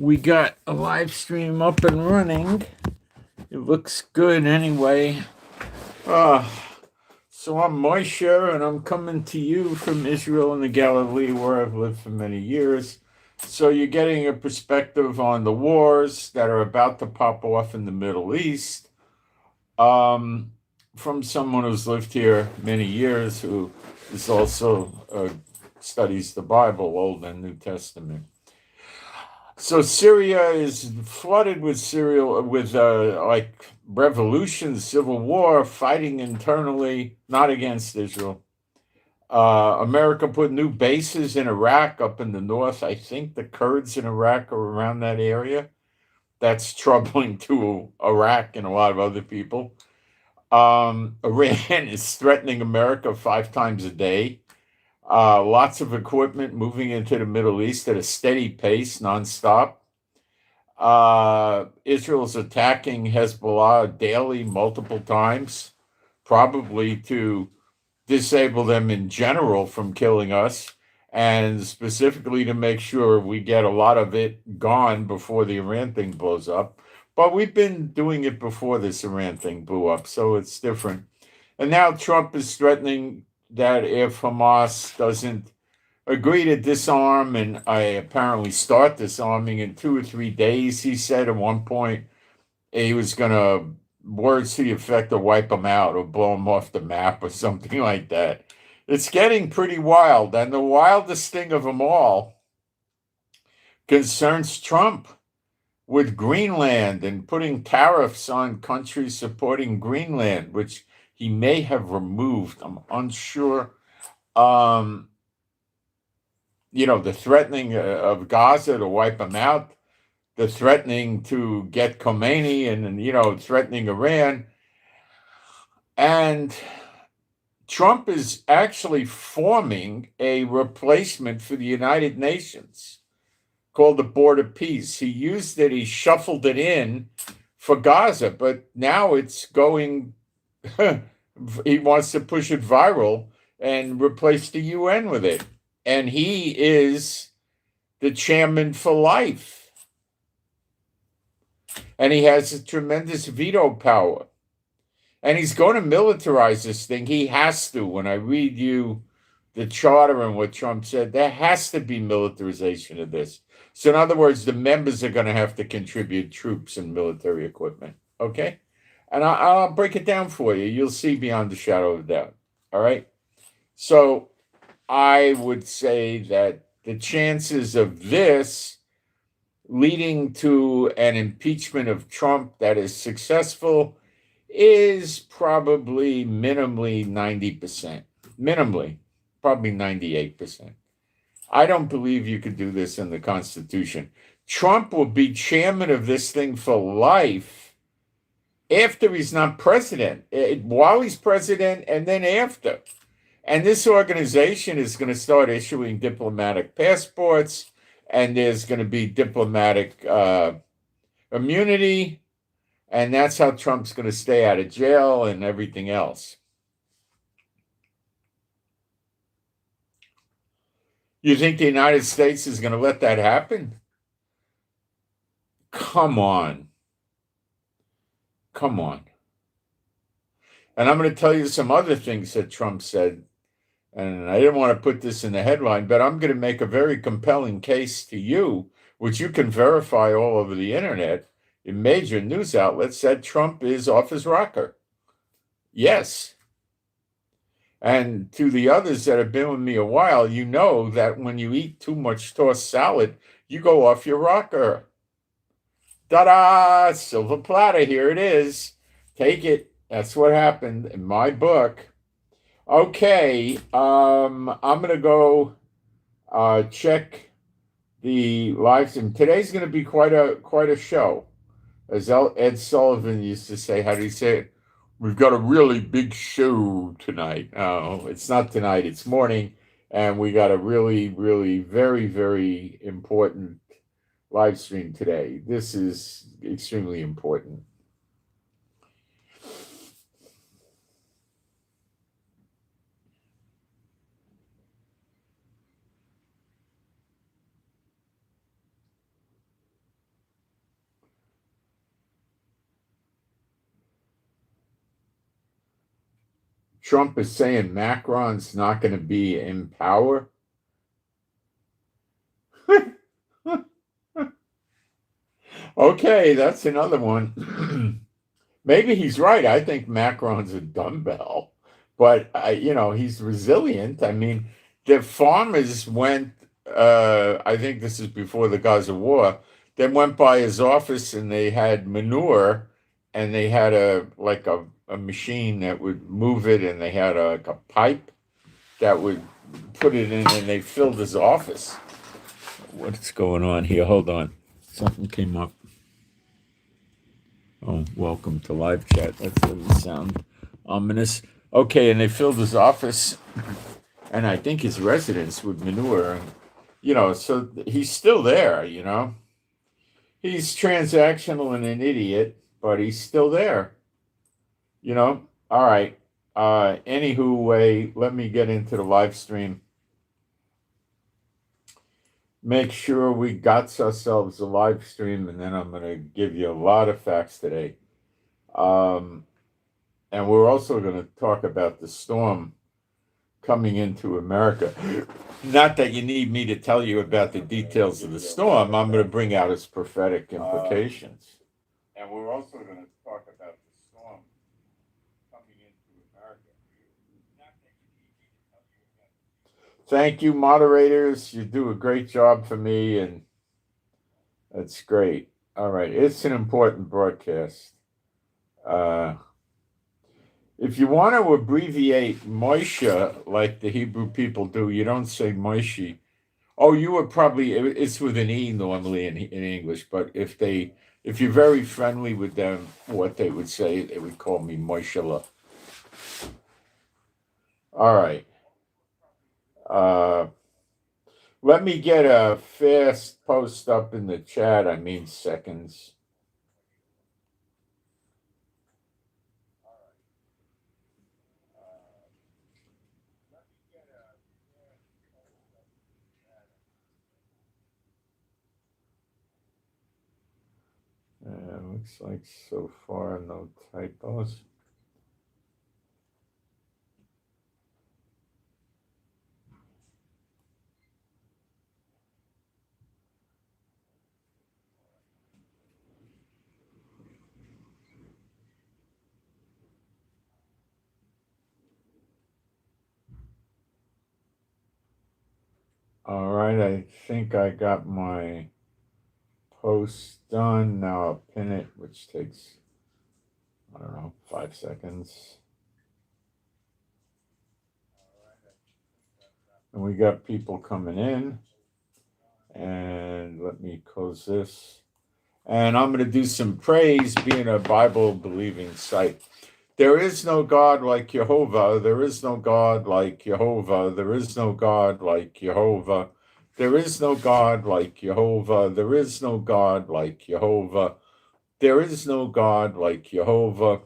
We got a live stream up and running. It looks good anyway. Uh, so I'm Moshe, and I'm coming to you from Israel and the Galilee, where I've lived for many years. So you're getting a perspective on the wars that are about to pop off in the Middle East, um, from someone who's lived here many years, who is also studies the Bible, Old and New Testament. So Syria is flooded with like revolution, civil war, fighting internally, not against Israel. America put new bases in Iraq up in the north. I think the Kurds in Iraq are around that area. That's troubling to Iraq and a lot of other people. Iran is threatening America 5 times a day. Lots of equipment moving into the Middle East at a steady pace, nonstop. Israel's attacking Hezbollah daily, multiple times, probably to disable them in general from killing us, and specifically to make sure we get a lot of it gone before the Iran thing blows up. But we've been doing it before this Iran thing blew up, so it's different. And now Trump is threatening that if Hamas doesn't agree to disarm and I apparently start disarming in 2 or 3 days, he said at one point he was going to, words to the effect of wipe them out or blow them off the map or something like that. It's getting pretty wild. And the wildest thing of them all concerns Trump with Greenland and putting tariffs on countries supporting Greenland, which he may have removed. I'm unsure. The threatening of Gaza to wipe them out, the threatening to get Khomeini and threatening Iran. And Trump is actually forming a replacement for the United Nations called the Board of Peace. He used it, he shuffled it in for Gaza, but now it's going, he wants to push it viral and replace the UN with it. And he is the chairman for life. And he has a tremendous veto power. And he's going to militarize this thing. He has to. When I read you the charter and what Trump said, there has to be militarization of this. So in other words, the members are going to have to contribute troops and military equipment. Okay? And I'll break it down for you. You'll see beyond the shadow of a doubt. All right? So I would say that the chances of this leading to an impeachment of Trump that is successful is probably minimally 90%. Minimally, probably 98%. I don't believe you could do this in the Constitution. Trump will be chairman of this thing for life after he's not president, while he's president, and then after. And this organization is going to start issuing diplomatic passports, and there's going to be diplomatic immunity, and that's how Trump's going to stay out of jail and everything else. You think the United States is going to let that happen? Come on. Come on. And I'm going to tell you some other things that Trump said. And I didn't want to put this in the headline, but I'm going to make a very compelling case to you, which you can verify all over the internet in major news outlets, that Trump is off his rocker. Yes. And to the others that have been with me a while, you know that when you eat too much tossed salad, you go off your rocker. Ta-da! Silver platter, here it is. Take it. That's what happened in my book. Okay, I'm going to go check the live stream. Today's going to be quite a show. As Ed Sullivan used to say, how do you say it? We've got a really big show tonight. Oh, it's not tonight, it's morning. And we got a really, really very, very important live stream today. This is extremely important. Trump is saying Macron's not going to be in power. Okay, that's another one. Maybe he's right. I think Macron's a dumbbell, but he's resilient. I mean, the farmers went. I think this is before the Gaza war. They went by his office and they had manure, and they had a machine that would move it, and they had like a pipe that would put it in, and they filled his office. What's going on here? Hold on, something came up. Oh, welcome to live chat. That doesn't sound ominous. Okay, and they filled his office, and I think his residence with manure. So he's still there. He's transactional and an idiot, but he's still there. All right. Anywho, let me get into the live stream. Make sure we got ourselves a live stream, and then I'm going to give you a lot of facts today. And we're also going to talk about the storm coming into America. Not that you need me to tell you about the details of the storm. I'm going to bring out its prophetic implications. And we're also going to talk about the storm coming into America. Thank you, moderators. You do a great job for me, and that's great. All right, it's an important broadcast. If you want to abbreviate Moshe like the Hebrew people do, you don't say Moshe. Oh, you would probably, it's with an E normally in English, but if you're very friendly with them, what they would say, they would call me Moshe. All right. Let me get a fast post up in the chat. I mean seconds. Looks like so far no typos. All right, I think I got my post done. Now I'll pin it, which takes, 5 seconds. And we got people coming in. And let me close this. And I'm going to do some praise, being a Bible-believing site. There is no God like Jehovah. There is no God like Jehovah. There is no God like Jehovah. There is no God like Jehovah. There is no God like Jehovah. There is no God like Jehovah.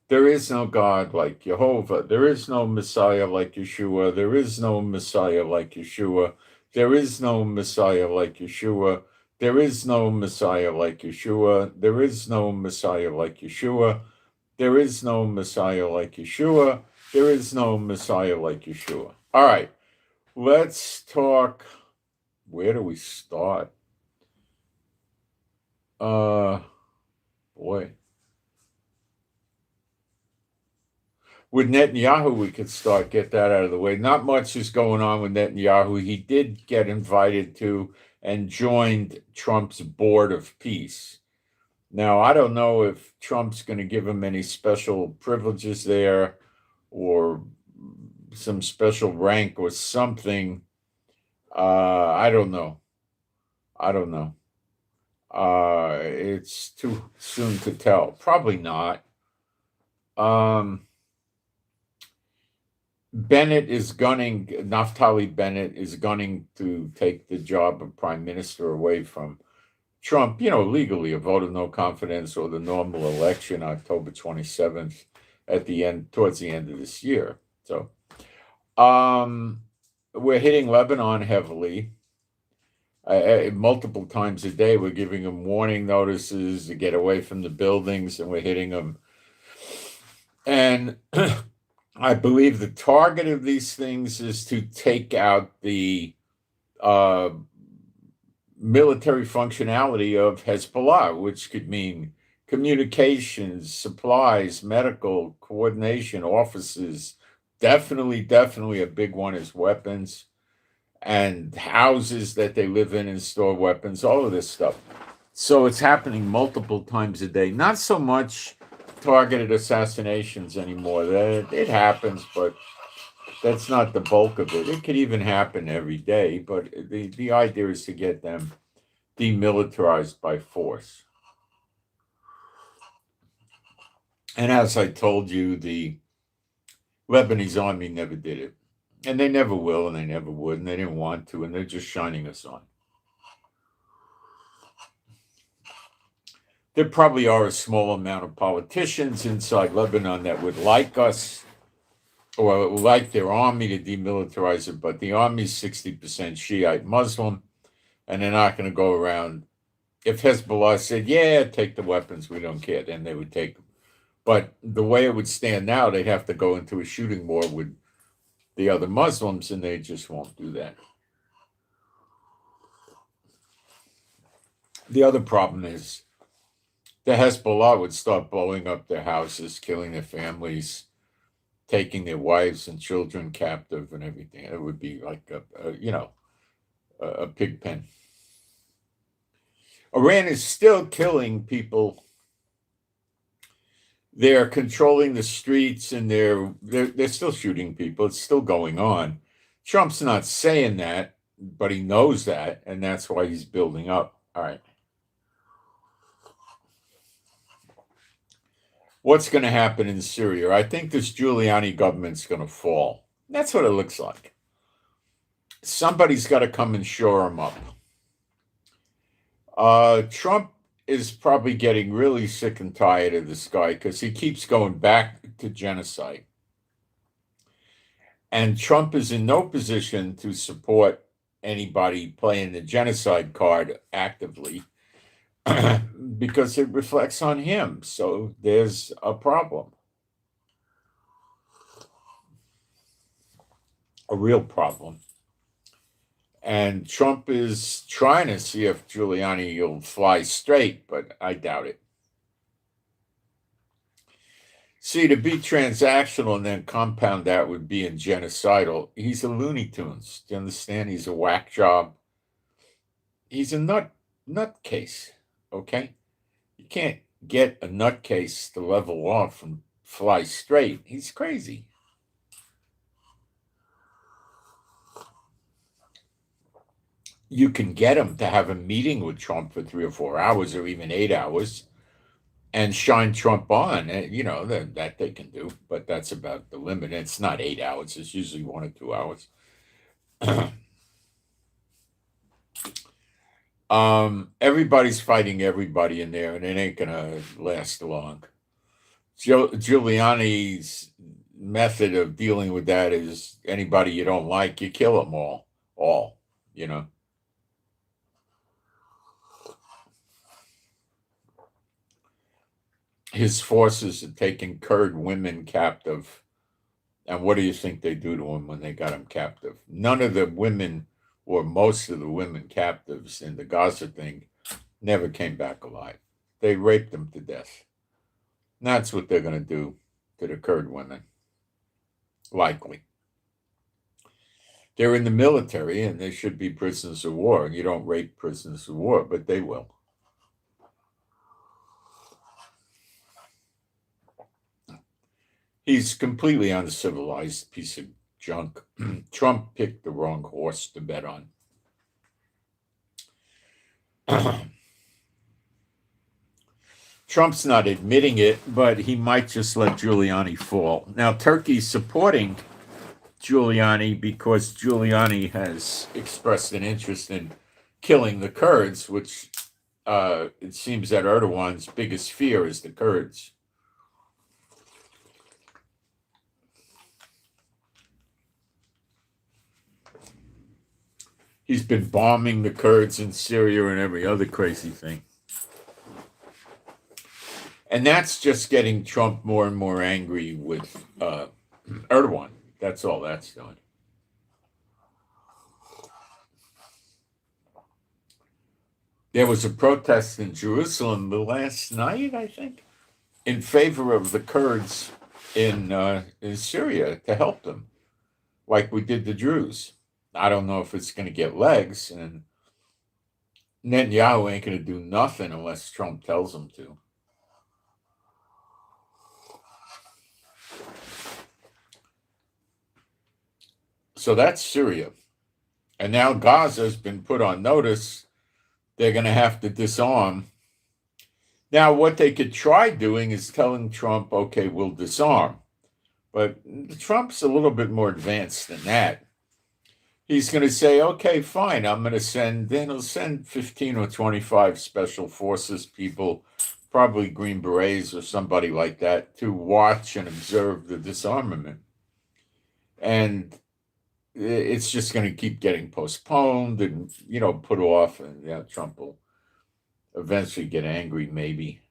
There is no God like Jehovah. There is no Messiah like Yeshua. There is no Messiah like Yeshua. There is no Messiah like Yeshua. There is no Messiah like Yeshua. There is no Messiah like Yeshua. There is no Messiah like Yeshua. There is no Messiah like Yeshua. All right, let's talk. Where do we start? Boy. With Netanyahu, we could get that out of the way. Not much is going on with Netanyahu. He did get invited to and joined Trump's Board of Peace. Now, I don't know if Trump's going to give him any special privileges there or some special rank or something. I don't know. It's too soon to tell. Probably not. Naftali Bennett is gunning to take the job of prime minister away from Trump, legally, a vote of no confidence or the normal election, October 27th, towards the end of this year. So, we're hitting Lebanon heavily. Multiple times a day, we're giving them warning notices to get away from the buildings, and we're hitting them And I believe the target of these things is to take out the uh, military functionality of Hezbollah, which could mean communications, supplies, medical coordination, offices. Definitely a big one is weapons and houses that they live in and store weapons, all of this stuff. So it's happening multiple times a day. Not so much targeted assassinations anymore. It happens, but that's not the bulk of it. It could even happen every day, but the idea is to get them demilitarized by force. And as I told you, the Lebanese army never did it. And they never will, and they never would, and they didn't want to, and they're just shining us on. There probably are a small amount of politicians inside Lebanon that would like us or like their army to demilitarize it, but the army's 60% Shiite Muslim, and they're not going to go around. If Hezbollah said, yeah, take the weapons, we don't care, then they would take them. But the way it would stand now, they'd have to go into a shooting war with the other Muslims, and they just won't do that. The other problem is the Hezbollah would start blowing up their houses, killing their families, taking their wives and children captive and everything. It would be like a pig pen. Iran is still killing people. They're controlling the streets and they're still shooting people. It's still going on. Trump's not saying that, but he knows that, and that's why he's building up. All right. What's going to happen in Syria? I think this Giuliani government's going to fall. That's what it looks like. Somebody's got to come and shore him up. Trump is probably getting really sick and tired of this guy because he keeps going back to genocide. And Trump is in no position to support anybody playing the genocide card actively because it reflects on him. So there's a problem. A real problem. And Trump is trying to see if Giuliani will fly straight, but I doubt it. See, to be transactional and then compound that with being genocidal, he's a Looney Tunes. Do you understand? He's a whack job. He's a nutcase, okay? You can't get a nutcase to level off and fly straight. He's crazy. You can get him to have a meeting with Trump for 3 or 4 hours or even 8 hours and shine Trump on. That they can do, but that's about the limit. It's not 8 hours. It's usually 1 or 2 hours. Everybody's fighting everybody in there, and it ain't going to last long. Giuliani's method of dealing with that is anybody you don't like, you kill them all. His forces are taking Kurd women captive. And what do you think they do to them when they got them captive? None of the women, or most of the women captives in the Gaza thing, never came back alive. They raped them to death. And that's what they're going to do to the Kurd women. Likely. They're in the military and they should be prisoners of war. You don't rape prisoners of war, but they will. He's completely uncivilized piece of junk. Trump picked the wrong horse to bet on. Trump's not admitting it, but he might just let Giuliani fall. Now, Turkey's supporting Giuliani because Giuliani has expressed an interest in killing the Kurds, which it seems that Erdogan's biggest fear is the Kurds. He's been bombing the Kurds in Syria and every other crazy thing. And that's just getting Trump more and more angry with Erdogan. That's all that's doing. There was a protest in Jerusalem the last night, I think, in favor of the Kurds in Syria to help them, like we did the Druze. I don't know if it's going to get legs, and Netanyahu ain't going to do nothing unless Trump tells him to. So that's Syria. And now Gaza's been put on notice. They're going to have to disarm. Now, what they could try doing is telling Trump, okay, we'll disarm. But Trump's a little bit more advanced than that. He's going to say, okay, fine, I'm going to send, then he'll send 15 or 25 special forces people, probably Green Berets or somebody like that, to watch and observe the disarmament. And it's just going to keep getting postponed and, put off, and Trump will eventually get angry, maybe.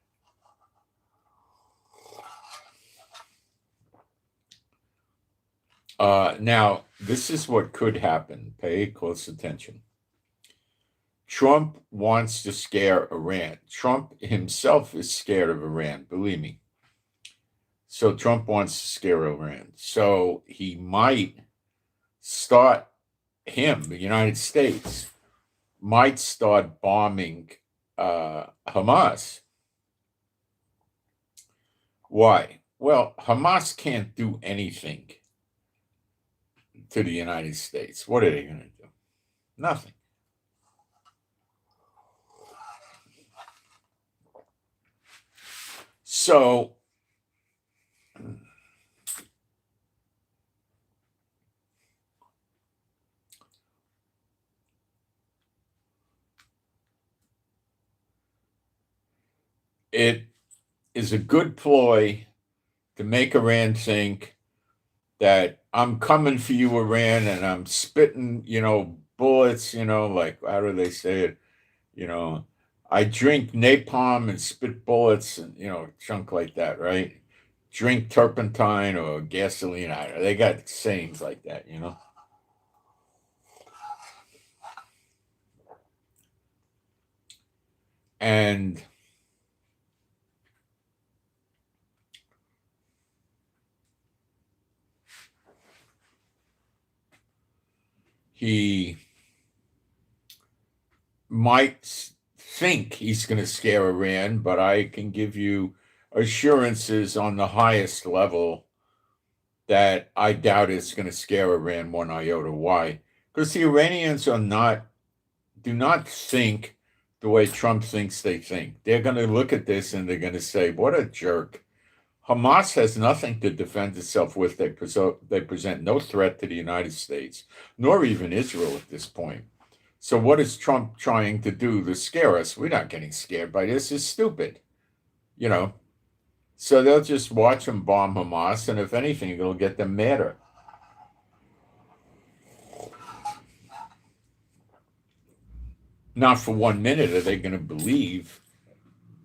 Now, this is what could happen. Pay close attention. Trump wants to scare Iran. Trump himself is scared of Iran, believe me. So Trump wants to scare Iran. So he might start, the United States, might start bombing Hamas. Why? Well, Hamas can't do anything to the United States. What are they going to do? Nothing. So it is a good ploy to make Iran think that I'm coming for you, Iran, and I'm spitting, bullets, like, how do they say it? I drink napalm and spit bullets and, junk like that, right? Drink turpentine or gasoline. They got sayings like that, And he might think he's going to scare Iran, but I can give you assurances on the highest level that I doubt it's going to scare Iran one iota. Why? Because the Iranians do not think the way Trump thinks they think. They're going to look at this and they're going to say, what a jerk. Hamas has nothing to defend itself with. They present no threat to the United States, nor even Israel at this point. So what is Trump trying to do to scare us? We're not getting scared by this. It's stupid, So they'll just watch them bomb Hamas, and if anything, it'll get them madder. Not for 1 minute are they going to believe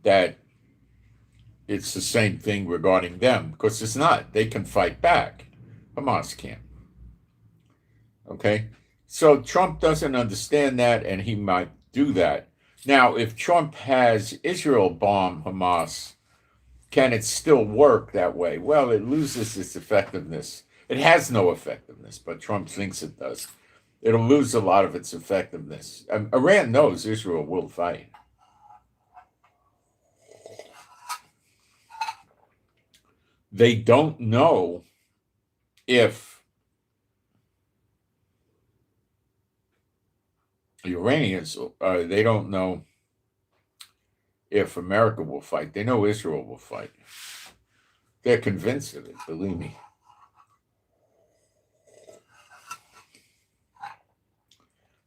that it's the same thing regarding them, because it's not. They can fight back. Hamas can't. Okay? So Trump doesn't understand that, and he might do that. Now, if Trump has Israel bomb Hamas, can it still work that way? Well, it loses its effectiveness. It has no effectiveness, but Trump thinks it does. It'll lose a lot of its effectiveness. Iran knows Israel will fight. They don't know if the Iranians, they don't know if America will fight. They know Israel will fight. They're convinced of it, believe me.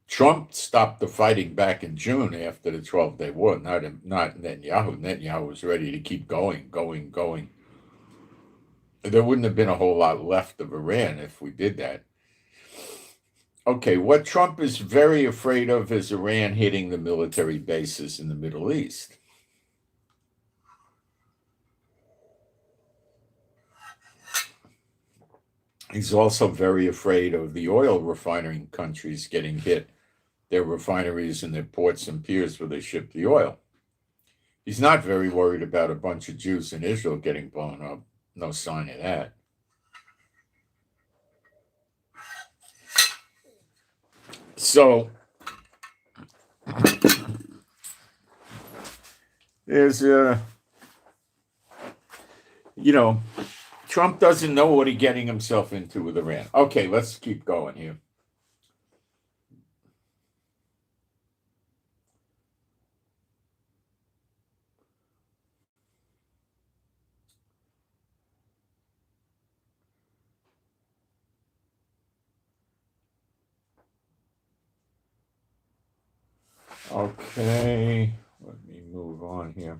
Trump stopped the fighting back in June after the 12-day war, not Netanyahu. Netanyahu was ready to keep going. There wouldn't have been a whole lot left of Iran if we did that. Okay, what Trump is very afraid of is Iran hitting the military bases in the Middle East. He's also very afraid of the oil refining countries getting hit, their refineries and their ports and piers where they ship the oil. He's not very worried about a bunch of Jews in Israel getting blown up. No sign of that. So there's Trump doesn't know what he's getting himself into with Iran. Okay, let's keep going here. Okay, let me move on here.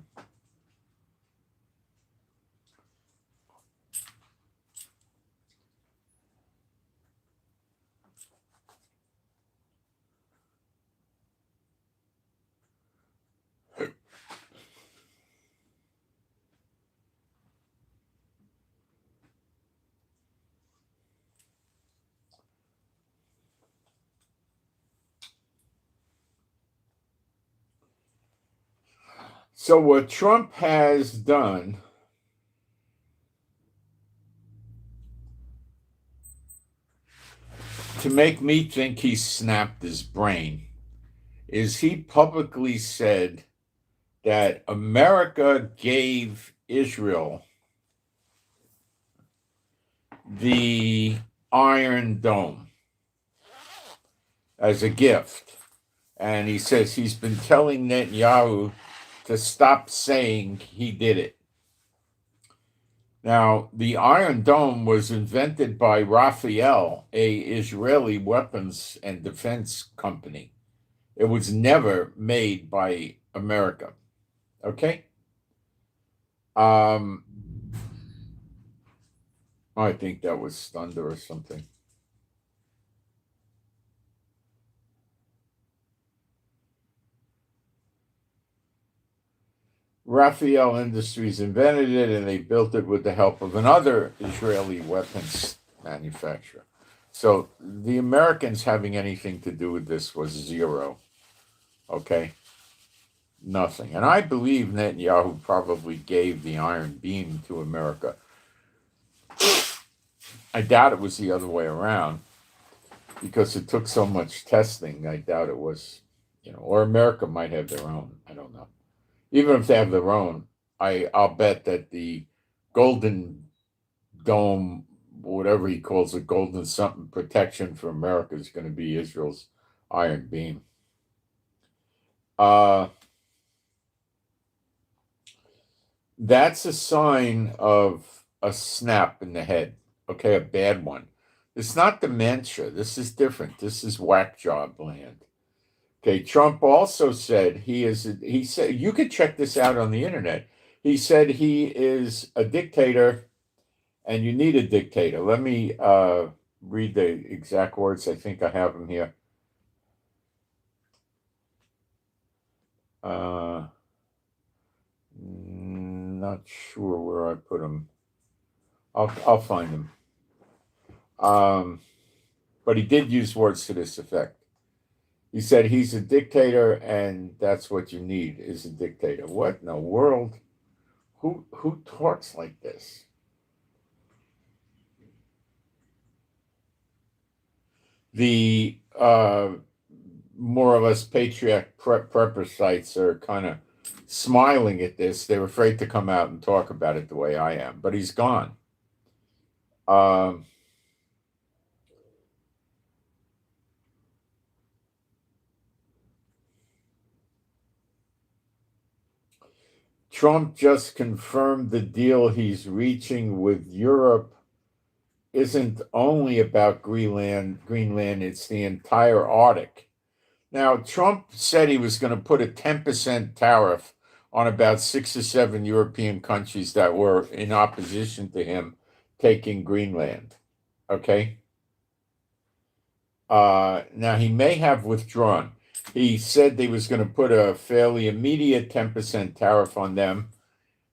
So what Trump has done to make me think he snapped his brain is he publicly said that America gave Israel the Iron Dome as a gift. And he says he's been telling Netanyahu to stop saying he did it. Now, the Iron Dome was invented by Rafael, a Israeli weapons and defense company. It was never made by America. Okay? I think that was thunder or something. Rafael Industries invented it, and they built it with the help of another Israeli weapons manufacturer. So the Americans having anything to do with this was zero. Okay? Nothing. And I believe Netanyahu probably gave the Iron Beam to America. I doubt it was the other way around because it took so much testing. I doubt it was, or America might have their own. I don't know. Even if they have their own, I'll bet that the Golden Dome, whatever he calls it, Golden something protection for America is going to be Israel's Iron Beam. That's a sign of a snap in the head. Okay, a bad one. It's not dementia. This is different. This is whack job land. Okay, Trump also said he said, you could check this out on the internet. He said he is a dictator and you need a dictator. Let me read the exact words. I think I have them here. Not sure where I put them. I'll find them. But he did use words to this effect. He said he's a dictator, and that's what you need is a dictator. What in the world? Who talks like this? The more or less patriarch prepper sites are kind of smiling at this. They're afraid to come out and talk about it the way I am, but he's gone. Trump just confirmed the deal he's reaching with Europe isn't only about Greenland, it's the entire Arctic. Now, Trump said he was going to put a 10% tariff on about 6 or 7 European countries that were in opposition to him taking Greenland. Okay? Now, he may have withdrawn. He said he was going to put a fairly immediate 10% tariff on them.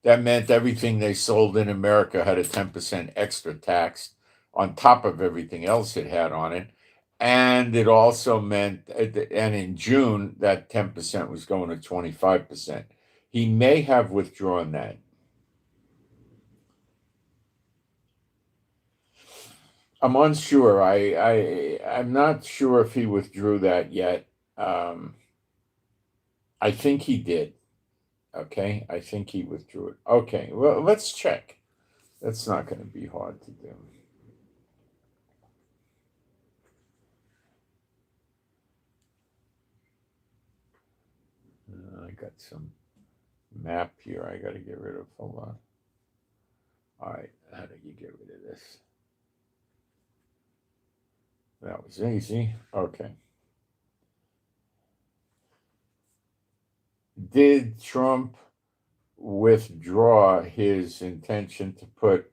That meant everything they sold in America had a 10% extra tax on top of everything else it had on it. And it also meant, and in June, that 10% was going to 25%. He may have withdrawn that. I'm unsure. I'm not sure if he withdrew that yet. I think he did. Okay, I think he withdrew it. Okay, well, let's check. That's not going to be hard to do. I got some map here I got to get rid of. Hold on. All right, how do you get rid of this? That was easy. Okay. Did Trump withdraw his intention to put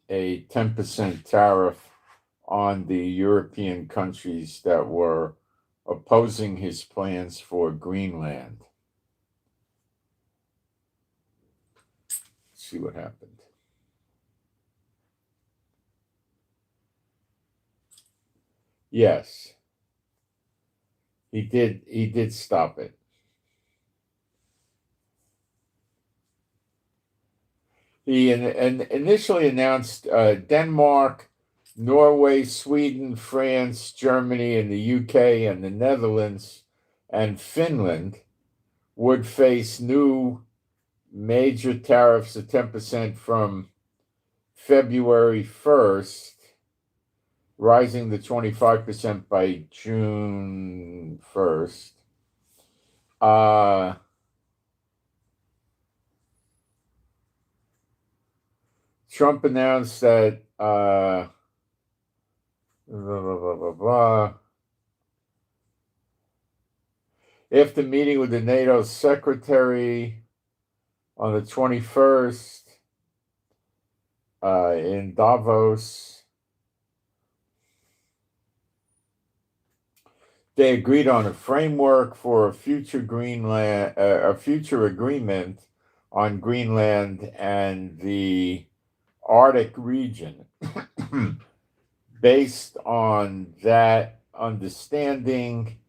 a 10% tariff on the European countries that were opposing his plans for Greenland? Let's see what happened. Yes, he did stop it. He initially announced Denmark, Norway, Sweden, France, Germany, and the UK, and the Netherlands, and Finland would face new major tariffs of 10% from February 1st, rising to 25% by June 1st. Trump announced that after meeting with the NATO secretary on the 21st in Davos, they agreed on a framework for a future agreement on Greenland and the Arctic region. Based on that understanding,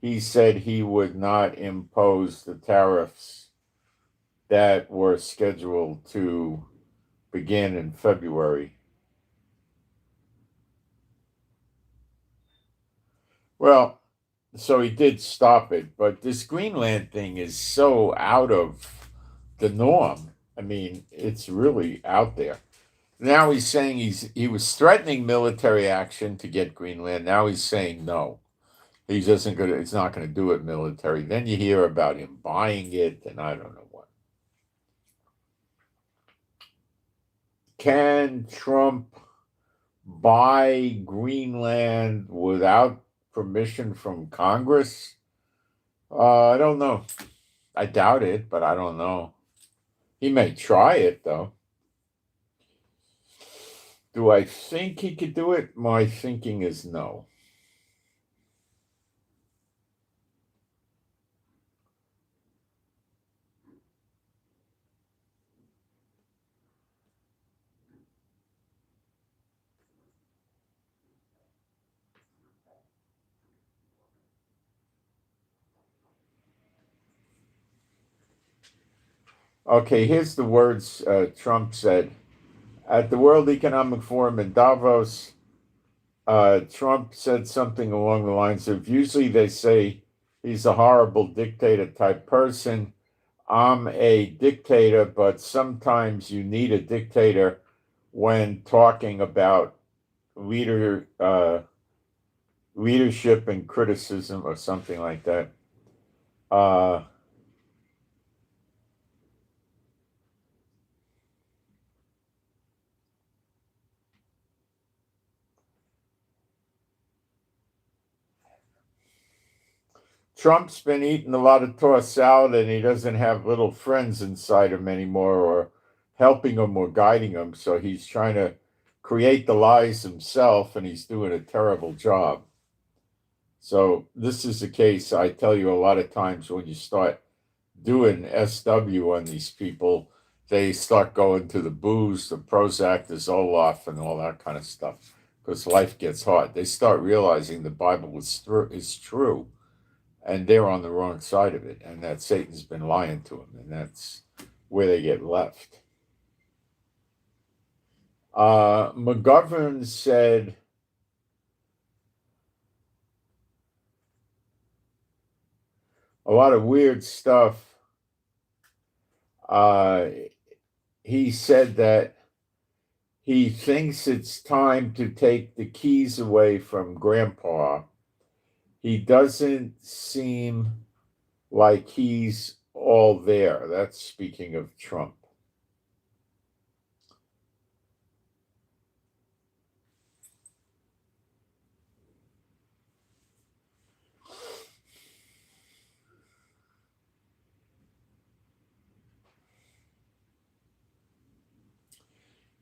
he said he would not impose the tariffs that were scheduled to begin in February. Well, so he did stop it, but this Greenland thing is so out of the norm. I mean, it's really out there. Now he's saying he was threatening military action to get Greenland. Now he's saying no. He's not gonna do it military. Then you hear about him buying it, and I don't know what. Can Trump buy Greenland without permission from Congress? I don't know. I doubt it, but I don't know. He may try it, though. Do I think he could do it? My thinking is no. Okay, here's the words Trump said. At the World Economic Forum in Davos, Trump said something along the lines of, usually they say he's a horrible dictator type person. I'm a dictator, but sometimes you need a dictator when talking about leadership and criticism or something like that. Trump's been eating a lot of tossed salad, and he doesn't have little friends inside him anymore or helping him or guiding him. So he's trying to create the lies himself, and he's doing a terrible job. So this is the case. I tell you a lot of times when you start doing SW on these people, they start going to the booze, the Prozac, the Zoloft, and all that kind of stuff. because life gets hard. They start realizing the Bible is true, and they're on the wrong side of it, and that Satan's been lying to them, and that's where they get left. McGovern said a lot of weird stuff. He said that he thinks it's time to take the keys away from Grandpa. He doesn't seem like he's all there. That's speaking of Trump.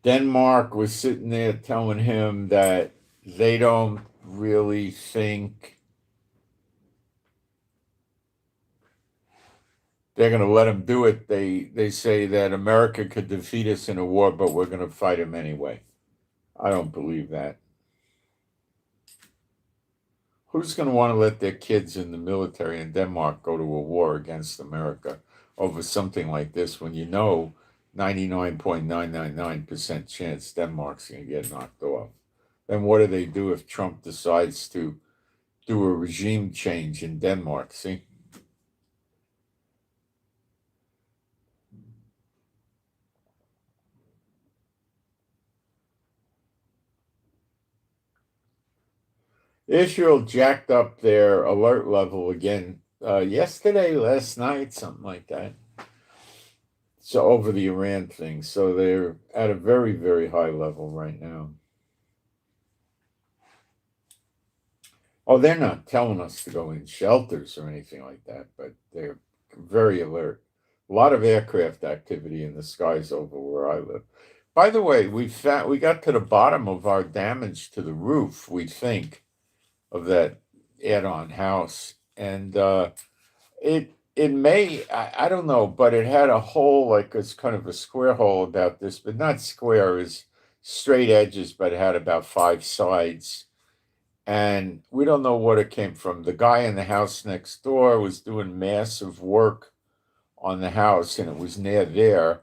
Denmark was sitting there telling him that they don't really think they're going to let him do it. They say that America could defeat us in a war, but we're going to fight him anyway. I don't believe that. Who's going to want to let their kids in the military in Denmark go to a war against America over something like this when you know 99.999% chance Denmark's going to get knocked off? Then what do they do if Trump decides to do a regime change in Denmark? See? Israel jacked up their alert level again yesterday, last night, something like that. So over the Iran thing. So they're at a very, very high level right now. Oh, they're not telling us to go in shelters or anything like that, but they're very alert. A lot of aircraft activity in the skies over where I live. By the way, we got to the bottom of our damage to the roof, we think, of that add-on house, and it may, I don't know, but it had a hole, like it's kind of a square hole about this, but not square, is straight edges, but it had about 5 sides, and we don't know what it came from. The guy in the house next door was doing massive work on the house, and it was near there,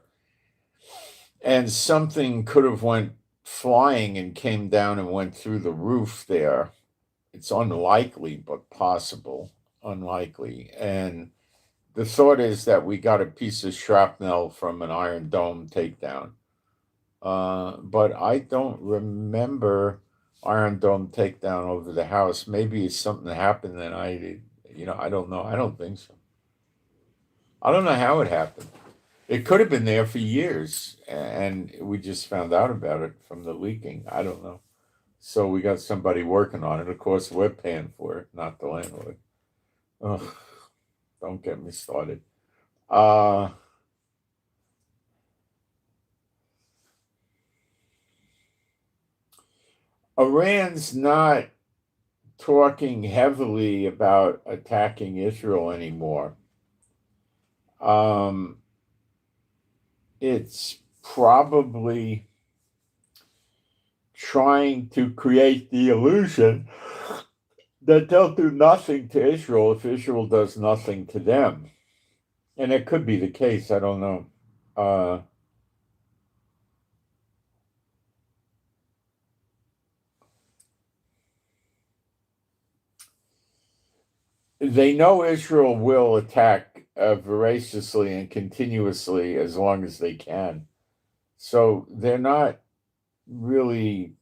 and something could have went flying and came down and went through the roof there. It's unlikely, but possible. Unlikely. And the thought is that we got a piece of shrapnel from an Iron Dome takedown. But I don't remember Iron Dome takedown over the house. Maybe it's something that happened that I did. I don't know. I don't think so. I don't know how it happened. It could have been there for years, and we just found out about it from the leaking. I don't know. So we got somebody working on it. Of course, we're paying for it, not the landlord. Ugh, don't get me started. Iran's not talking heavily about attacking Israel anymore. It's probably trying to create the illusion that they'll do nothing to Israel if Israel does nothing to them. And it could be the case, I don't know. They know Israel will attack voraciously and continuously as long as they can. So they're not really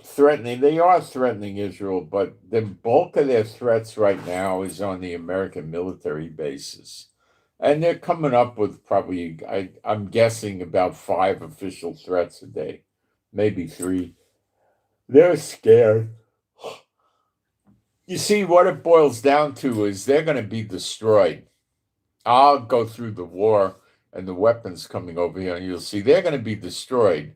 threatening. They are threatening Israel, but the bulk of their threats right now is on the American military bases. And they're coming up with probably, I'm guessing, about 5 official threats a day, maybe 3. They're scared. You see, what it boils down to is they're going to be destroyed. I'll go through the war and the weapons coming over here, and you'll see they're going to be destroyed.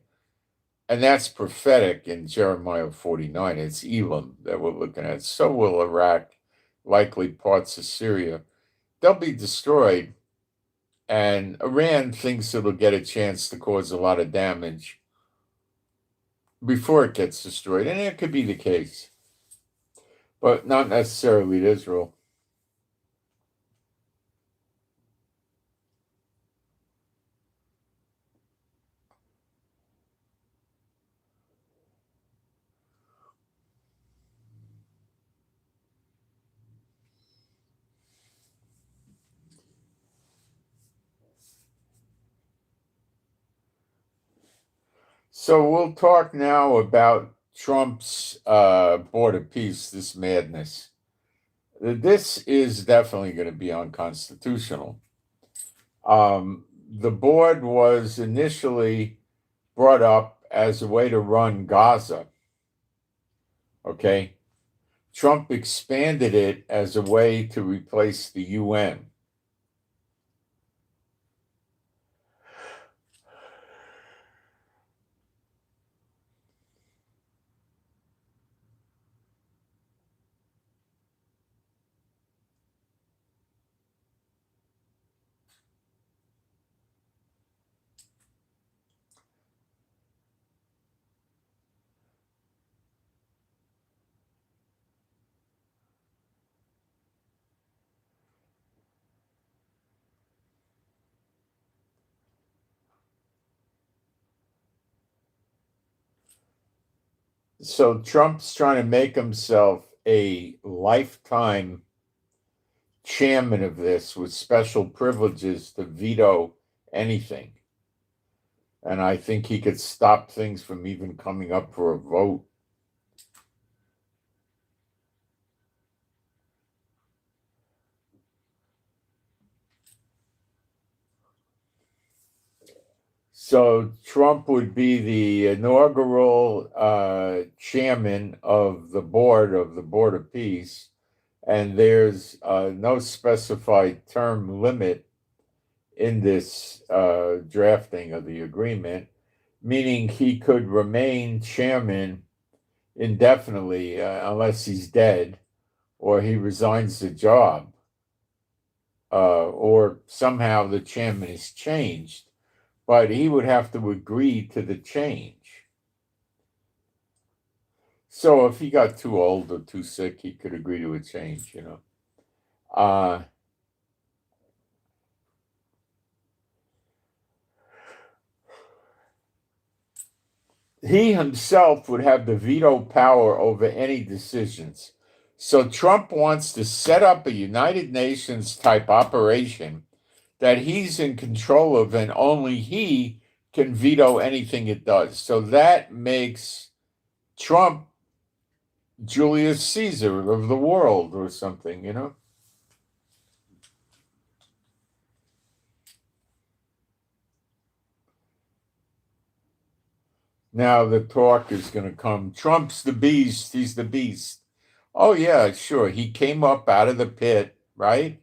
And that's prophetic in Jeremiah 49. It's Elam that we're looking at. So will Iraq, likely parts of Syria. They'll be destroyed. And Iran thinks it'll get a chance to cause a lot of damage before it gets destroyed. And it could be the case, but not necessarily Israel. So we'll talk now about Trump's Board of Peace, this madness. This is definitely going to be unconstitutional. The board was initially brought up as a way to run Gaza. Okay. Trump expanded it as a way to replace the UN. So Trump's trying to make himself a lifetime chairman of this with special privileges to veto anything. And I think he could stop things from even coming up for a vote. So Trump would be the inaugural chairman of the Board of Peace, and there's no specified term limit in this drafting of the agreement, meaning he could remain chairman indefinitely unless he's dead or he resigns the job or somehow the chairman is changed. But he would have to agree to the change. So if he got too old or too sick, he could agree to a change, He himself would have the veto power over any decisions. So Trump wants to set up a United Nations type operation that he's in control of, and only he can veto anything it does. So that makes Trump Julius Caesar of the world or something, Now the talk is going to come. Trump's the beast. He's the beast. Oh, yeah, sure. He came up out of the pit, right?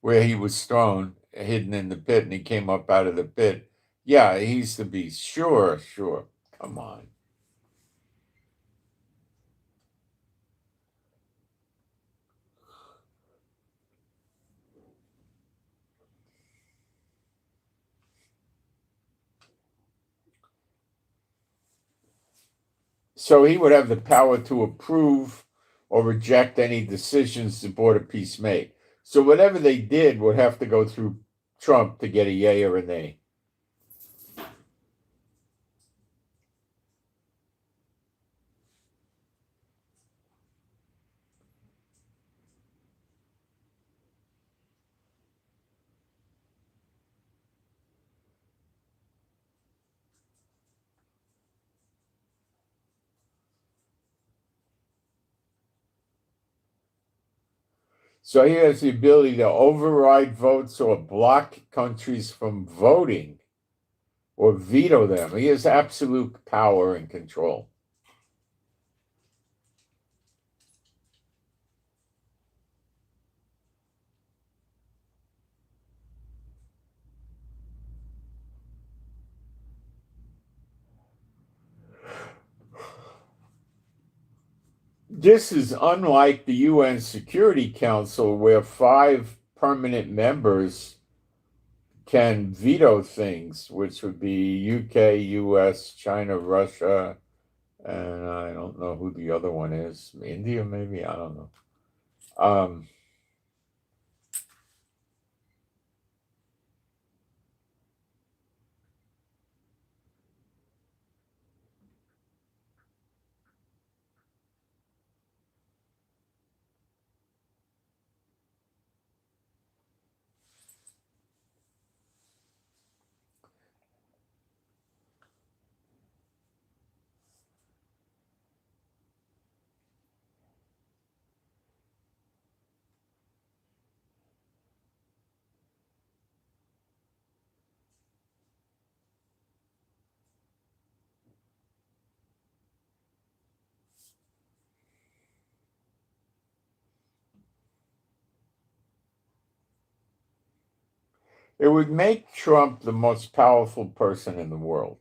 Where he was thrown, hidden in the pit, and he came up out of the pit. Yeah, he's the beast. Sure, sure. Come on. So he would have the power to approve or reject any decisions the Board of Peace made. So whatever they did would have to go through Trump to get a yay or a nay. So he has the ability to override votes or block countries from voting or veto them. He has absolute power and control. This is unlike the UN Security Council, where 5 permanent members can veto things, which would be UK, US, China, Russia, and I don't know who the other one is. India, maybe? I don't know. Um, it would make Trump the most powerful person in the world.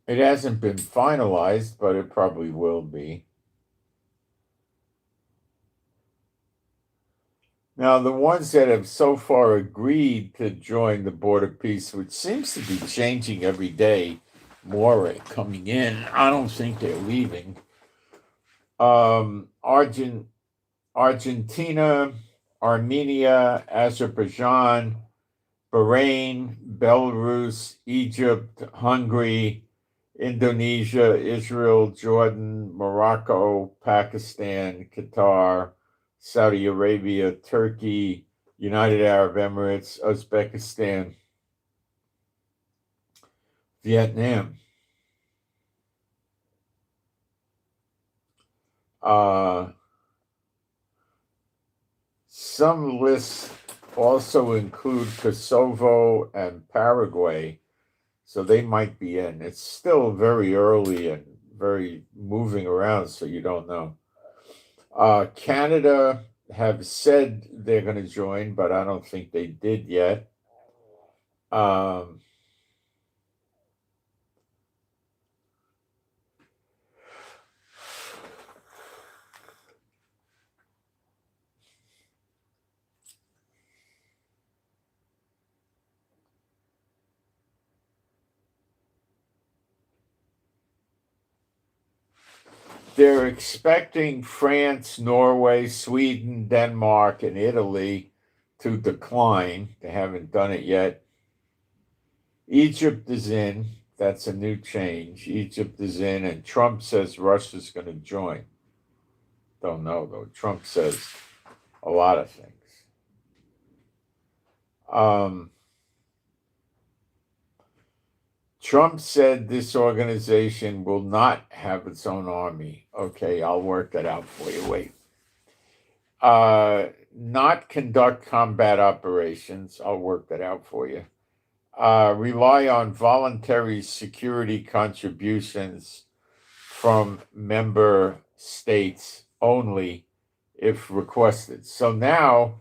It hasn't been finalized, but it probably will be. Now, the ones that have so far agreed to join the Board of Peace, which seems to be changing every day, more are coming in. I don't think they're leaving. Argentina, Armenia, Azerbaijan, Bahrain, Belarus, Egypt, Hungary, Indonesia, Israel, Jordan, Morocco, Pakistan, Qatar, Saudi Arabia, Turkey, United Arab Emirates, Uzbekistan, Vietnam. Some lists also include Kosovo and Paraguay, so they might be in. It's still very early and very moving around, so you don't know. Canada have said they're going to join, but I don't think they did yet. Um, they're expecting France, Norway, Sweden, Denmark, and Italy to decline. They haven't done it yet. Egypt is in. That's a new change. Egypt is in, and Trump says Russia's going to join. Don't know, though. Trump says a lot of things. Trump said this organization will not have its own army. Okay, I'll work that out for you. Wait. Not conduct combat operations. I'll work that out for you. Rely on voluntary security contributions from member states only if requested. So now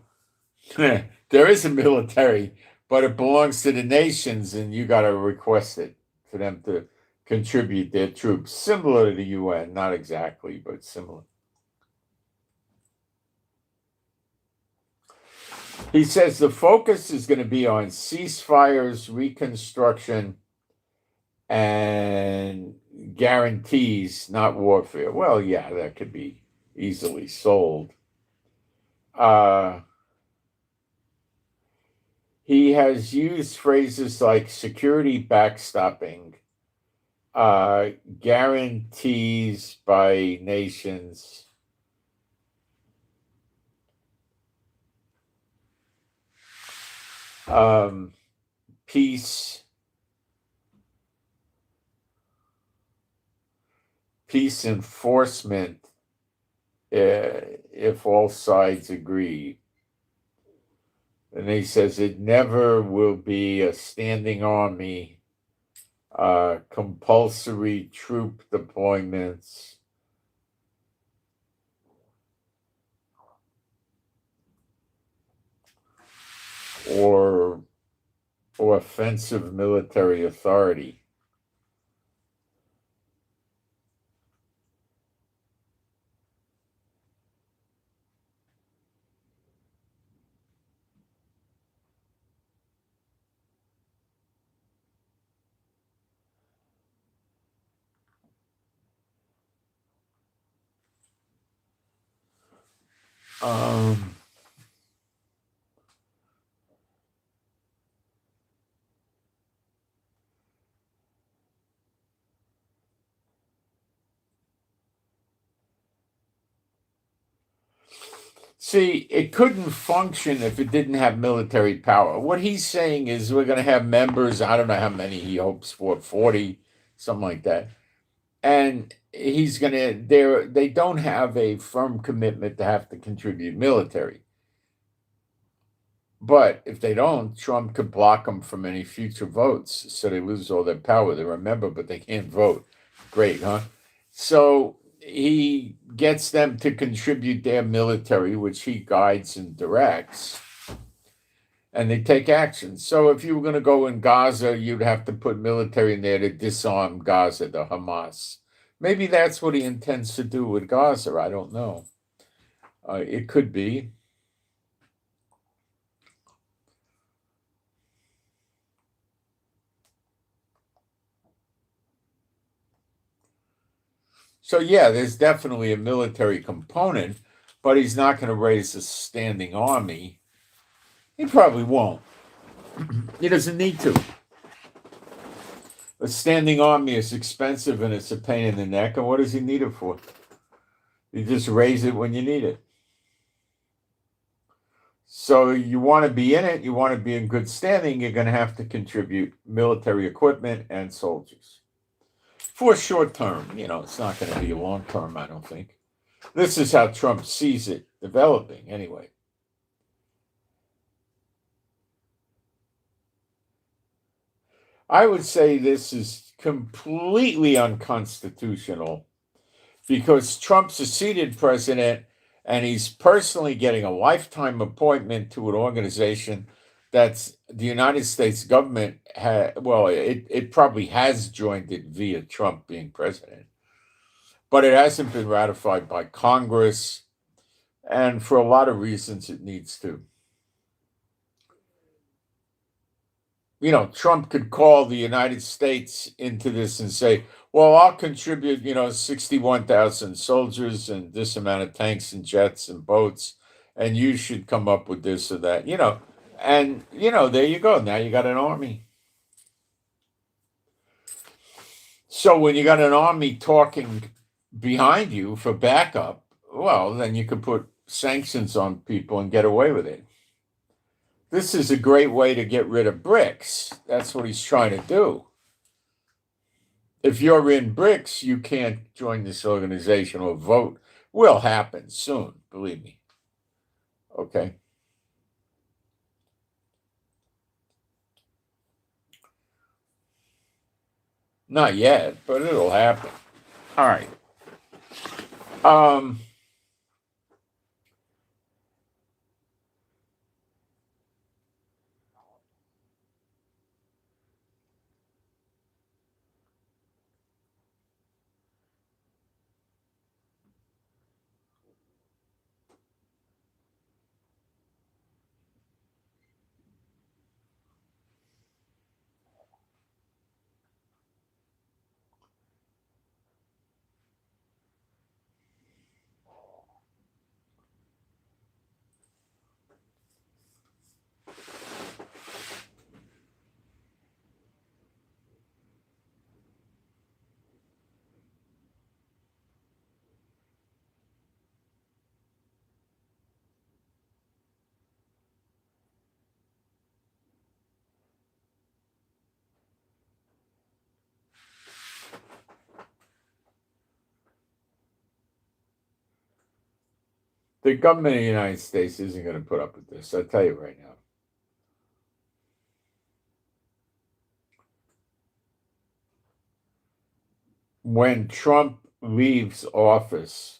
there is a military, but it belongs to the nations, and you got to request it for them to contribute their troops, similar to the UN, not exactly, but similar. He says the focus is going to be on ceasefires, reconstruction, and guarantees, not warfare. Well, yeah, that could be easily sold. He has used phrases like security backstopping, guarantees by nations, peace enforcement, if all sides agree. And he says it never will be a standing army, compulsory troop deployments, or offensive military authority. Um, See, it couldn't function if it didn't have military power. What he's saying is we're going to have members, I don't know how many he hopes for, 40, something like that. And he's going to, they don't have a firm commitment to have to contribute military. But if they don't, Trump could block them from any future votes. So they lose all their power. They're a member, but they can't vote. Great, huh? So he gets them to contribute their military, which he guides and directs, and they take action. So if you were going to go in Gaza, you'd have to put military in there to disarm Gaza, the Hamas. Maybe that's what he intends to do with Gaza. I don't know. It could be. So yeah, there's definitely a military component, but he's not going to raise a standing army. He probably won't. He doesn't need to. A standing army is expensive and it's a pain in the neck. And what does he need it for? You just raise it when you need it. So you want to be in it, you want to be in good standing, you're going to have to contribute military equipment and soldiers. For short term, it's not going to be long term, I don't think. This is how Trump sees it developing, anyway. I would say this is completely unconstitutional because Trump's a seated president and he's personally getting a lifetime appointment to an organization that's the United States government it probably has joined it via Trump being president, but it hasn't been ratified by Congress, and for a lot of reasons it needs to. Trump could call the United States into this and say, well, I'll contribute, 61,000 soldiers and this amount of tanks and jets and boats, and you should come up with this or that, and, there you go. Now you got an army. So when you got an army talking behind you for backup, well, then you could put sanctions on people and get away with it. This is a great way to get rid of BRICS. That's what he's trying to do. If you're in BRICS, you can't join this organization or vote. Will happen soon, believe me. Okay. Not yet, but it'll happen. All right. The government of the United States isn't going to put up with this. I'll tell you right now. When Trump leaves office,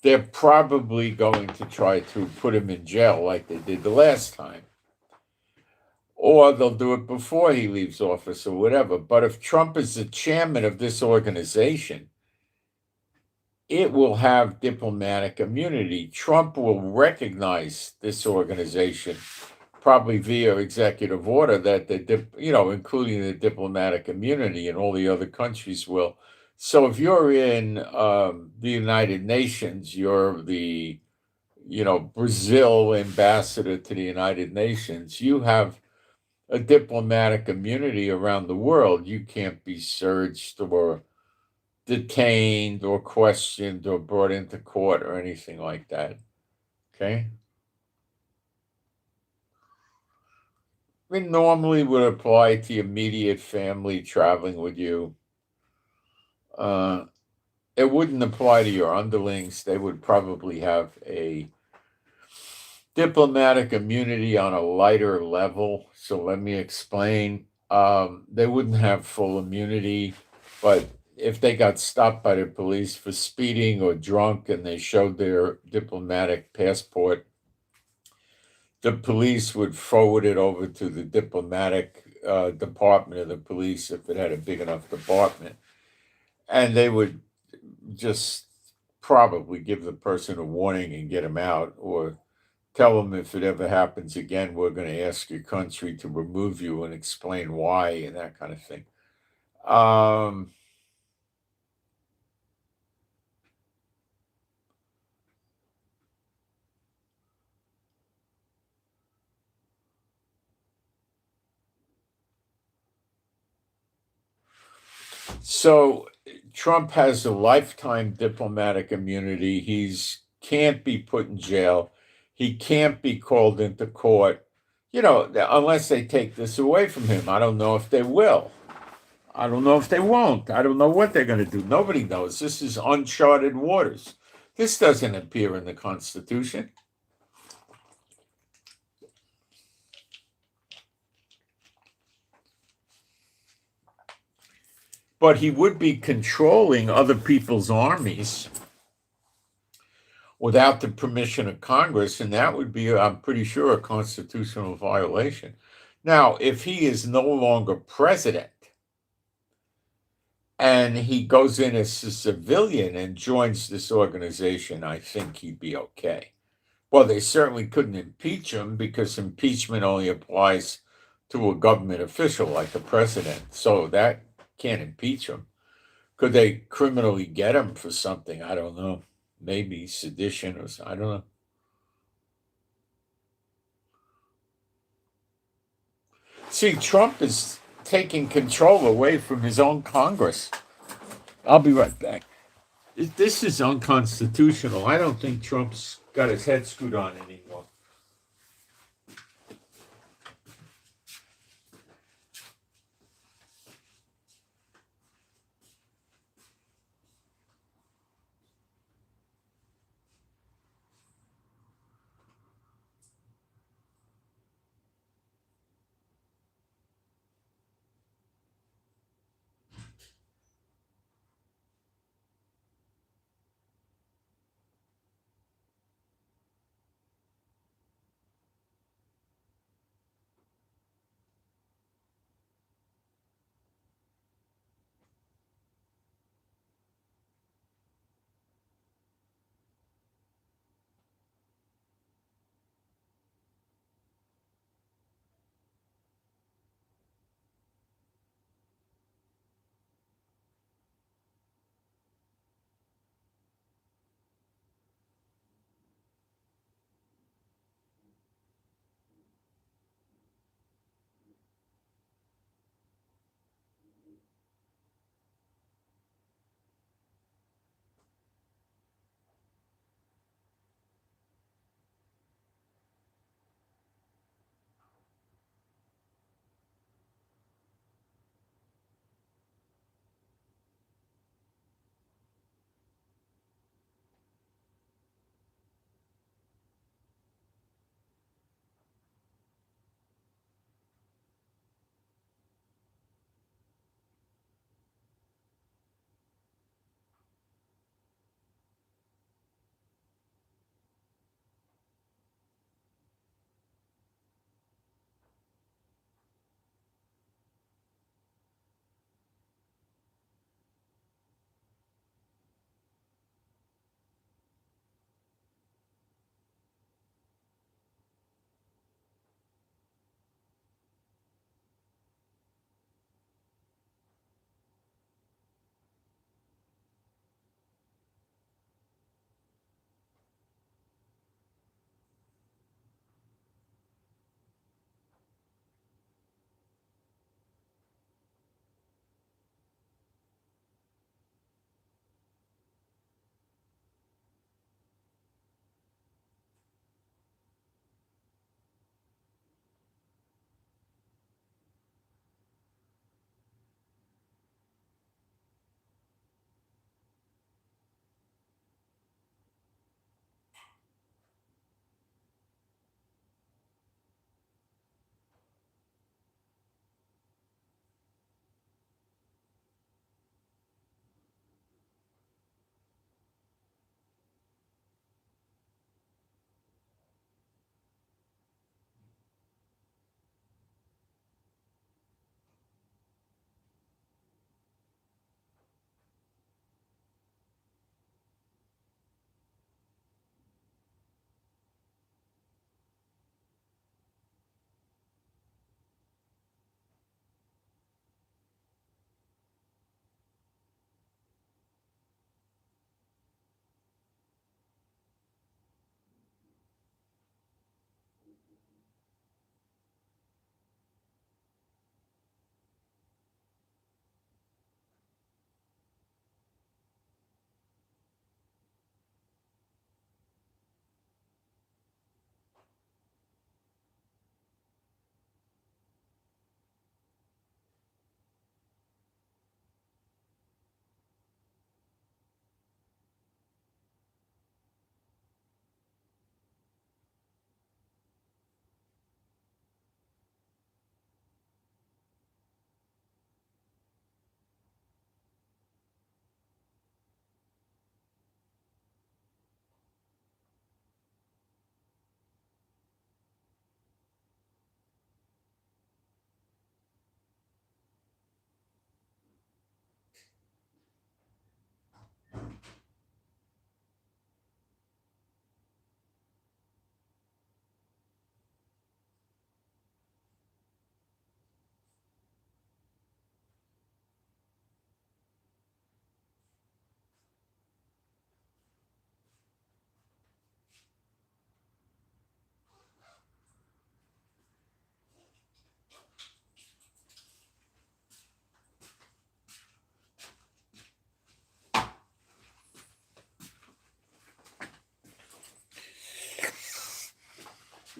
they're probably going to try to put him in jail like they did the last time. Or they'll do it before he leaves office or whatever. But if Trump is the chairman of this organization, it will have diplomatic immunity. Trump will recognize this organization probably via executive order that including the diplomatic immunity, and all the other countries will. So if you're in the United Nations, you're the Brazil ambassador to the United Nations, you have a diplomatic immunity around the world. You can't be searched or detained or questioned or brought into court or anything like that. Okay? I mean, normally would apply to immediate family traveling with you. It wouldn't apply to your underlings. They would probably have a diplomatic immunity on a lighter level. So let me explain. They wouldn't have full immunity, but if they got stopped by the police for speeding or drunk and they showed their diplomatic passport, the police would forward it over to the diplomatic department of the police if it had a big enough department. And they would just probably give the person a warning and get him out, or tell them if it ever happens again, we're going to ask your country to remove you and explain why and that kind of thing. So Trump has a lifetime diplomatic immunity. He's can't be put in jail. He can't be called into court, unless they take this away from him. I don't know if they will. I don't know if they won't. I don't know what they're going to do. Nobody knows. This is uncharted waters. This doesn't appear in the Constitution. But he would be controlling other people's armies without the permission of Congress, and that would be, I'm pretty sure, a constitutional violation. Now, if he is no longer president and he goes in as a civilian and joins this organization, I think he'd be okay. Well, they certainly couldn't impeach him because impeachment only applies to a government official like the president. So that can't impeach him. Could they criminally get him for something? I don't know. Maybe sedition or something. I don't know. See, Trump is taking control away from his own Congress. I'll be right back. This is unconstitutional. I don't think Trump's got his head screwed on anymore.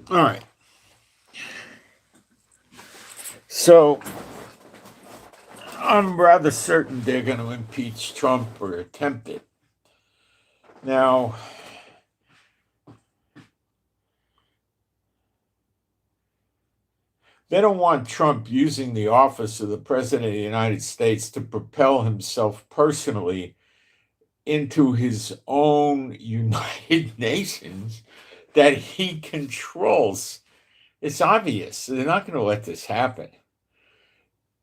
All right. So I'm rather certain they're going to impeach Trump or attempt it. Now, they don't want Trump using the office of the President of the United States to propel himself personally into his own United Nations that he controls. It's obvious. They're not going to let this happen.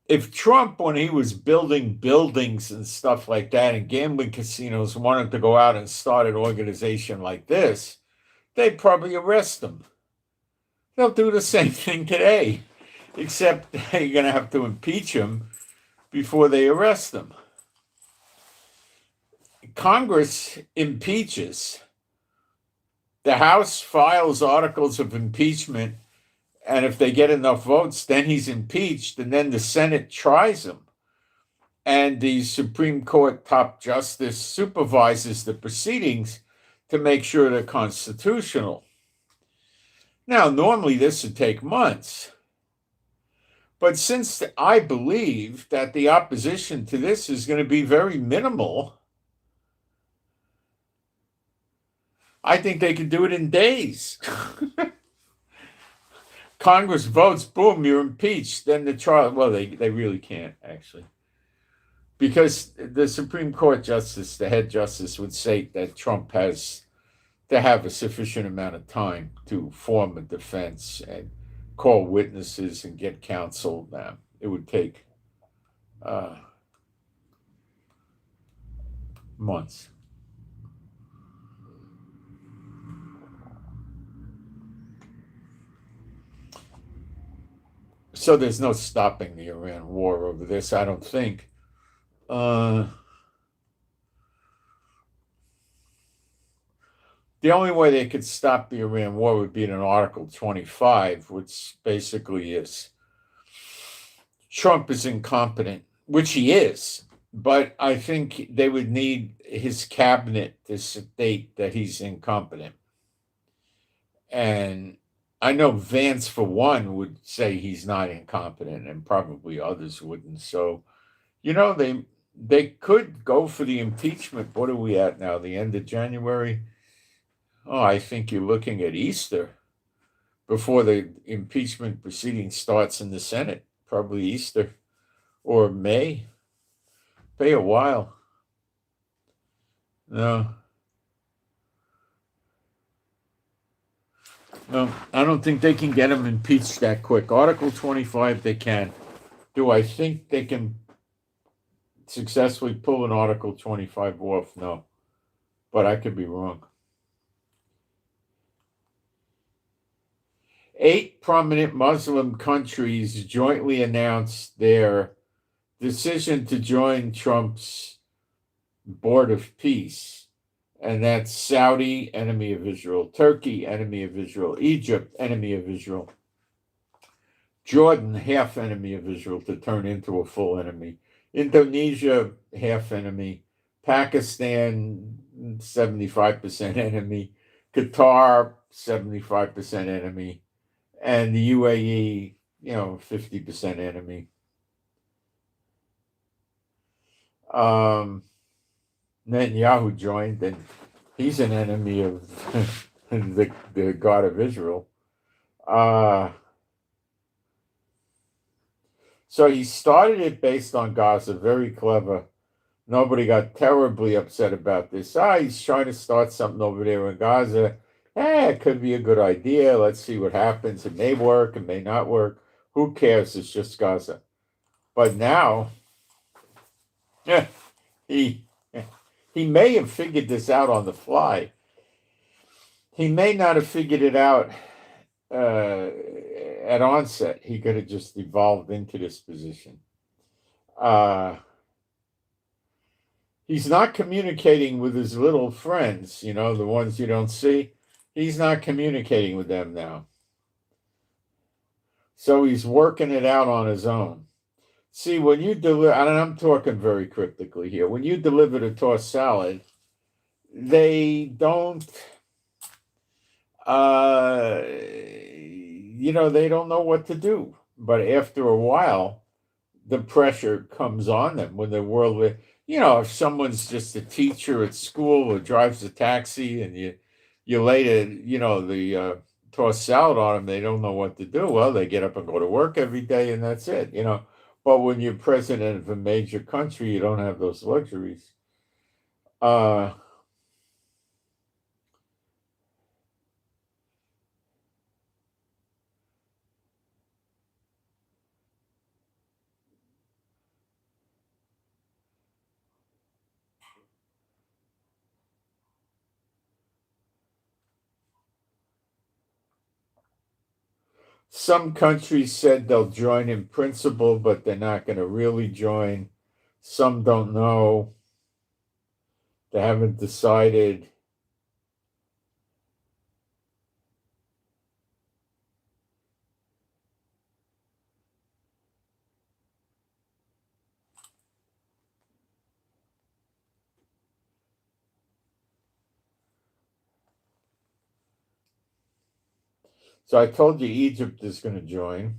If Trump, when he was building buildings and stuff like that and gambling casinos, wanted to go out and start an organization like this, they'd probably arrest him. They'll do the same thing today, except you're going to have to impeach him before they arrest him. Congress impeaches. The House files articles of impeachment, and if they get enough votes, then he's impeached, and then the Senate tries him. And the Supreme Court top justice supervises the proceedings to make sure they're constitutional. Now, normally this would take months. But since I believe that the opposition to this is going to be very minimal, I think they can do it in days. Congress votes, boom, you're impeached. Then the trial, well, they really can't, actually. Because the Supreme Court justice, the head justice, would say that Trump has to have a sufficient amount of time to form a defense and call witnesses and get counsel. Now, it would take months. So there's no stopping the Iran war over this, I don't think. The only way they could stop the Iran war would be in an Article 25, which basically is Trump is incompetent, which he is. But I think they would need his cabinet to state that he's incompetent. And I know Vance, for one, would say he's not incompetent, and probably others wouldn't. So, they could go for the impeachment. What are we at now? The end of January? Oh, I think you're looking at Easter before the impeachment proceeding starts in the Senate. Probably Easter or May. Pay a while. No, I don't think they can get him impeached that quick. Article 25, they can. Do I think they can successfully pull an Article 25 off? No, but I could be wrong. 8 prominent Muslim countries jointly announced their decision to join Trump's Board of Peace. And that's Saudi, enemy of Israel; Turkey, enemy of Israel; Egypt, enemy of Israel; Jordan, half enemy of Israel to turn into a full enemy; Indonesia, half enemy; Pakistan, 75% enemy; Qatar, 75% enemy; and the UAE, 50% enemy. Netanyahu joined, and he's an enemy of the God of Israel. So he started it based on Gaza, very clever. Nobody got terribly upset about this. He's trying to start something over there in Gaza. It could be a good idea. Let's see what happens. It may work, it may not work. Who cares? It's just Gaza. But now, he may have figured this out on the fly. He may not have figured it out at onset. He could have just evolved into this position. He's not communicating with his little friends, the ones you don't see. He's not communicating with them now. So he's working it out on his own. See, when you deliver, and I'm talking very cryptically here, when you deliver the tossed salad, they don't they don't know what to do. But after a while, the pressure comes on them when the world, if someone's just a teacher at school or drives a taxi and you later, the toss salad on them, they don't know what to do. Well, they get up and go to work every day and that's it. But when you're president of a major country, you don't have those luxuries. Uh, some countries said they'll join in principle, but they're not going to really join. Some don't know. They haven't decided. So I told you Egypt is going to join.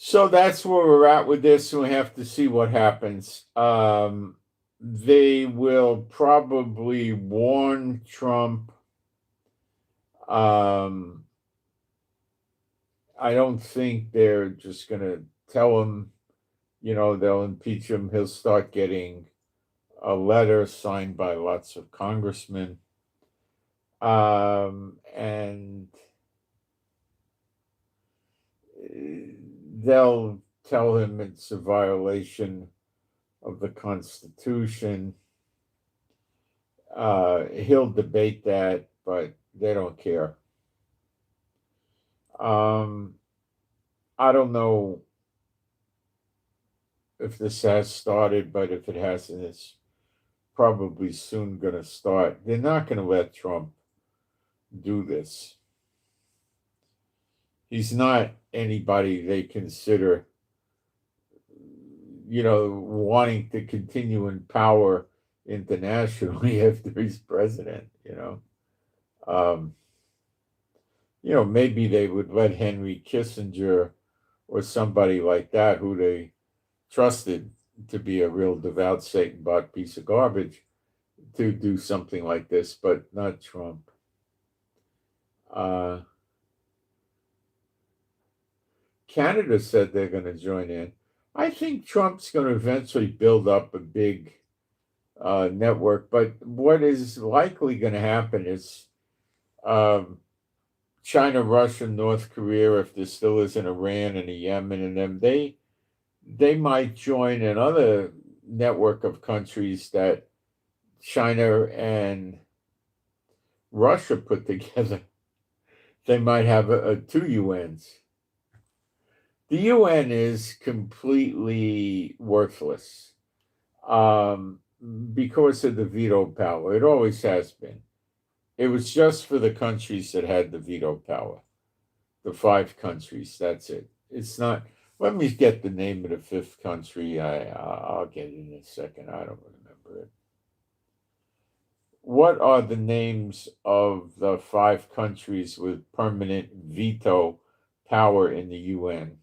So that's where we're at with this, and we have to see what happens. They will probably warn Trump. Um, I don't think they're just going to tell him, they'll impeach him. He'll start getting a letter signed by lots of congressmen. And they'll tell him it's a violation of the Constitution. He'll debate that, but they don't care. I don't know if this has started, but if it hasn't, it's probably soon going to start. They're not going to let Trump do this. He's not anybody they consider, wanting to continue in power internationally after he's president. Maybe they would let Henry Kissinger or somebody like that who they trusted to be a real devout Satan-bought piece of garbage to do something like this, but not Trump. Canada said they're going to join in. I think Trump's going to eventually build up a big network, but what is likely going to happen is China, Russia, North Korea, if there still is an Iran and a Yemen and them, they might join another network of countries that China and Russia put together. They might have two UNs. The UN is completely worthless because of the veto power. It always has been. It was just for the countries that had the veto power. The 5 countries, that's it. It's not. Let me get the name of the 5th country. I'll get it in a second. I don't remember it. What are the names of the 5 countries with permanent veto power in the UN?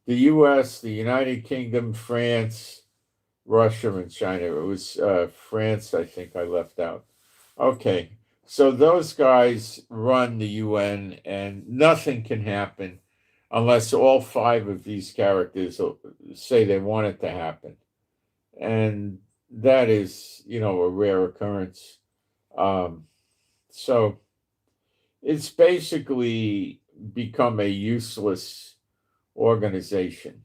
The US, the United Kingdom, France, Russia, and China. It was France, I think I left out. Okay. So those guys run the UN, and nothing can happen unless all 5 of these characters say they want it to happen. And that is, a rare occurrence. Um, so it's basically become a useless organization.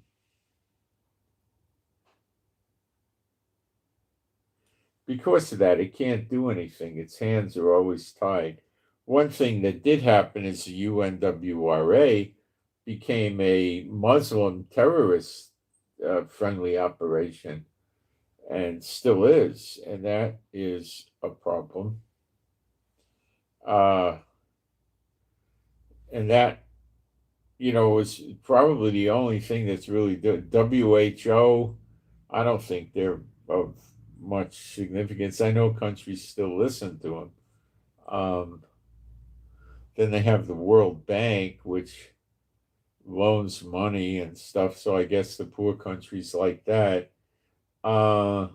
Because of that, it can't do anything. Its hands are always tied. One thing that did happen is the UNWRA became a Muslim terrorist friendly operation and still is, and that is a problem. Uh, and that, was probably the only thing that's really WHO. I don't think they're of much significance. I know countries still listen to them. Then they have the World Bank, which loans money and stuff. So I guess the poor countries like that. Uh,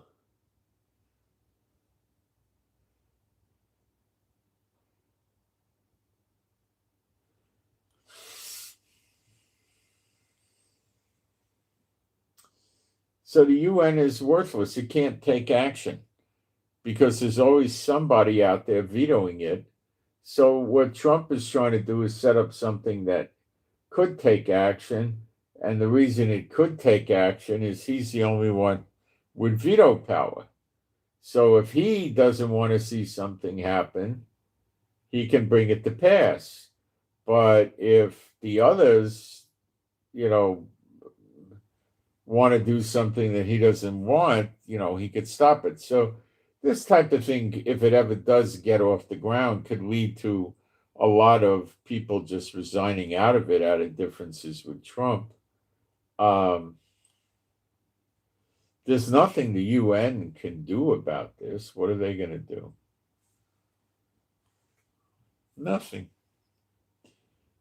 so the UN is worthless. It can't take action because there's always somebody out there vetoing it. So what Trump is trying to do is set up something that could take action. And the reason it could take action is he's the only one with veto power. So if he doesn't want to see something happen, he can bring it to pass. But if the others, you know, want to do something that he doesn't want, he could stop it. So this type of thing, if it ever does get off the ground, could lead to a lot of people just resigning out of it out of differences with Trump. Um, there's nothing the UN can do about this. What are they going to do? Nothing.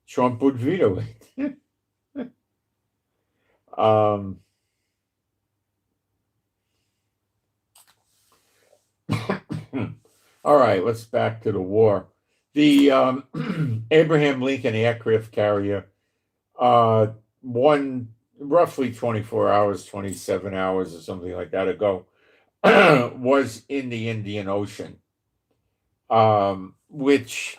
Trump would veto it. um, all right, let's back to the war. The Abraham Lincoln aircraft carrier, one roughly 24 hours, 27 hours, or something like that ago, was in the Indian Ocean, which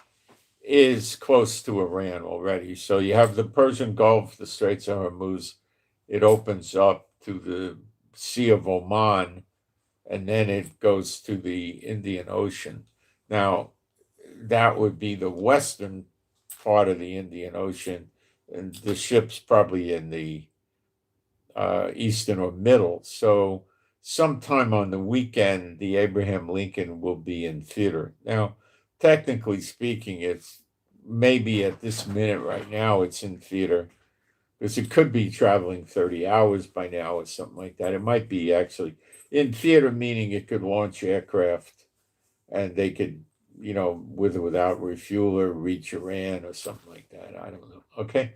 is close to Iran already. So you have the Persian Gulf, the Straits of Hormuz. It opens up to the Sea of Oman, and then it goes to the Indian Ocean. Now, that would be the western part of the Indian Ocean, and the ship's probably in the eastern or middle. So, sometime on the weekend, the Abraham Lincoln will be in theater. Now, technically speaking, it's maybe at this minute right now, it's in theater because it could be traveling 30 hours by now or something like that. It might be actually in theater, meaning it could launch aircraft and they could, with or without refueler, reach Iran or something like that. I don't know. Okay.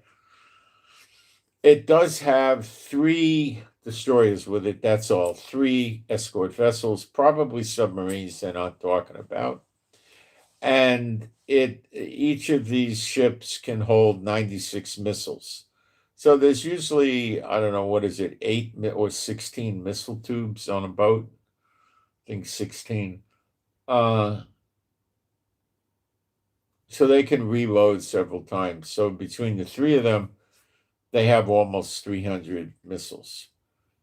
It does have 3 destroyers with it. That's all. 3 escort vessels, probably submarines they're not talking about. And each of these ships can hold 96 missiles. So there's usually, I don't know, what is it, 8 or 16 missile tubes on a boat? I think 16. Uh, so they can reload several times. So between the 3 of them, they have almost 300 missiles.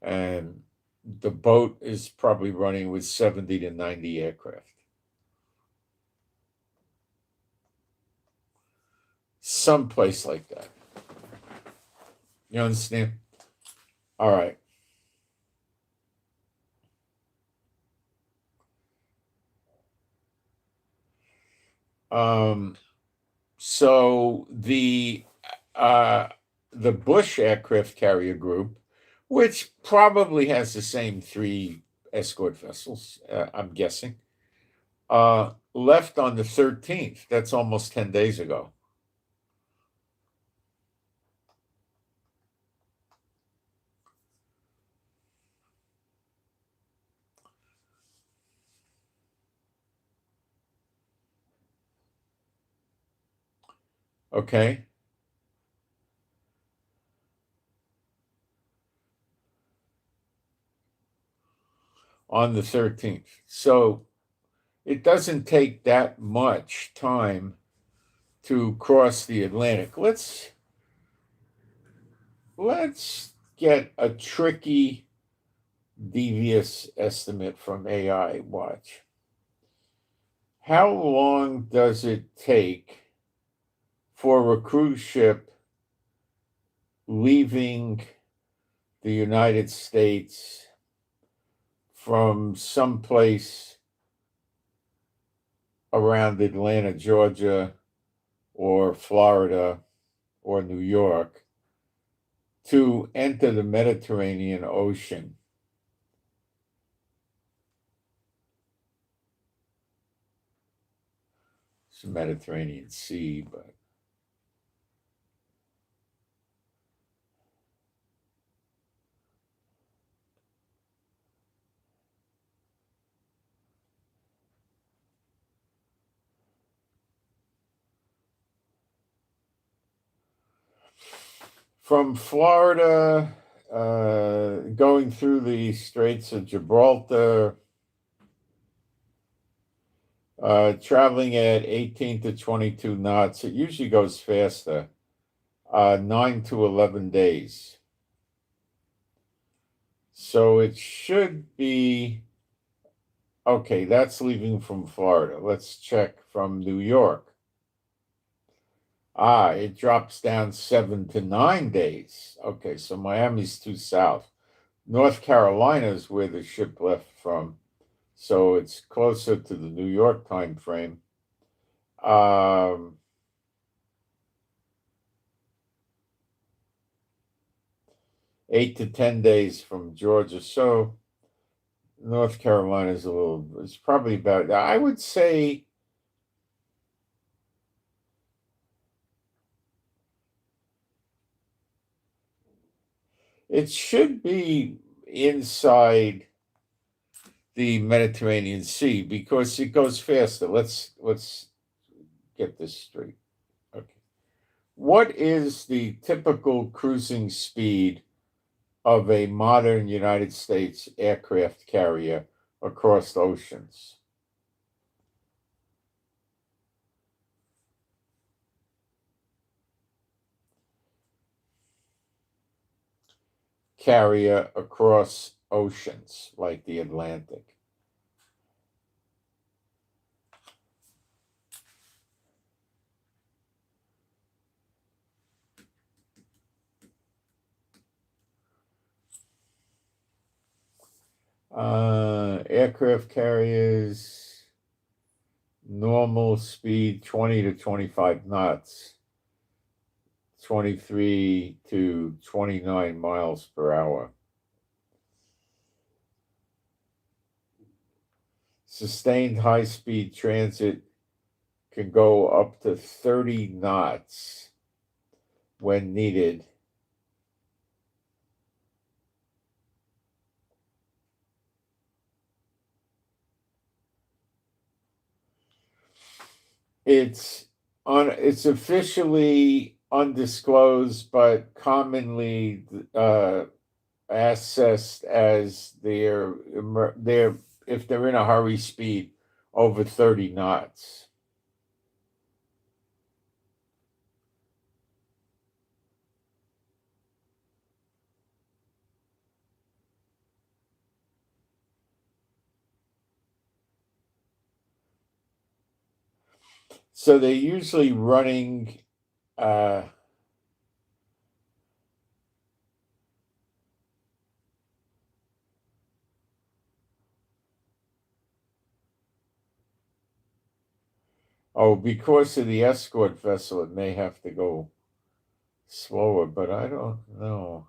And the boat is probably running with 70 to 90 aircraft. Someplace like that. You understand? All right. So the uh the Bush aircraft carrier group, which probably has the same 3 escort vessels, I'm guessing, left on the 13th. That's almost 10 days ago. Okay. On the 13th. So it doesn't take that much time to cross the Atlantic. Let's get a tricky, devious estimate from AI. Watch. How long does it take for a cruise ship leaving the United States from someplace around Atlanta, Georgia, or Florida, or New York, to enter the Mediterranean Ocean? It's the Mediterranean Sea, but from Florida, going through the Straits of Gibraltar, traveling at 18 to 22 knots. It usually goes faster, 9 to 11 days. So it should be, okay, that's leaving from Florida. Let's check from New York. It drops down 7 to 9 days. Okay, so Miami's too south. North Carolina is where the ship left from, so it's closer to the New York time frame. 8 to 10 days from Georgia. So North Carolina is it's probably about, I would say, it should be inside the Mediterranean Sea because it goes faster. Let's get this straight. Okay. What is the typical cruising speed of a modern United States aircraft carrier across oceans? Carrier across oceans like the Atlantic. Aircraft carriers, normal speed 20 to 25 knots, 23 to 29 miles per hour. Sustained high-speed transit can go up to 30 knots when needed. It's officially undisclosed, but commonly assessed as their if they're in a hurry speed over 30 knots. So they're usually running because of the escort vessel, it may have to go slower, but I don't know.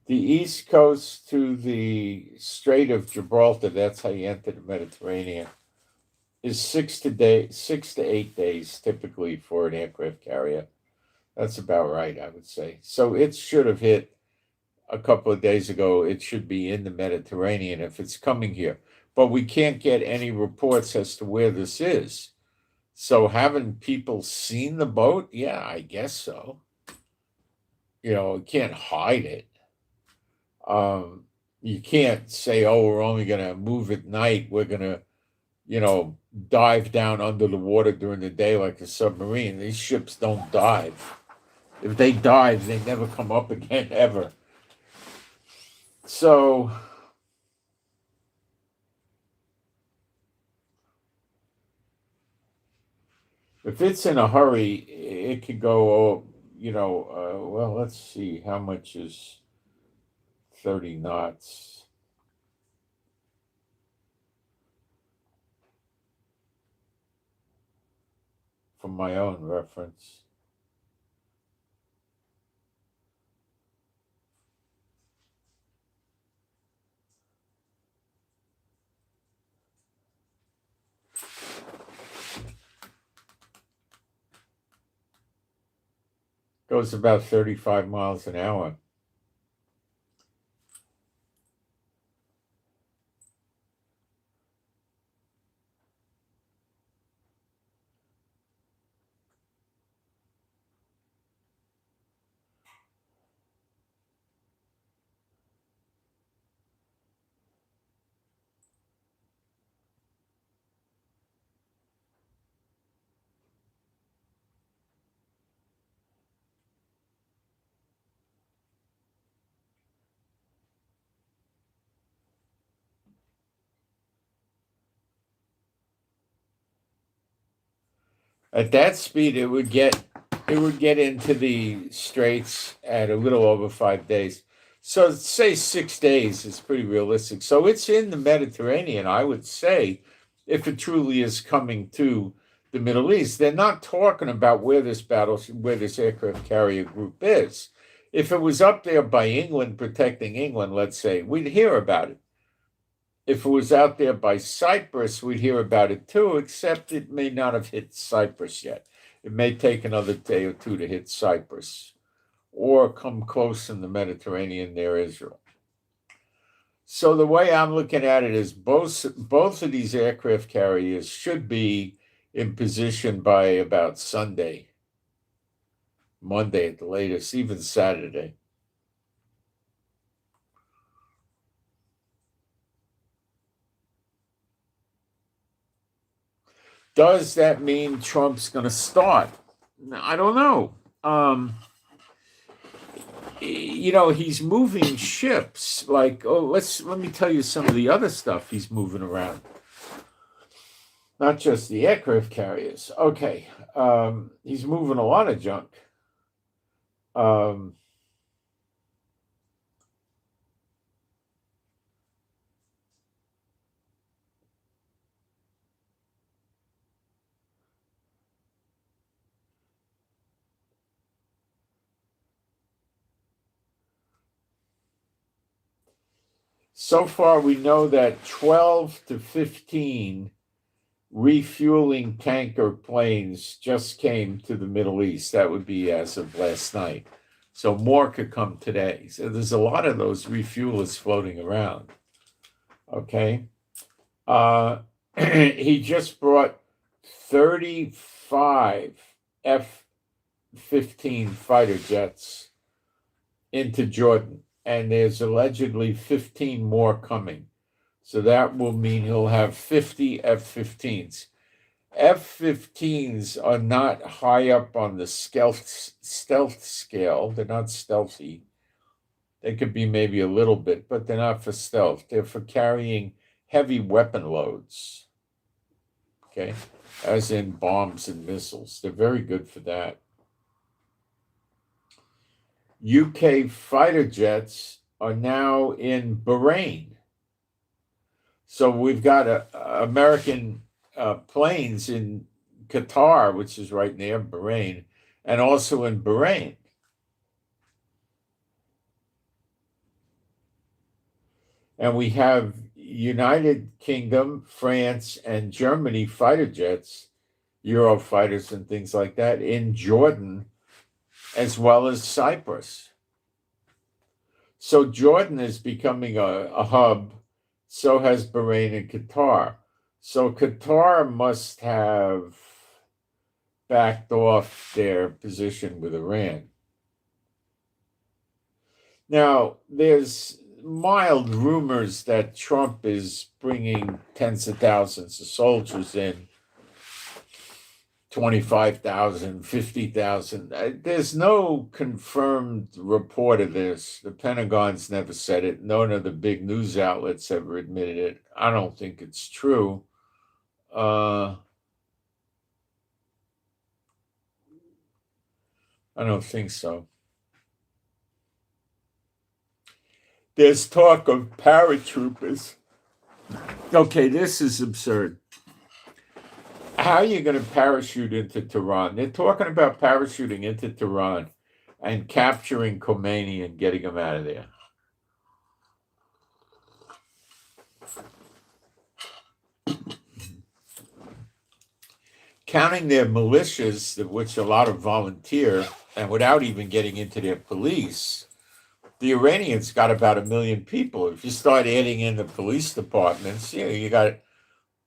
The east coast to the Strait of Gibraltar, that's how you enter the Mediterranean, is 6 to 8 days typically for an aircraft carrier. That's about right, I would say. So it should have hit a couple of days ago. It should be in the Mediterranean if it's coming here. But we can't get any reports as to where this is. So haven't people seen the boat? Yeah, I guess so. You can't hide it. You can't say, oh, we're only going to move at night. We're going to, dive down under the water during the day like a submarine. These ships don't dive. If they dive, they never come up again, ever. So, if it's in a hurry, it could go, well, let's see, how much is 30 knots? For my own reference. Goes about 35 miles an hour. At that speed, it would get into the straits at a little over 5 days. So say 6 days is pretty realistic. So it's in the Mediterranean, I would say, if it truly is coming to the Middle East. They're not talking about where this aircraft carrier group is. If it was up there by England, protecting England, let's say, we'd hear about it. If it was out there by Cyprus, we'd hear about it too, except it may not have hit Cyprus yet. It may take another day or two to hit Cyprus or come close in the Mediterranean near Israel. So the way I'm looking at it is both of these aircraft carriers should be in position by about Sunday, Monday at the latest, even Saturday. Does that mean Trump's going to start? I don't know. He's moving ships. Like, let me tell you some of the other stuff he's moving around. Not just the aircraft carriers. Okay, he's moving a lot of junk. So far, we know that 12 to 15 refueling tanker planes just came to the Middle East. That would be as of last night. So more could come today. So there's a lot of those refuelers floating around. Okay. He just brought 35 F-15 fighter jets into Jordan, and there's allegedly 15 more coming. So that will mean he'll have 50 F-15s. F-15s are not high up on the stealth scale. They're not stealthy. They could be maybe a little bit, but they're not for stealth. They're for carrying heavy weapon loads. Okay, as in bombs and missiles. They're very good for that. UK fighter jets are now in Bahrain. So we've got American planes in Qatar, which is right near Bahrain, and also in Bahrain. And we have United Kingdom, France, and Germany fighter jets, Eurofighters and things like that in Jordan, as well as Cyprus. So Jordan is becoming a hub. So has Bahrain and Qatar. So Qatar must have backed off their position with Iran. Now, there's mild rumors that Trump is bringing tens of thousands of soldiers in, 25,000, 50,000. There's no confirmed report of this. The Pentagon's never said it. None of the big news outlets ever admitted it. I don't think it's true. I don't think so. There's talk of paratroopers. Okay, this is absurd. How are you going to parachute into Tehran? They're talking about parachuting into Tehran and capturing Khomeini and getting him out of there. Counting their militias, of which a lot of volunteer, and without even getting into their police, the Iranians got about 1 million people. If you start adding in the police departments, you got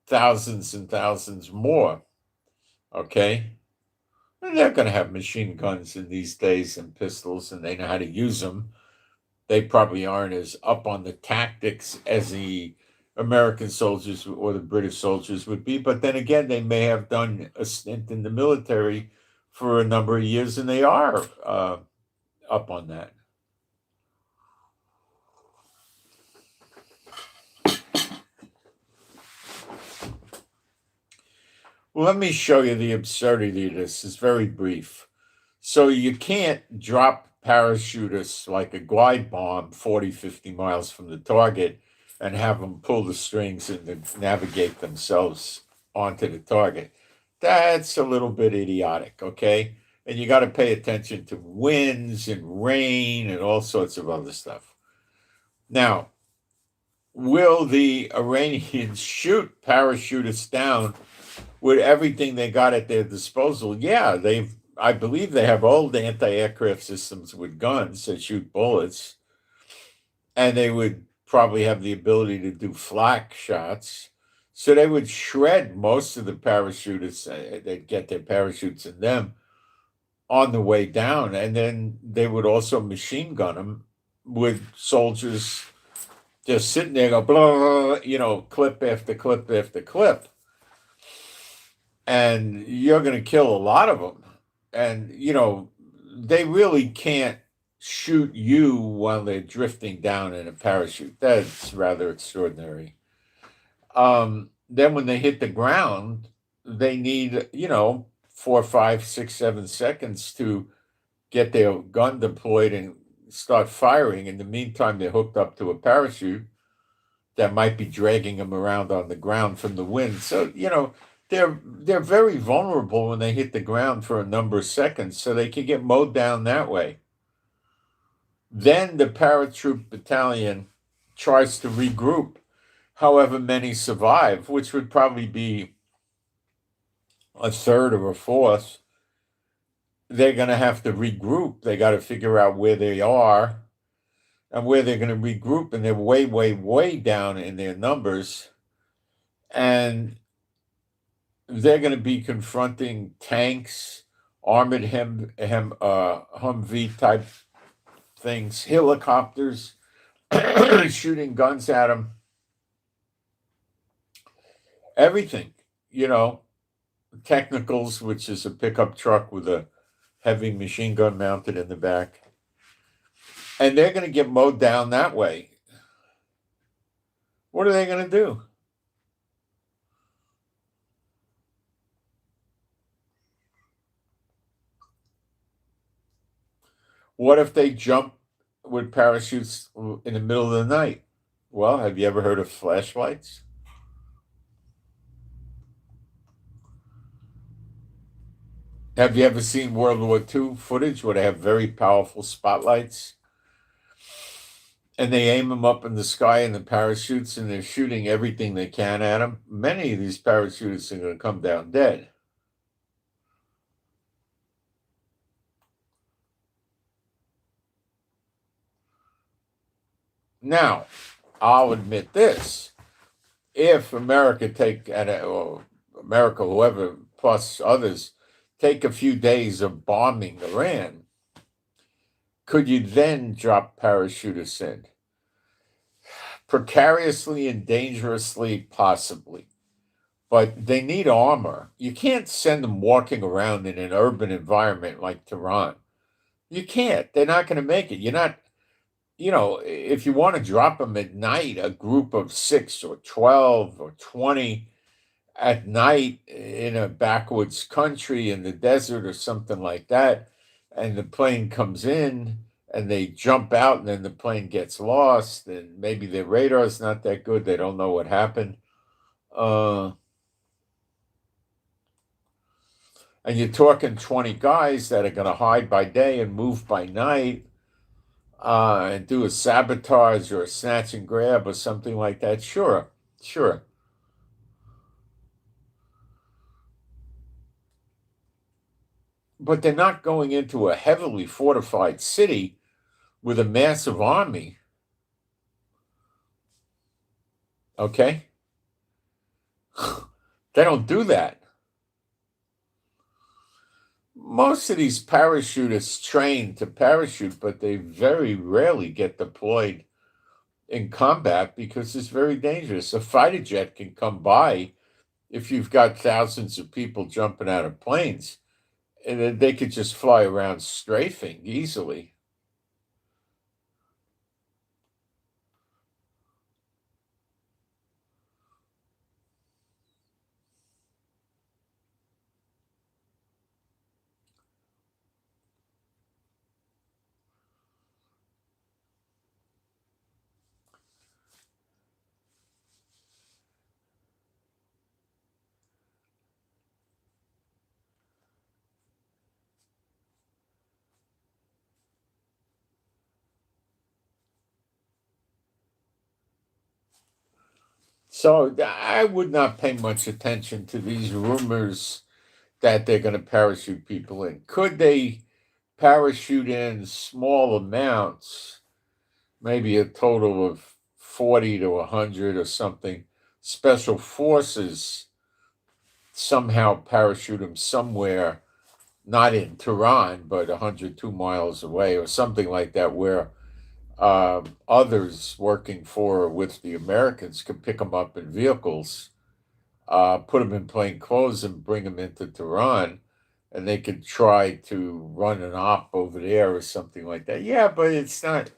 thousands and thousands more. Okay? And they're going to have machine guns in these days and pistols, and they know how to use them. They probably aren't as up on the tactics as the American soldiers or the British soldiers would be. But then again, they may have done a stint in the military for a number of years, and they are up on that. Well, let me show you the absurdity of this. It's very brief. So you can't drop parachutists like a glide bomb 40, 50 miles from the target and have them pull the strings and navigate themselves onto the target. That's a little bit idiotic, okay? And you got to pay attention to winds and rain and all sorts of other stuff. Now, will the Iranians shoot parachutists down with everything they got at their disposal? Yeah, I believe they have old anti-aircraft systems with guns that shoot bullets, and they would probably have the ability to do flak shots. So they would shred most of the parachutists. They'd get their parachutes in them on the way down, and then they would also machine gun them with soldiers just sitting there, go blah, clip after clip after clip. And you're going to kill a lot of them. And, they really can't shoot you while they're drifting down in a parachute. That's rather extraordinary. Then when they hit the ground, they need, 4, 5, 6, 7 seconds to get their gun deployed and start firing. In the meantime, they're hooked up to a parachute that might be dragging them around on the ground from the wind. So, they're very vulnerable when they hit the ground for a number of seconds, so they can get mowed down that way. Then the paratroop battalion tries to regroup. However many survive, which would probably be a third or a fourth, they're going to have to regroup. They got to figure out where they are and where they're going to regroup, and they're way, way, way down in their numbers. And they're going to be confronting tanks, armored Humvee type things, helicopters, shooting guns at them, everything, technicals, which is a pickup truck with a heavy machine gun mounted in the back. And they're going to get mowed down that way. What are they going to do? What if they jump with parachutes in the middle of the night? Well, have you ever heard of flashlights? Have you ever seen World War II footage where they have very powerful spotlights and they aim them up in the sky in the parachutes and they're shooting everything they can at them? Many of these parachutists are going to come down dead. Now, I'll admit this. If America or America, whoever, plus others, take a few days of bombing Iran, could you then drop parachutists in? Precariously and dangerously, possibly. But they need armor. You can't send them walking around in an urban environment like Tehran. You can't. They're not going to make it. You're not, if you want to drop them at night, a group of 6 or 12 or 20 at night in a backwoods country in the desert or something like that, and the plane comes in and they jump out and then the plane gets lost and maybe their radar is not that good. They don't know what happened. And you're talking 20 guys that are going to hide by day and move by night and do a sabotage or a snatch and grab or something like that. Sure. But they're not going into a heavily fortified city with a massive army. Okay? They don't do that. Most of these parachutists train to parachute, but they very rarely get deployed in combat because it's very dangerous. A fighter jet can come by if you've got thousands of people jumping out of planes, and then they could just fly around strafing easily. So I would not pay much attention to these rumors that they're going to parachute people in. Could they parachute in small amounts, maybe a total of 40 to 100 or something? Special forces somehow parachute them somewhere, not in Tehran, but 102 miles away or something like that, where others working for or with the Americans could pick them up in vehicles, put them in plain clothes and bring them into Tehran, and they could try to run an op over there or something like that. Yeah, but it's not,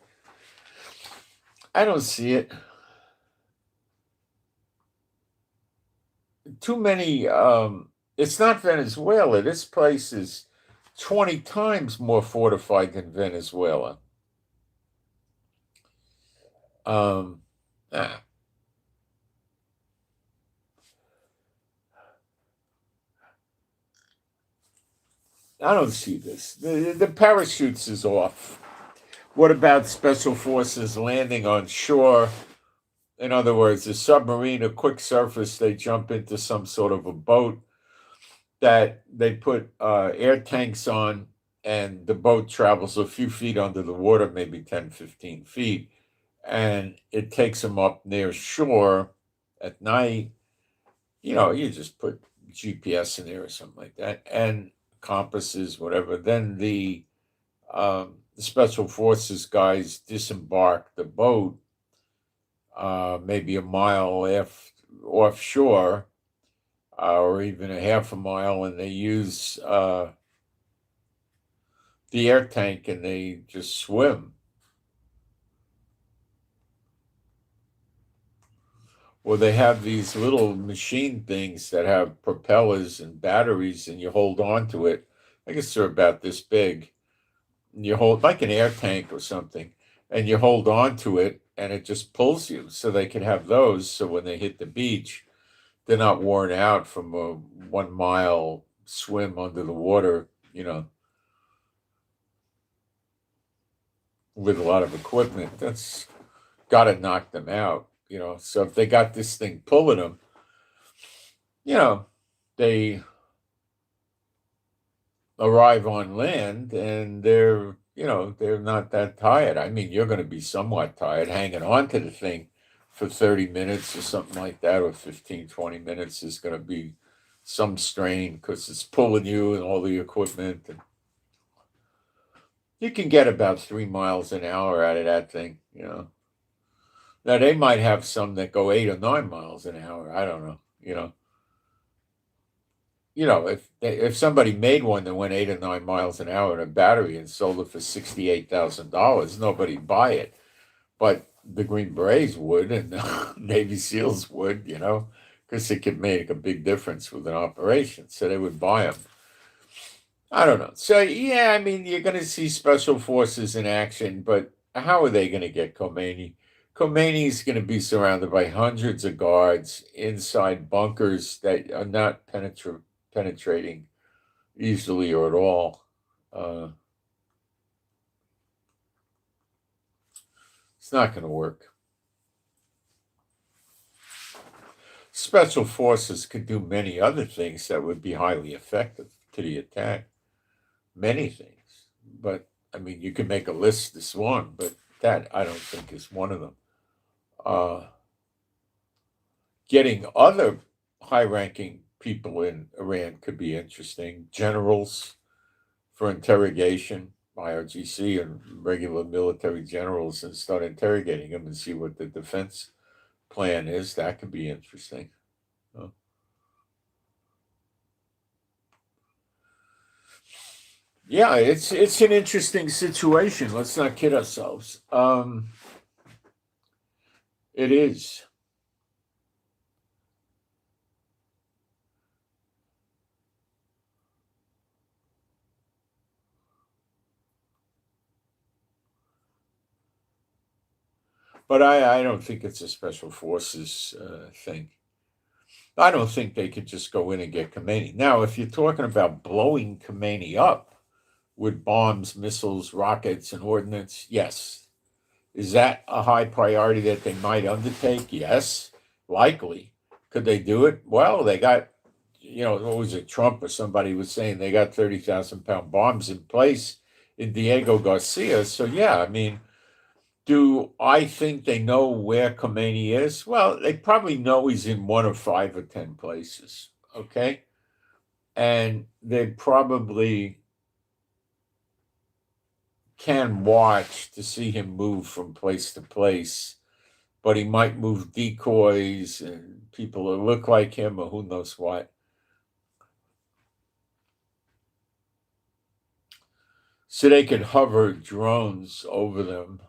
I don't see it. Too many, it's not Venezuela. This place is 20 times more fortified than Venezuela. Ah, I don't see this. The parachutes is off. What about special forces landing on shore? In other words, a submarine, a quick surface, they jump into some sort of a boat that they put air tanks on, and the boat travels a few feet under the water, maybe 10, 15 feet, and it takes them up near shore at night. You just put GPS in there or something like that, and compasses, whatever. Then the special forces guys disembark the boat maybe a mile offshore, or even a half a mile, and they use the air tank and they just swim. Well, they have these little machine things that have propellers and batteries, and you hold on to it. I guess they're about this big. And you hold like an air tank or something, and you hold on to it, and it just pulls you. So they can have those. So when they hit the beach, they're not worn out from a 1 mile swim under the water with a lot of equipment, that's got to knock them out. So if they got this thing pulling them, they arrive on land and they're not that tired. I mean, you're going to be somewhat tired hanging on to the thing for 30 minutes or something like that, or 15, 20 minutes is going to be some strain because it's pulling you and all the equipment. And you can get about 3 miles an hour out of that thing. Now, they might have some that go 8 or 9 miles an hour. I don't know. If somebody made one that went 8 or 9 miles an hour in a battery and sold it for $68,000, nobody'd buy it. But the Green Berets would, and the Navy SEALs would, because it could make a big difference with an operation. So they would buy them. I don't know. So, yeah, I mean, you're going to see special forces in action, but how are they going to get Khomeini? Khomeini's going to be surrounded by hundreds of guards inside bunkers that are not penetrating easily or at all. It's not going to work. Special forces could do many other things that would be highly effective to the attack. Many things. But, I mean, you can make a list this one, but that I don't think is one of them. Getting other high-ranking people in Iran could be interesting. Generals for interrogation, IRGC and regular military generals, and start interrogating them and see what the defense plan is. That could be interesting. Yeah, it's an interesting situation. Let's not kid ourselves. It is. But I don't think it's a special forces thing. I don't think they could just go in and get Khomeini. Now, if you're talking about blowing Khomeini up with bombs, missiles, rockets, and ordnance, yes. Is that a high priority that they might undertake? Yes, likely. Could they do it? Well, they got, what was it, Trump or somebody was saying they got 30,000-pound bombs in place in Diego Garcia. So, yeah, I mean, do I think they know where Khomeini is? Well, they probably know he's in one of 5 or 10 places, okay? And they probably can watch to see him move from place to place, but he might move decoys and people who look like him or who knows what. So they could hover drones over them.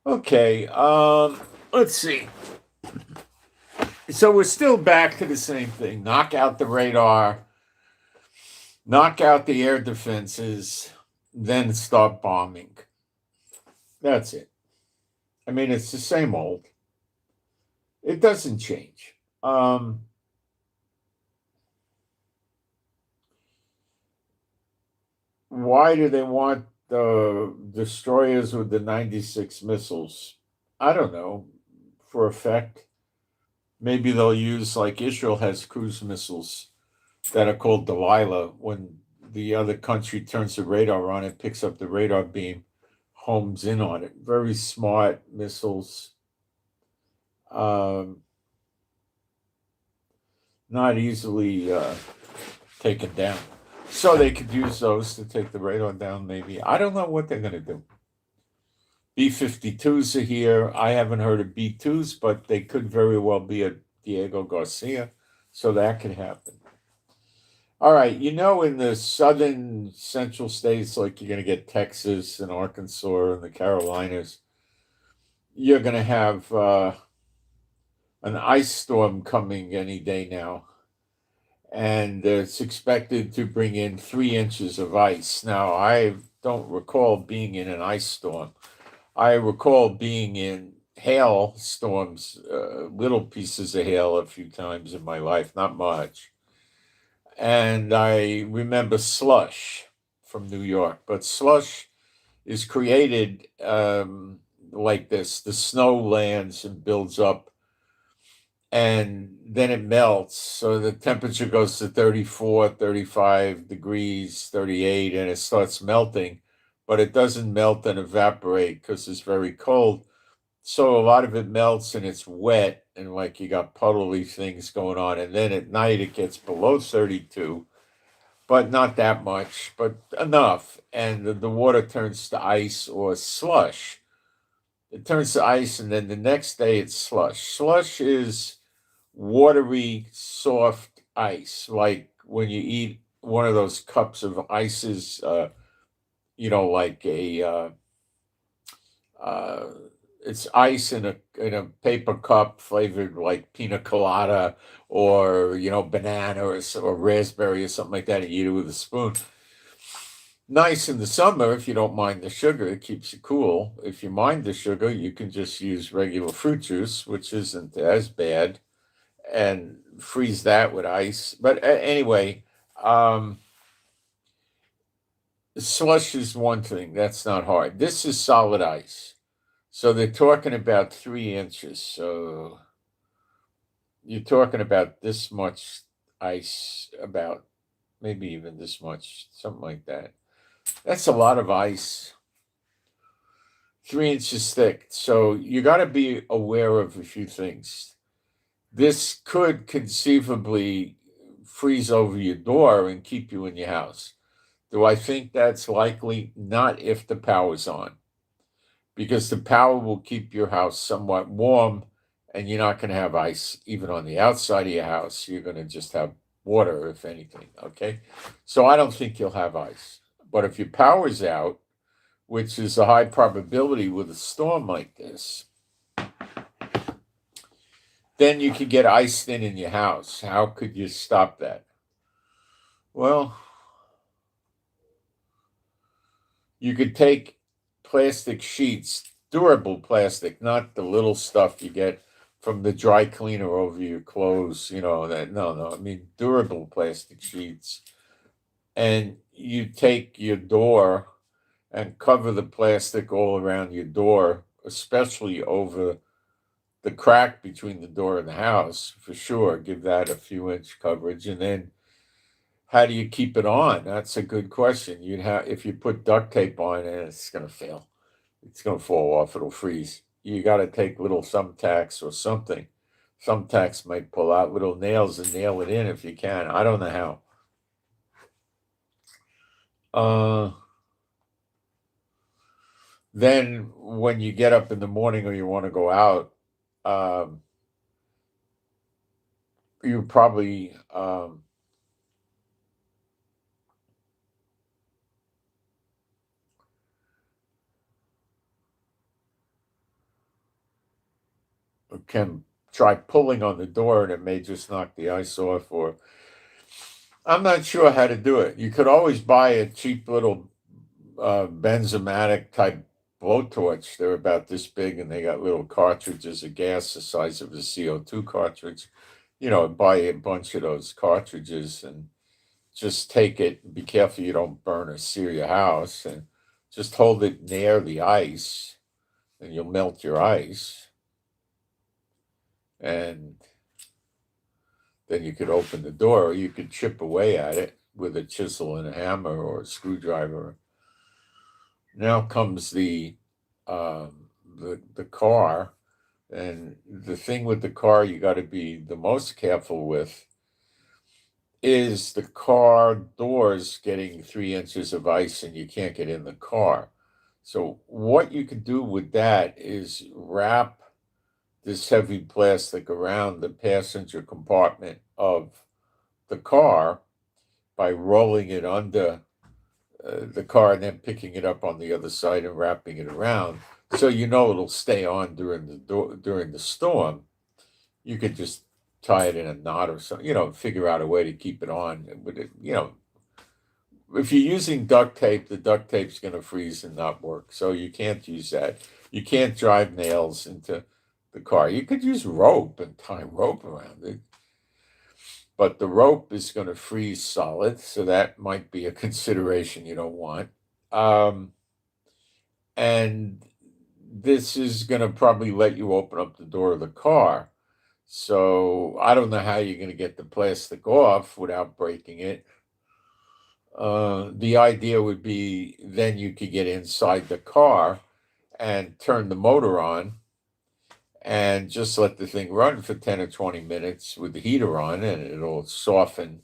Okay, let's see. So we're still back to the same thing. Knock out the radar, knock out the air defenses, then start bombing. That's it. I mean, it's the same old. It doesn't change. Why do they want the destroyers with the 96 missiles? I don't know. For effect. Maybe they'll use, like Israel has cruise missiles that are called Delilah. When the other country turns the radar on, it picks up the radar beam, homes in on it. Very smart missiles. Not easily taken down. So they could use those to take the radar down, maybe. I don't know what they're going to do. B-52s are here. I haven't heard of B-2s, but they could very well be at Diego Garcia, so that could happen. All right, in the southern central states, like you're going to get Texas and Arkansas and the Carolinas, you're going to have an ice storm coming any day now, and it's expected to bring in 3 inches of ice. Now, I don't recall being in an ice storm. I recall being in hail storms, little pieces of hail a few times in my life, not much. And I remember slush from New York, but slush is created like this. The snow lands and builds up, and then it melts. So the temperature goes to 34, 35 degrees, 38, and it starts melting, but it doesn't melt and evaporate because it's very cold. So a lot of it melts and it's wet, and like you got puddly things going on. And then at night it gets below 32, but not that much, but enough. And the water turns to ice or slush. It turns to ice, and then the next day it's slush. Slush is watery, soft ice, like when you eat one of those cups of ices, like it's ice in a paper cup flavored like pina colada or banana or raspberry or something like that, and you eat it with a spoon. Nice in the summer if you don't mind the sugar. It keeps you cool. If you mind the sugar, you can just use regular fruit juice, which isn't as bad, and freeze that with ice. But anyway, slush is one thing. That's not hard. This is solid ice. So they're talking about 3 inches. So you're talking about this much ice, about maybe even this much, something like that. That's a lot of ice. 3 inches thick. So you got to be aware of a few things. This could conceivably freeze over your door and keep you in your house. Do I think that's likely? Not if the power's on, because the power will keep your house somewhat warm, and you're not going to have ice even on the outside of your house. You're going to just have water, if anything, okay? So I don't think you'll have ice. But if your power's out, which is a high probability with a storm like this, then you could get iced in your house. How could you stop that? Well, you could take plastic sheets, durable plastic, not the little stuff you get from the dry cleaner over your clothes, no, I mean durable plastic sheets. And you take your door and cover the plastic all around your door, especially over the crack between the door and the house, for sure. Give that a few inch coverage. And then how do you keep it on? That's a good question. If you put duct tape on it, it's going to fail. It's going to fall off. It'll freeze. You got to take little thumbtacks or something. Thumbtacks might pull out little nails and nail it in if you can. I don't know how. Then when you get up in the morning or you want to go out, you probably can try pulling on the door, and it may just knock the ice off. Or I'm not sure how to do it. You could always buy a cheap little Benzomatic type blowtorch. They're about this big, and they got little cartridges of gas the size of a CO2 cartridge. Buy a bunch of those cartridges and just take it. Be careful you don't burn or sear your house, and just hold it near the ice, and you'll melt your ice. And then you could open the door, or you could chip away at it with a chisel and a hammer or a screwdriver. Now comes the car, and the thing with the car you got to be the most careful with is the car doors getting 3 inches of ice, and you can't get in the car. So what you could do with that is wrap this heavy plastic around the passenger compartment of the car by rolling it under the car and then picking it up on the other side and wrapping it around, so it'll stay on during the storm. You could just tie it in a knot or something, figure out a way to keep it on. But if you're using duct tape, the duct tape's going to freeze and not work, so you can't use that. You can't drive nails into the car. You could use rope and tie rope around it, but the rope is going to freeze solid, so that might be a consideration you don't want. And this is going to probably let you open up the door of the car. So I don't know how you're going to get the plastic off without breaking it. The idea would be then you could get inside the car and turn the motor on and just let the thing run for 10 or 20 minutes with the heater on, and it'll soften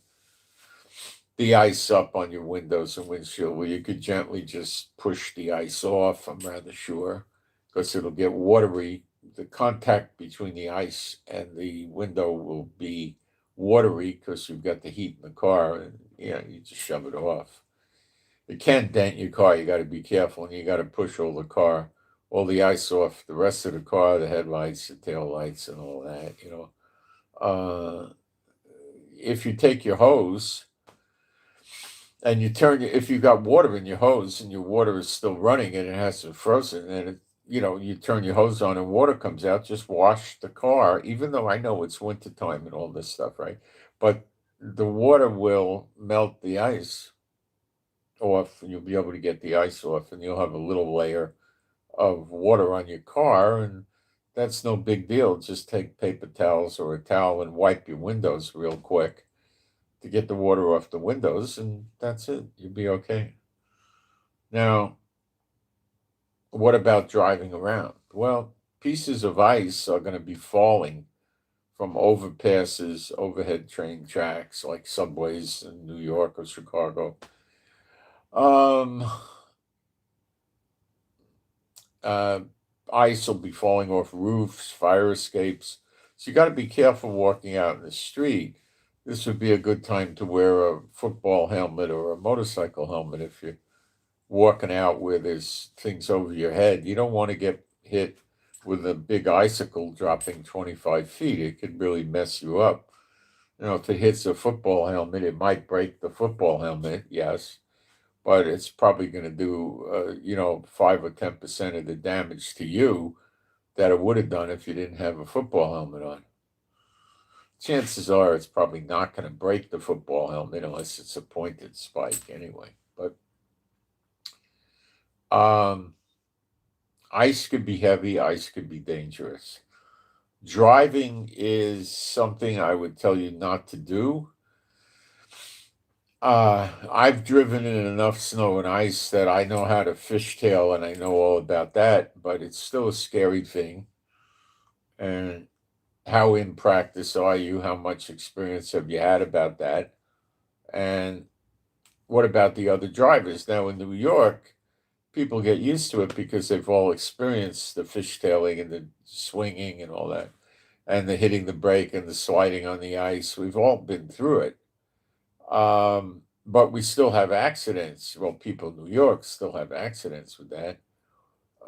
the ice up on your windows and windshield. Well, you could gently just push the ice off, I'm rather sure, because it'll get watery. The contact between the ice and the window will be watery because you've got the heat in the car, and you just shove it off. It can dent your car. You got to be careful, and you got to push all the ice off the rest of the car, the headlights, the tail lights, and all that. If you take your hose and if you've got water in your hose and your water is still running and it hasn't frozen, and you turn your hose on and water comes out, just wash the car, even though I know it's wintertime and all this stuff, right? But the water will melt the ice off, and you'll be able to get the ice off, and you'll have a little layer of water on your car, and that's no big deal. Just take paper towels or a towel and wipe your windows real quick to get the water off the windows, and that's it. You'll be okay. Now, what about driving around? Well, pieces of ice are going to be falling from overpasses, overhead train tracks like subways in New York or Chicago. Ice will be falling off roofs, fire escapes. So you got to be careful walking out in the street. This would be a good time to wear a football helmet or a motorcycle helmet if you're walking out where there's things over your head. You don't want to get hit with a big icicle dropping 25 feet. It could really mess you up. If it hits a football helmet, it might break the football helmet, yes, but it's probably going to do, 5 or 10% of the damage to you that it would have done if you didn't have a football helmet on. Chances are it's probably not going to break the football helmet unless it's a pointed spike anyway. But ice could be heavy, ice could be dangerous. Driving is something I would tell you not to do. I've driven in enough snow and ice that I know how to fishtail and I know all about that, but it's still a scary thing. And how in practice are you? How much experience have you had about that? And what about the other drivers? Now in New York, people get used to it because they've all experienced the fishtailing and the swinging and all that, and the hitting the brake and the sliding on the ice. We've all been through it. But we still have accidents. Well, people in New York still have accidents with that.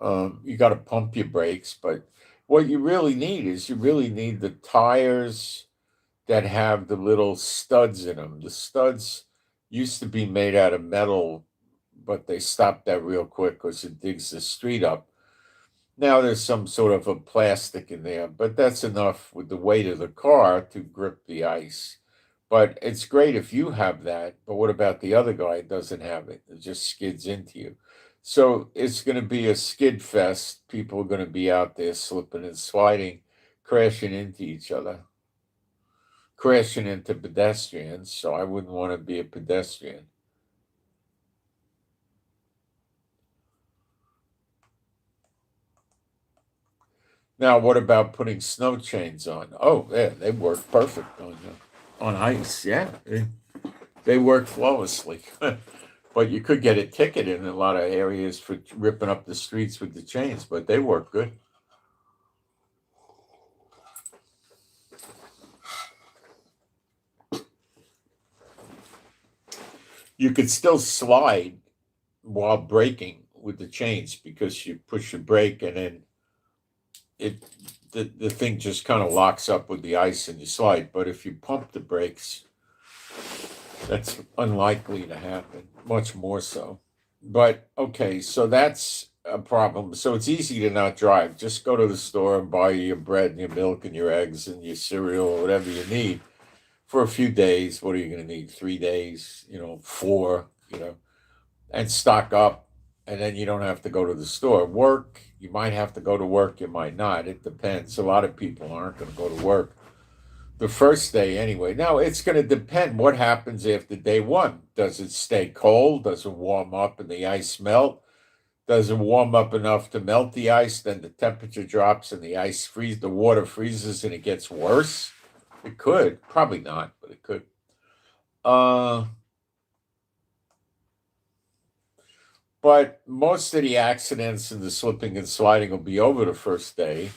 You got to pump your brakes, but what you really need is the tires that have the little studs in them. The studs used to be made out of metal, but they stopped that real quick because it digs the street up. Now there's some sort of a plastic in there, but that's enough with the weight of the car to grip the ice. But it's great if you have that, but what about the other guy that doesn't have it? It just skids into you. So it's going to be a skid fest. People are going to be out there slipping and sliding, crashing into each other, crashing into pedestrians. So I wouldn't want to be a pedestrian. Now, what about putting snow chains on? Oh, yeah, they work perfect on ice. Yeah, they work flawlessly. But you could get a ticket in a lot of areas for ripping up the streets with the chains, but they work good. You could still slide while braking with the chains because you push the brake and then the thing just kind of locks up with the ice and you slide. But if you pump the brakes, that's unlikely to happen, much more so. But okay, so that's a problem. So it's easy to not drive. Just go to the store and buy your bread and your milk and your eggs and your cereal or whatever you need for a few days. What are you going to need? 3 days, 4, and stock up. And then you don't have to go to the store. Work, you might have to go to work, you might not. It depends. A lot of people aren't going to go to work the first day anyway. Now, it's going to depend what happens after day one. Does it stay cold? Does it warm up and the ice melt? Does it warm up enough to melt the ice? Then the temperature drops and the water freezes and it gets worse? It could. Probably not, but it could. But most of the accidents and the slipping and sliding will be over the first day.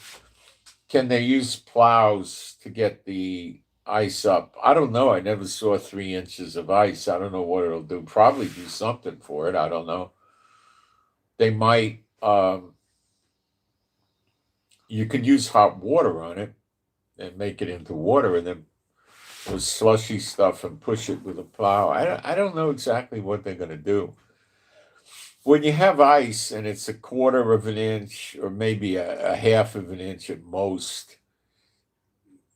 Can they use plows to get the ice up? I don't know. I never saw 3 inches of ice. I don't know what it'll do. Probably do something for it. I don't know. They might, you could use hot water on it and make it into water and then with slushy stuff and push it with a plow. I don't know exactly what they're going to do. When you have ice and it's a quarter of an inch or maybe a half of an inch at most,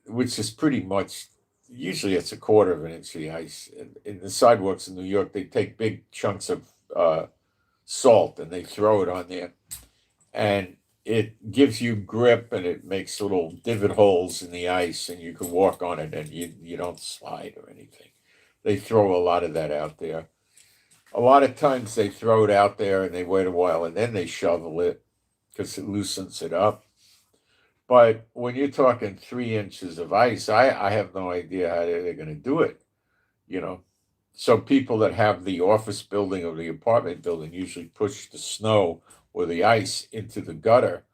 which is pretty much, usually it's a quarter of an inch of the ice. In the sidewalks in New York, they take big chunks of salt and they throw it on there. And it gives you grip and it makes little divot holes in the ice and you can walk on it and you don't slide or anything. They throw a lot of that out there. A lot of times they throw it out there and they wait a while and then they shovel it because it loosens it up. But when you're talking 3 inches of ice, I have no idea how they're going to do it, So people that have the office building or the apartment building usually push the snow or the ice into the gutter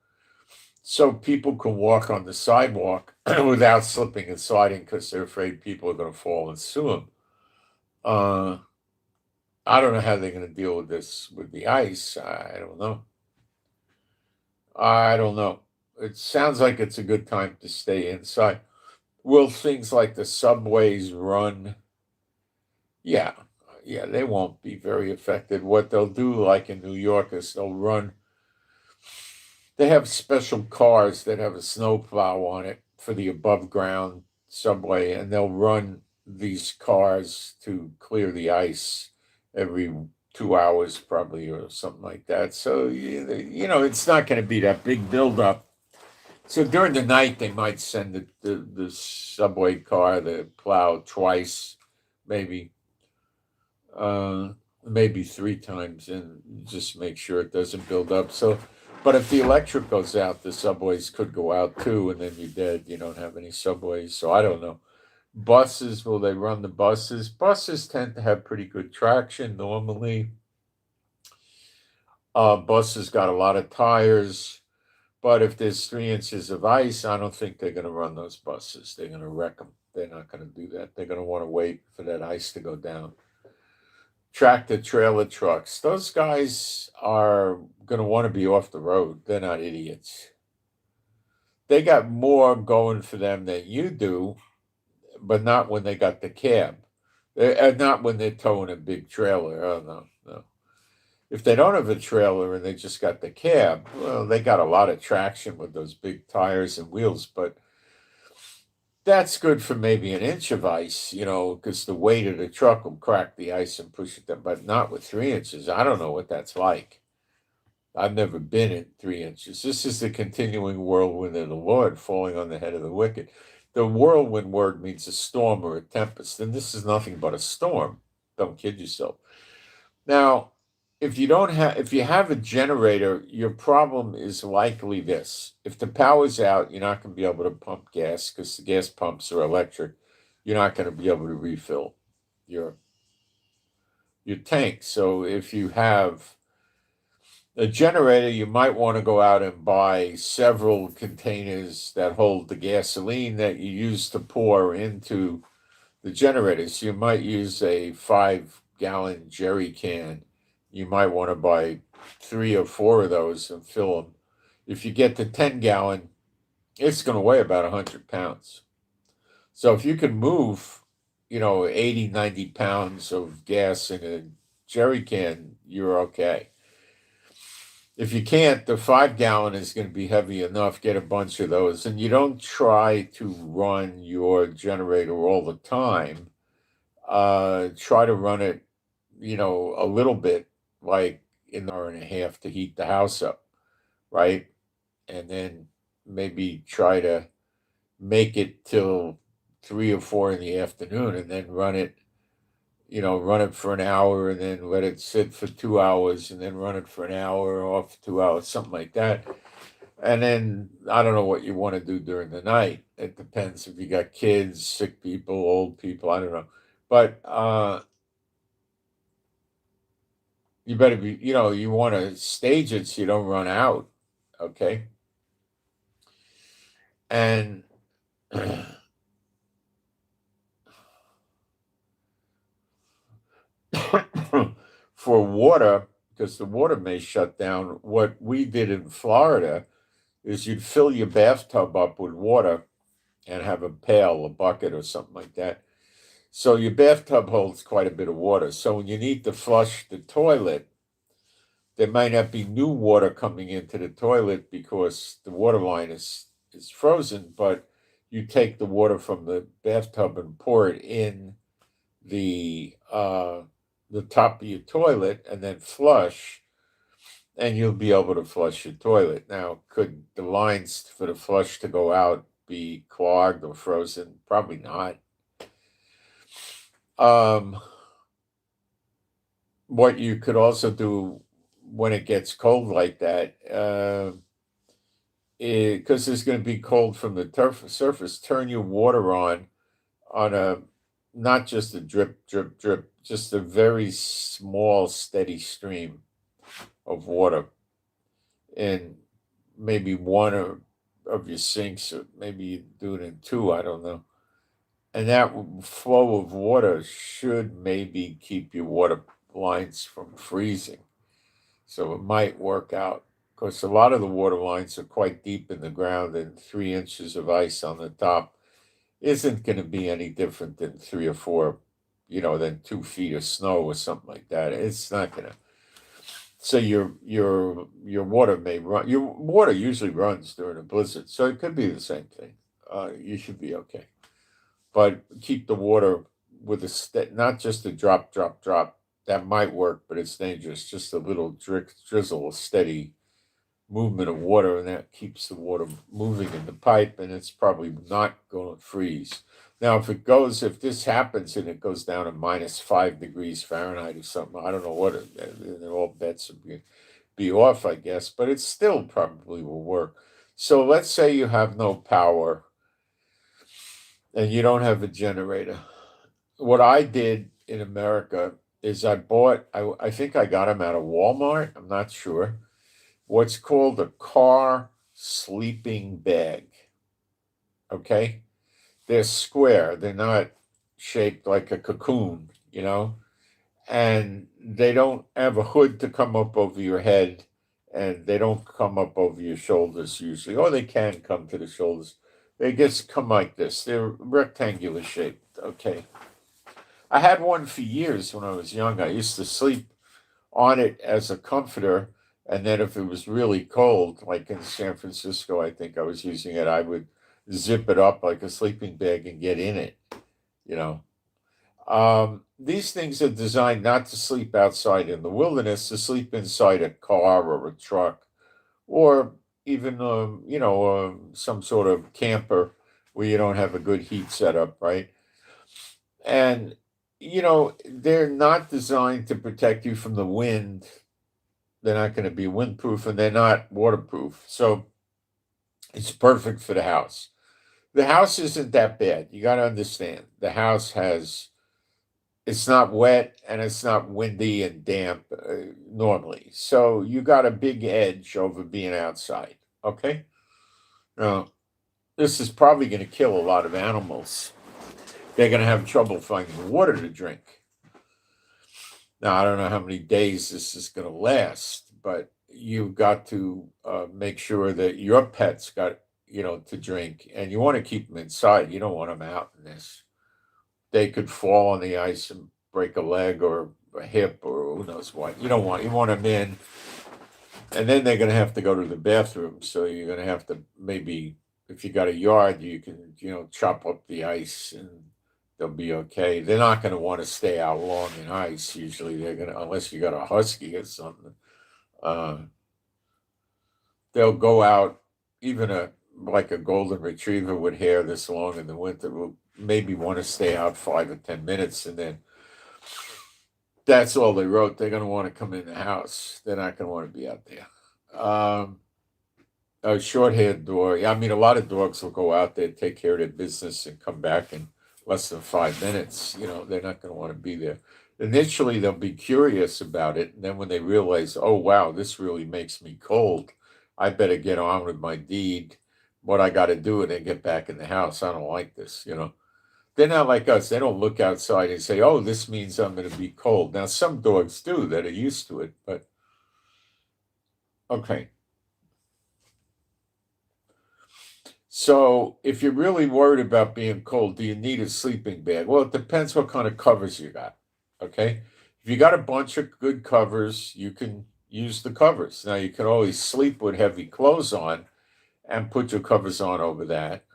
so people can walk on the sidewalk without slipping and sliding because they're afraid people are going to fall and sue them. I don't know how they're going to deal with this with the ice. I don't know. I don't know. It sounds like it's a good time to stay inside. Will things like the subways run? Yeah, they won't be very affected. What they'll do, like in New York, is they have special cars that have a snowplow on it for the above ground subway, and they'll run these cars to clear the ice every 2 hours probably or something like that. So, it's not going to be that big buildup. So during the night, they might send the subway car, the plow twice, maybe 3 times and just make sure it doesn't build up. So, but if the electric goes out, the subways could go out too, and then you're dead. You don't have any subways. So I don't know. Buses, will they run the buses? Buses tend to have pretty good traction normally. Buses got a lot of tires, but if there's 3 inches of ice, I don't think they're going to run those buses. They're going to wreck them. They're not going to do that. They're going to want to wait for that ice to go down. Tractor trailer trucks, those guys are going to want to be off the road. They're not idiots. They got more going for them than you do, but not when they got the cab. Not when they're towing a big trailer. Oh, no. If they don't have a trailer and they just got the cab, well, they got a lot of traction with those big tires and wheels, but that's good for maybe an inch of ice, because the weight of the truck will crack the ice and push it down, but not with 3 inches. I don't know what that's like. I've never been in 3 inches. This is the continuing whirlwind of the Lord falling on the head of the wicked. The whirlwind word means a storm or a tempest, and this is nothing but a storm. Don't kid yourself. Now, if you have a generator, your problem is likely this. If the power's out, you're not going to be able to pump gas because the gas pumps are electric. You're not going to be able to refill your tank. So if you have a generator, you might want to go out and buy several containers that hold the gasoline that you use to pour into the generator. So you might use a 5-gallon jerry can. You might want to buy 3 or 4 of those and fill them. If you get the 10-gallon, it's going to weigh about 100 pounds. So if you can move, 80, 90 pounds of gas in a jerry can, you're okay. If you can't, the 5-gallon is going to be heavy enough. Get a bunch of those. And you don't try to run your generator all the time. Try to run it, a little bit, like an hour and a half to heat the house up, right? And then maybe try to make it till 3 or 4 in the afternoon, and then run it for an hour, and then let it sit for 2 hours, and then run it for an hour, off 2 hours, something like that. And then I don't know what you want to do during the night. It depends if you got kids, sick people, old people. I don't know, but you better be. You want to stage it so you don't run out. Okay, and for water, because the water may shut down, what we did in Florida is you'd fill your bathtub up with water and have a pail, a bucket, or something like that. So your bathtub holds quite a bit of water. So when you need to flush the toilet, there might not be new water coming into the toilet because the water line is frozen, but you take the water from the bathtub and pour it in the top of your toilet and then flush, and you'll be able to flush your toilet. Now, could the lines for the flush to go out be clogged or frozen? Probably not. What you could also do when it gets cold like that, because it's going to be cold from the surface, turn your water on a not just a drip, drip, drip, just a very small, steady stream of water in maybe of your sinks, or maybe you do it in 2, I don't know. And that flow of water should maybe keep your water lines from freezing. So it might work out. Because a lot of the water lines are quite deep in the ground, and 3 inches of ice on the top isn't going to be any different than 3 or 4, than 2 feet of snow or something like that. It's not going to. So your water may run. Your water usually runs during a blizzard, so it could be the same thing. You should be okay, but keep the water with not just a drop, drop, drop. That might work, but it's dangerous. Just a little drizzle, a steady movement of water, and that keeps the water moving in the pipe, and it's probably not going to freeze. Now, if this happens and it goes down to -5 degrees Fahrenheit or something, I don't know what, all bets would be off, I guess, but it still probably will work. So let's say you have no power and you don't have a generator. What I did in America is I think I got them at a Walmart, I'm not sure, what's called a car sleeping bag. Okay? They're square, they're not shaped like a cocoon, and they don't have a hood to come up over your head, and they don't come up over your shoulders usually, or they can come to the shoulders. They just come like this. They're rectangular shaped. Okay. I had one for years when I was young. I used to sleep on it as a comforter. And then if it was really cold, like in San Francisco, I think I was using it, I would zip it up like a sleeping bag and get in it, you know. These things are designed not to sleep outside in the wilderness, to sleep inside a car or a truck, or even, some sort of camper where you don't have a good heat setup, right? And, they're not designed to protect you from the wind. They're not going to be windproof, and they're not waterproof. So it's perfect for the house. The house isn't that bad. You got to understand. The house has It's not wet and it's not windy and damp normally. So you got a big edge over being outside. Okay. Now, this is probably going to kill a lot of animals. They're going to have trouble finding water to drink. Now, I don't know how many days this is going to last, but you've got to make sure that your pet's got, to drink, and you want to keep them inside. You don't want them out in this. They could fall on the ice and break a leg or a hip or who knows what. You want them in, and then they're going to have to go to the bathroom. So you're going to have to maybe, if you got a yard, you can, chop up the ice and they'll be okay. They're not going to want to stay out long in ice. Usually they're going to, unless you got a husky or something, uh, they'll go out. Even like a golden retriever with hair this long in the winter will maybe want to stay out 5 or 10 minutes, and then that's all they wrote. They're going to want to come in the house. They're not going to want to be out there. A short-haired dog. I mean, a lot of dogs will go out there, take care of their business, and come back in less than 5 minutes. They're not going to want to be there. Initially, they'll be curious about it, and then when they realize, oh wow, this really makes me cold, I better get on with my deed. What I got to do, and then get back in the house. I don't like this. They're not like us. They don't look outside and say, oh, this means I'm going to be cold. Now, some dogs do that are used to it, but okay. So, if you're really worried about being cold, do you need a sleeping bag? Well, it depends what kind of covers you got. Okay. If you got a bunch of good covers, you can use the covers. Now, you can always sleep with heavy clothes on and put your covers on over that.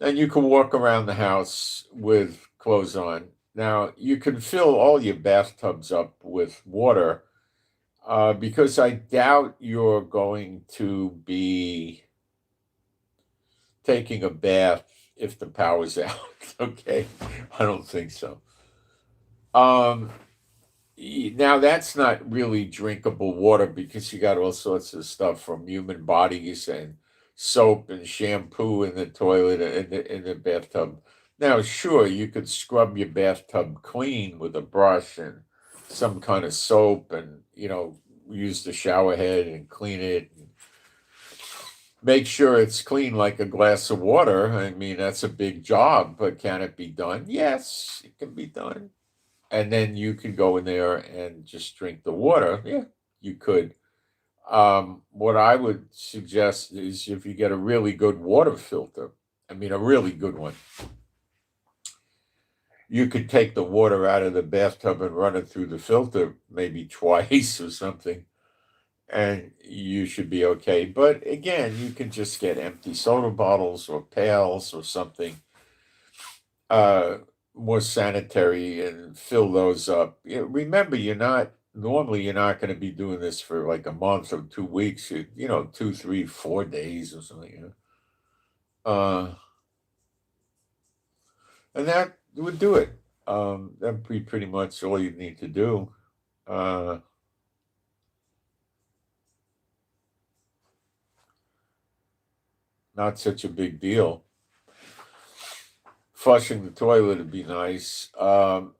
And you can walk around the house with clothes on. Now, you can fill all your bathtubs up with water because I doubt you're going to be taking a bath if the power's out. Okay. I don't think so. Now, that's not really drinkable water because you got all sorts of stuff from human bodies and soap and shampoo in the toilet in the bathtub. Now, sure, you could scrub your bathtub clean with a brush and some kind of soap, and use the shower head and clean it. Make sure it's clean like a glass of water. I mean, that's a big job, but can it be done? Yes, it can be done. And then you could go in there and just drink the water. Yeah, you could. What I would suggest is if you get a really good water filter, I mean, a really good one, you could take the water out of the bathtub and run it through the filter maybe twice or something, and you should be okay. But again, you can just get empty soda bottles or pails or something more sanitary and fill those up. Remember, normally you're not going to be doing this for like a month or 2 weeks. 2, 3, 4 days or something. And that would do it. That'd be pretty much all you need to do. Not such a big deal. Flushing the toilet would be nice.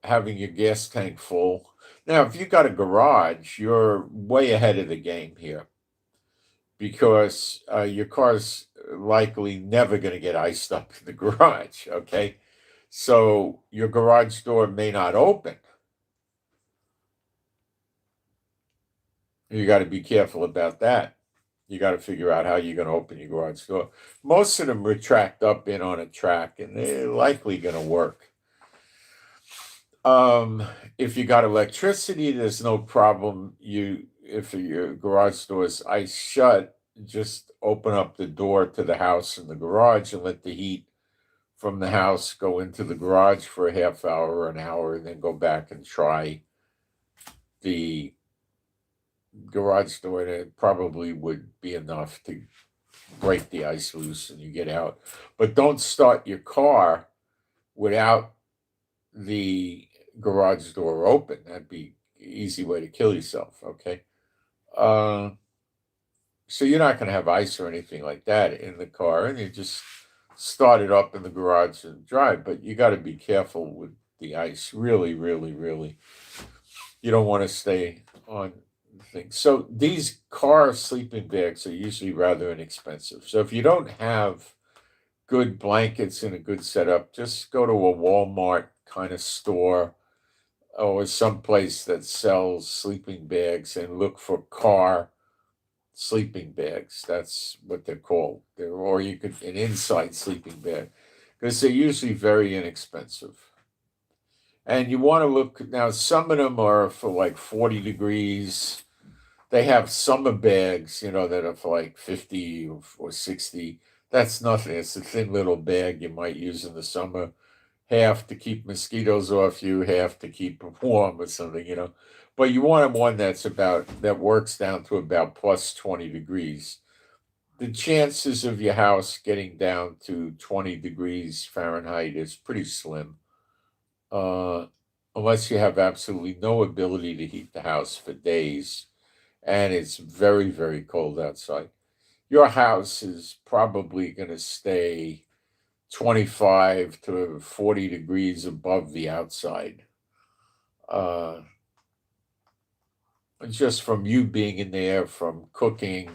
Having your gas tank full. Now, if you got a garage, you're way ahead of the game here because your car's likely never going to get iced up in the garage. Okay. So your garage door may not open. You got to be careful about that. You got to figure out how you're going to open your garage door. Most of them retract up in on a track, and they're likely going to work. If you got electricity, there's no problem. If your garage door is ice shut, just open up the door to the house and the garage and let the heat from the house go into the garage for a half hour or an hour, and then go back and try the garage door. And it probably would be enough to break the ice loose and you get out. But don't start your car without the garage door open. That'd be an easy way to kill yourself. Okay. So you're not going to have ice or anything like that in the car, and you just start it up in the garage and drive. But you got to be careful with the ice. Really, really, really. You don't want to stay on things. So these car sleeping bags are usually rather inexpensive. So if you don't have good blankets and a good setup, just go to a Walmart kind of store or someplace that sells sleeping bags and look for car sleeping bags. That's what they're called. Or you could an inside sleeping bag because they're usually very inexpensive. And you want to look now. Some of them are for like 40 degrees. They have summer bags, that are for like 50 or 60. That's nothing. It's a thin little bag you might use in the summer, half to keep mosquitoes off you, half to keep warm or something. But you want one that works down to about plus 20 degrees. The chances of your house getting down to 20 degrees Fahrenheit is pretty slim, uh, unless you have absolutely no ability to heat the house for days and it's very, very cold outside. Your house is probably going to stay 25 to 40 degrees above the outside. Uh, just from you being in there, from cooking,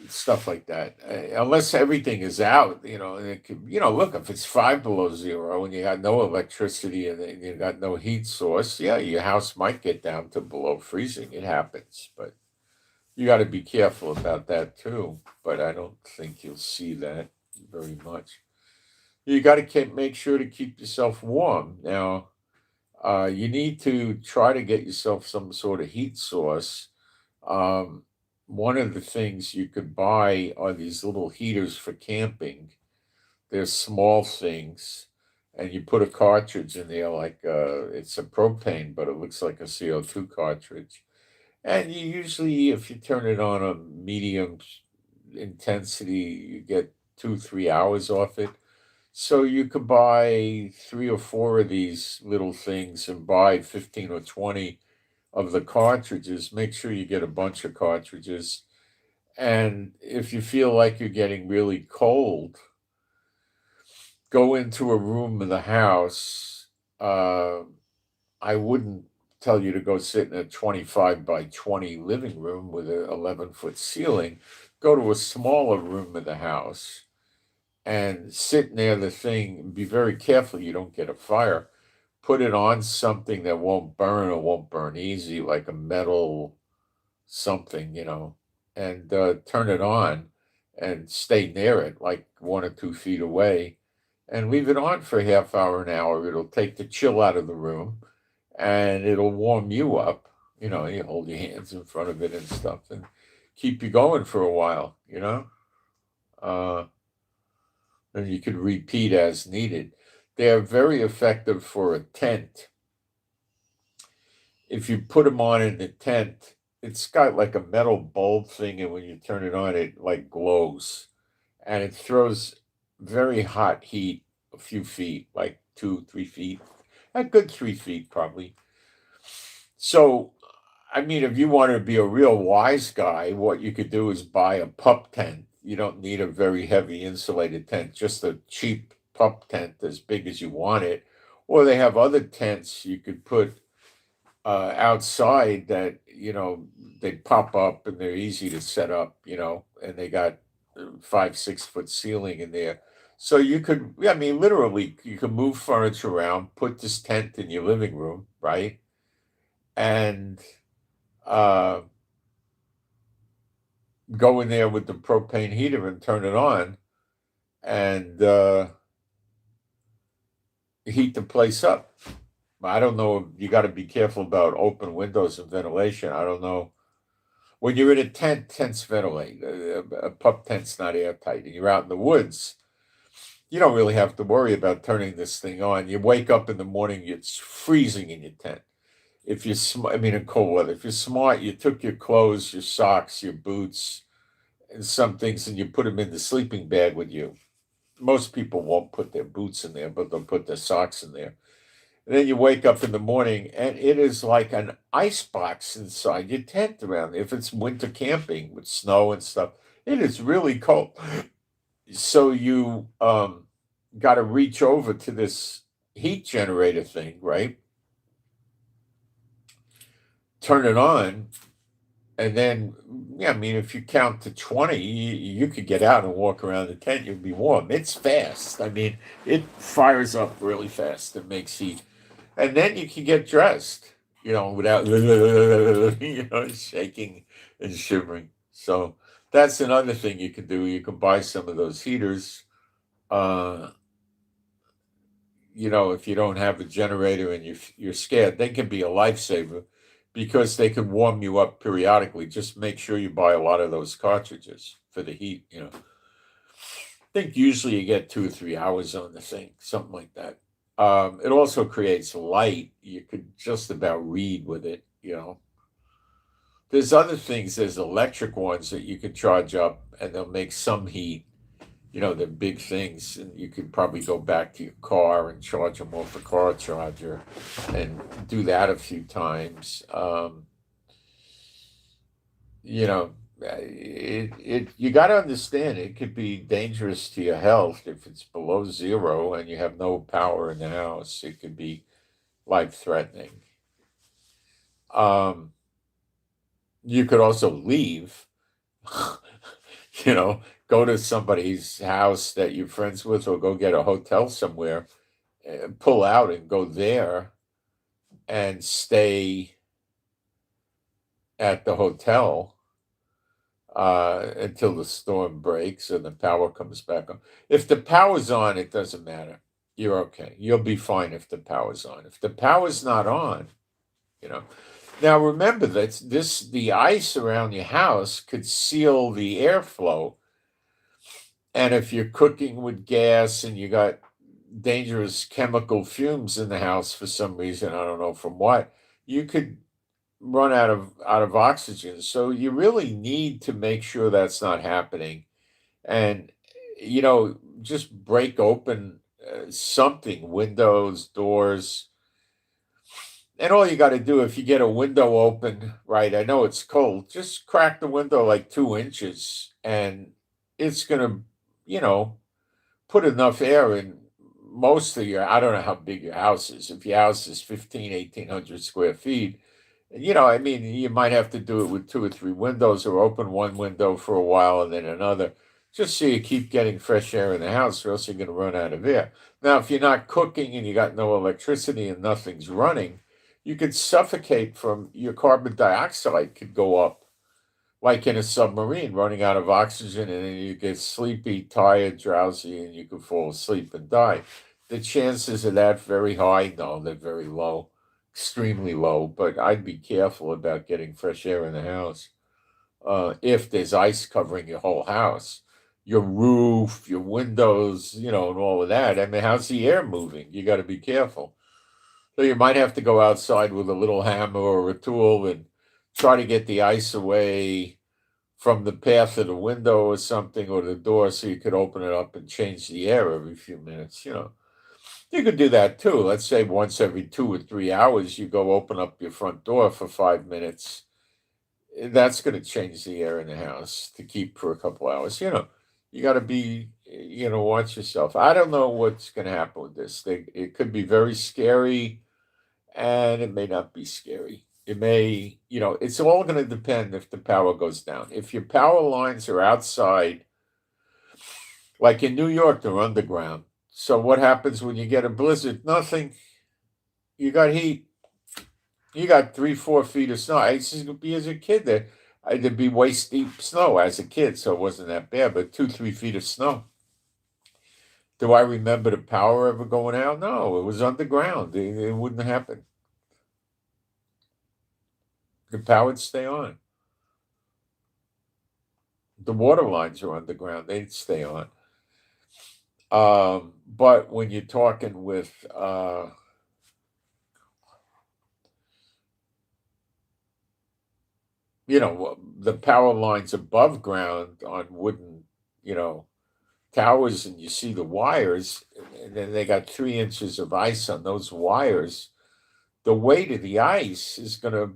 stuff like that. Unless everything is out, and it could, look, if it's 5 below 0 and you got no electricity and you got no heat source, yeah, your house might get down to below freezing. It happens, but you got to be careful about that too. But I don't think you'll see that very much. You got to make sure to keep yourself warm. Now, you need to try to get yourself some sort of heat source. Um, One of the things you could buy are these little heaters for camping. They're small things, and you put a cartridge in there, like it's a propane, but it looks like a CO2 cartridge. And you usually, if you turn it on a medium intensity, you get 2, 3 hours off it. So you could buy 3 or 4 of these little things and buy 15 or 20 of the cartridges. Make sure you get a bunch of cartridges. And if you feel like you're getting really cold, go into a room of the house. I wouldn't tell you to go sit in a 25 by 20 living room with an 11-foot ceiling. Go to a smaller room of the house and sit near the thing. Be very careful you don't get a fire. Put it on something that won't burn or won't burn easy, like a metal something, and turn it on and stay near it, like 1 or 2 feet away, and leave it on for a half hour, an hour. It'll take the chill out of the room and it'll warm you up. You hold your hands in front of it and stuff and keep you going for a while. Uh, and you could repeat as needed. They're very effective for a tent. If you put them on in the tent, it's got like a metal bulb thing, and when you turn it on, it like glows, and it throws very hot heat a few feet, like 2, 3 feet, a good 3 feet probably. So, I mean, if you want to be a real wise guy, what you could do is buy a pup tent. You don't need a very heavy insulated tent, just a cheap pup tent as big as you want it. Or they have other tents you could put outside that, they pop up and they're easy to set up, and they got 5, 6 foot ceiling in there. So you could, I mean, literally, you can move furniture around, put this tent in your living room, right? And uh, go in there with the propane heater and turn it on and heat the place up. I don't know. You got to be careful about open windows and ventilation. I don't know. When you're in a tent, tents ventilate. A pup tent's not airtight, and you're out in the woods. You don't really have to worry about turning this thing on. You wake up in the morning, it's freezing in your tent. If you're, I mean, in cold weather. If you're smart, you took your clothes, your socks, your boots, and some things, and you put them in the sleeping bag with you. Most people won't put their boots in there, but they'll put their socks in there. And then you wake up in the morning, and it is like an ice box inside your tent around there. If it's winter camping with snow and stuff, it is really cold. So you got to reach over to this heat generator thing, right? Turn it on, and then, yeah, I mean, if you count to 20, you could get out and walk around the tent. You'll be warm. It's fast. I mean, it fires up really fast and makes heat. And then you can get dressed, without, shaking and shivering. So that's another thing you can do. You can buy some of those heaters. Uh, if you don't have a generator and you're scared, they can be a lifesaver because they can warm you up periodically. Just make sure you buy a lot of those cartridges for the heat. I think usually you get 2 or 3 hours on the thing, something like that. It also creates light. You could just about read with it. There's other things. There's electric ones that you can charge up, and they'll make some heat. They're big things, and you could probably go back to your car and charge them off a car charger and do that a few times. You know, you got to understand it could be dangerous to your health if it's below zero and you have no power in the house. It could be life threatening. Um, you could also leave, go to somebody's house that you're friends with, or go get a hotel somewhere, pull out and go there and stay at the hotel until the storm breaks and the power comes back on. If the power's on, it doesn't matter. You're okay. You'll be fine if the power's on. If the power's not on, you know. Now remember that the ice around your house could seal the airflow. And if you're cooking with gas and you got dangerous chemical fumes in the house for some reason, I don't know from what, you could run out of oxygen. So you really need to make sure that's not happening. And just break open something, windows, doors. And all you got to do, if you get a window open, right, I know it's cold, just crack the window like 2 inches, and it's going to, put enough air in most of I don't know how big your house is. If your house is 1,800 square feet, I mean, you might have to do it with 2 or 3 windows, or open one window for a while and then another, just so you keep getting fresh air in the house, or else you're going to run out of air. Now, if you're not cooking and you got no electricity and nothing's running, you could suffocate from your carbon dioxide could go up, like in a submarine, running out of oxygen, and then you get sleepy, tired, drowsy, and you could fall asleep and die. The chances of that very high? No, they're very low, extremely low. But I'd be careful about getting fresh air in the house. If there's ice covering your whole house, your roof, your windows, and all of that. I mean, how's the air moving? You got to be careful. So you might have to go outside with a little hammer or a tool and try to get the ice away from the path of the window or something, or the door, so you could open it up and change the air every few minutes. You could do that too. Let's say once every 2 or 3 hours, you go open up your front door for 5 minutes. That's going to change the air in the house to keep for a couple hours. You got to be, watch yourself. I don't know what's going to happen with this thing. It could be very scary, and it may not be scary. It may, it's all going to depend if the power goes down. If your power lines are outside, like in New York, they're underground. So what happens when you get a blizzard? Nothing. You got heat. You got 3, 4 feet of snow. I used to be as a kid there. There'd be waist deep snow as a kid, so it wasn't that bad, but 2, 3 feet of snow. Do I remember the power ever going out? No, it was underground. It wouldn't happen. The power would stay on. The water lines are underground. They'd stay on. But when you're talking with, the power lines above ground on wooden, towers, and you see the wires, and then they got 3 inches of ice on those wires, the weight of the ice is going to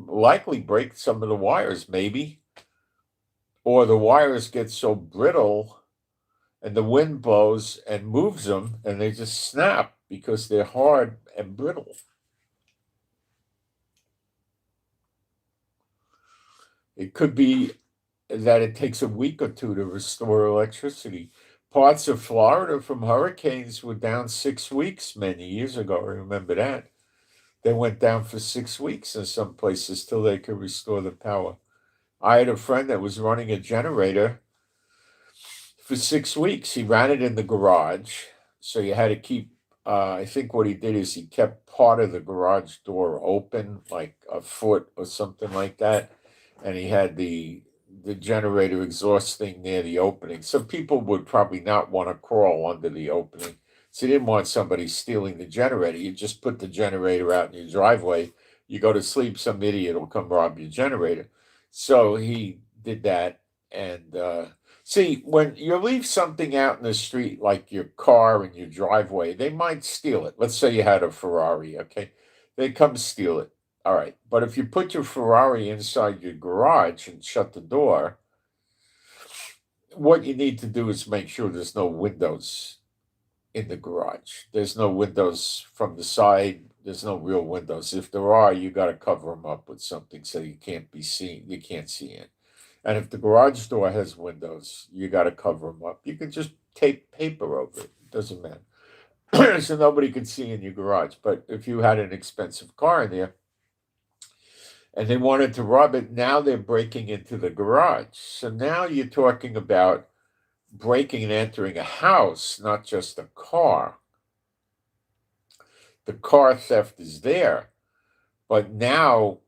likely break some of the wires, maybe, or the wires get so brittle and the wind blows and moves them, and they just snap because they're hard and brittle. It could be that it takes a week or two to restore electricity. Parts of Florida from hurricanes were down 6 weeks many years ago. I remember that. They went down for 6 weeks in some places till they could restore the power. I had a friend that was running a generator for 6 weeks. He ran it in the garage. So you had to keep, I think what he did is he kept part of the garage door open, like a foot or something like that. And he had the generator exhaust thing near the opening. So people would probably not want to crawl under the opening. So you didn't want somebody stealing the generator. You just put the generator out in your driveway. You go to sleep, some idiot will come rob your generator. So he did that. And see, when you leave something out in the street, like your car in your driveway, they might steal it. Let's say you had a Ferrari, okay? They come steal it. All right. But if you put your Ferrari inside your garage and shut the door, what you need to do is make sure there's no windows in the garage. There's no windows from the side. There's no real windows. If there are, you got to cover them up with something so you can't be seen. You can't see in. And if the garage door has windows, you got to cover them up. You can just tape paper over it. It doesn't matter. So nobody can see in your garage. But if you had an expensive car in there and they wanted to rob it, now they're breaking into the garage. So now you're talking about breaking and entering a house, not just a car. The car theft is there. But now,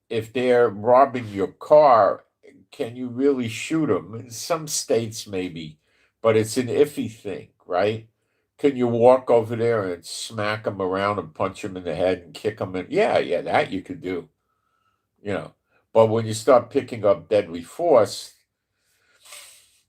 if they're robbing your car, can you really shoot them? In some states, maybe, but it's an iffy thing, right? Can you walk over there and smack them around and punch them in the head and kick them in? Yeah, that you could do, you know. But when you start picking up deadly force,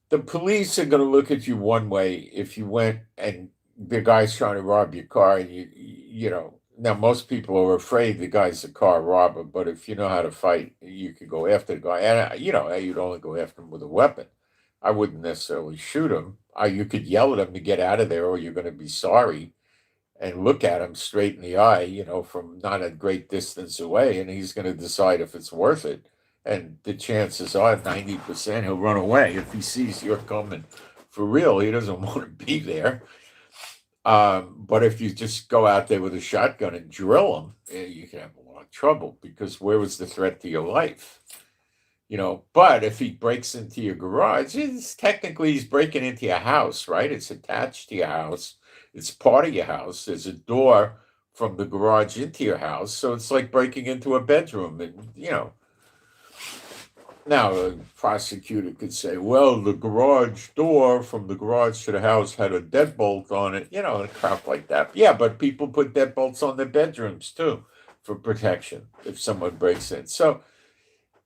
the police are going to look at you one way if you went and the guy's trying to rob your car and you know, now most people are afraid the guy's a car robber, but if you know how to fight, you could go after the guy. And, you know, you'd only go after him with a weapon. I wouldn't necessarily shoot him. You could yell at him to get out of there or you're going to be sorry and look at him straight in the eye, you know, from not a great distance away, and he's going to decide if it's worth it. And the chances are 90% he'll run away if he sees you're coming for real. He doesn't want to be there. But if you just go out there with a shotgun and drill him, you can have a lot of trouble because where was the threat to your life? You know, but if he breaks into your garage, technically he's breaking into your house, right? It's attached to your house. It's part of your house. There's a door from the garage into your house. So it's like breaking into a bedroom. And, you know, now a prosecutor could say, well, the garage door from the garage to the house had a deadbolt on it, you know, and crap like that. Yeah, but people put deadbolts on their bedrooms too for protection if someone breaks in. So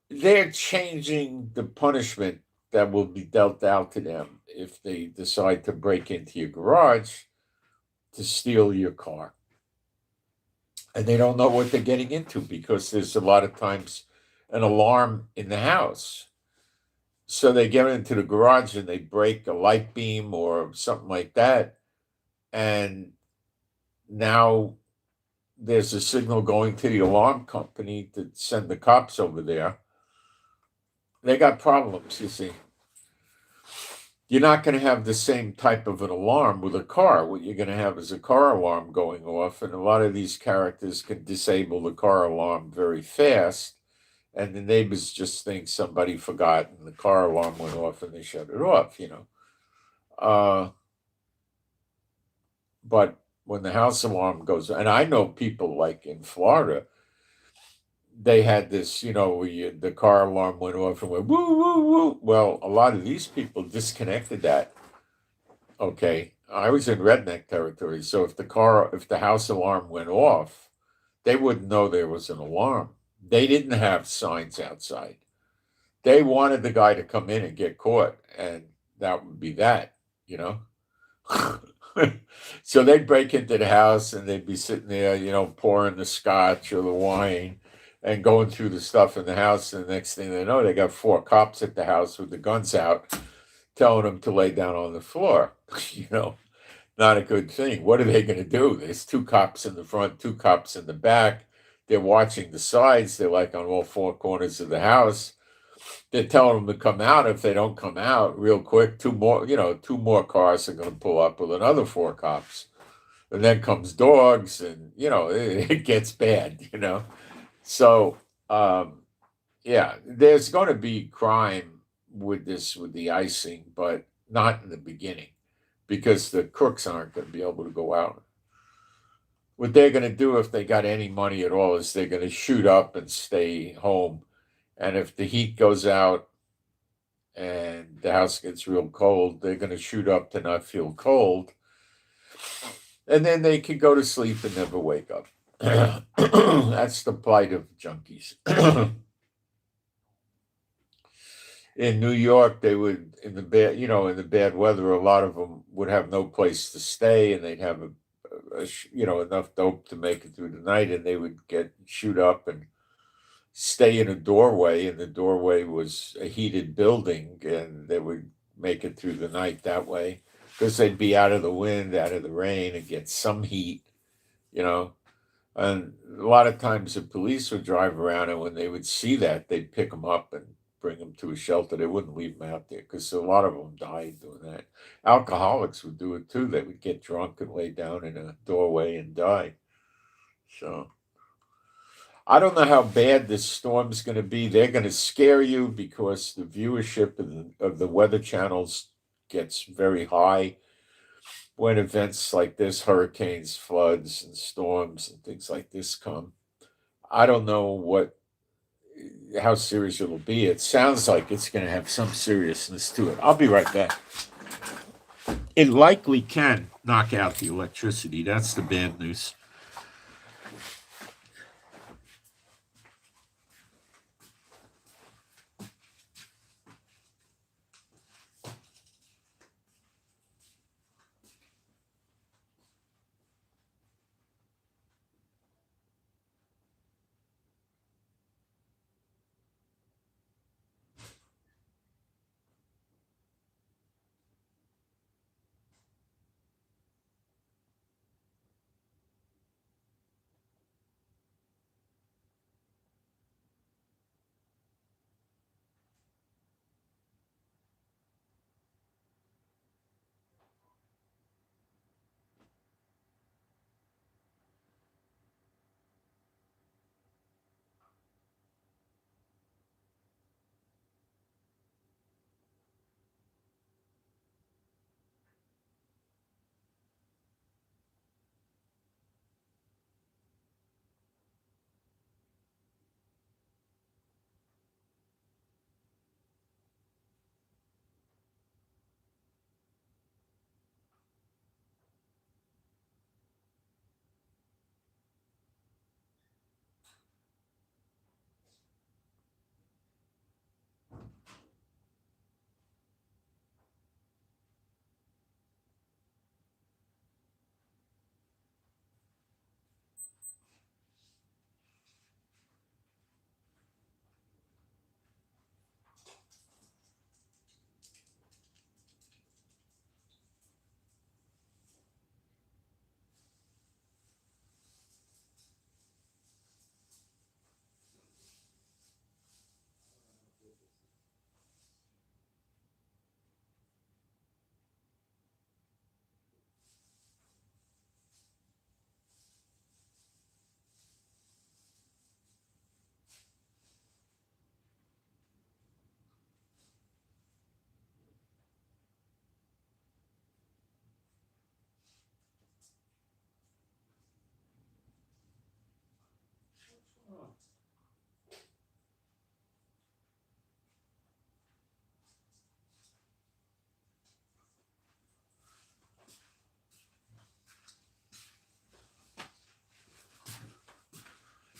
they're changing the punishment that will be dealt out to them if they decide to break into your garage to steal your car. And they don't know what they're getting into because there's a lot of times an alarm in the house. So they get into the garage and they break a light beam or something like that. And now there's a signal going to the alarm company to send the cops over there. They got problems, you see. You're not going to have the same type of an alarm with a car. What you're going to have is a car alarm going off, and a lot of these characters can disable the car alarm very fast, and the neighbors just think somebody forgot and the car alarm went off and they shut it off, you know. But when the house alarm goes, and I know people like in Florida, they had this, you know, where the car alarm went off and went woo, woo, woo. Well, a lot of these people disconnected that. Okay. I was in redneck territory. So if the house alarm went off, they wouldn't know there was an alarm. They didn't have signs outside. They wanted the guy to come in and get caught. And that would be that, you know. So they'd break into the house and they'd be sitting there, you know, pouring the scotch or the wine and going through the stuff in the house. And the next thing they know, they got 4 cops at the house with the guns out telling them to lay down on the floor. Not a good thing. What are they going to do? There's 2 cops in the front, 2 cops in the back. They're watching the sides. They're like on all 4 corners of the house. They're telling them to come out. If they don't come out real quick, 2 more cars are going to pull up with another 4 cops. And then comes dogs, and it gets bad. So yeah, there's going to be crime with the icing, but not in the beginning, because the crooks aren't going to be able to go out. What they're going to do, if they got any money at all, is they're going to shoot up and stay home. And if the heat goes out and the house gets real cold, they're going to shoot up to not feel cold. And then they can go to sleep and never wake up. That's the plight of junkies. In New York, they would, in the bad weather, a lot of them would have no place to stay, and they'd have enough dope to make it through the night, and they would shoot up and stay in a doorway, and the doorway was a heated building, and they would make it through the night that way, because they'd be out of the wind, out of the rain, and get some heat, And a lot of times the police would drive around, and when they would see that, they'd pick them up and bring them to a shelter. They wouldn't leave them out there, because a lot of them died doing that. Alcoholics would do it too. They would get drunk and lay down in a doorway and die. So I don't know how bad this storm's going to be. They're going to scare you because the viewership of the weather channels gets very high when events like this, hurricanes, floods, and storms and things like this come. I don't know how serious it'll be. It sounds like it's going to have some seriousness to it. I'll be right back. It likely can knock out the electricity. That's the bad news.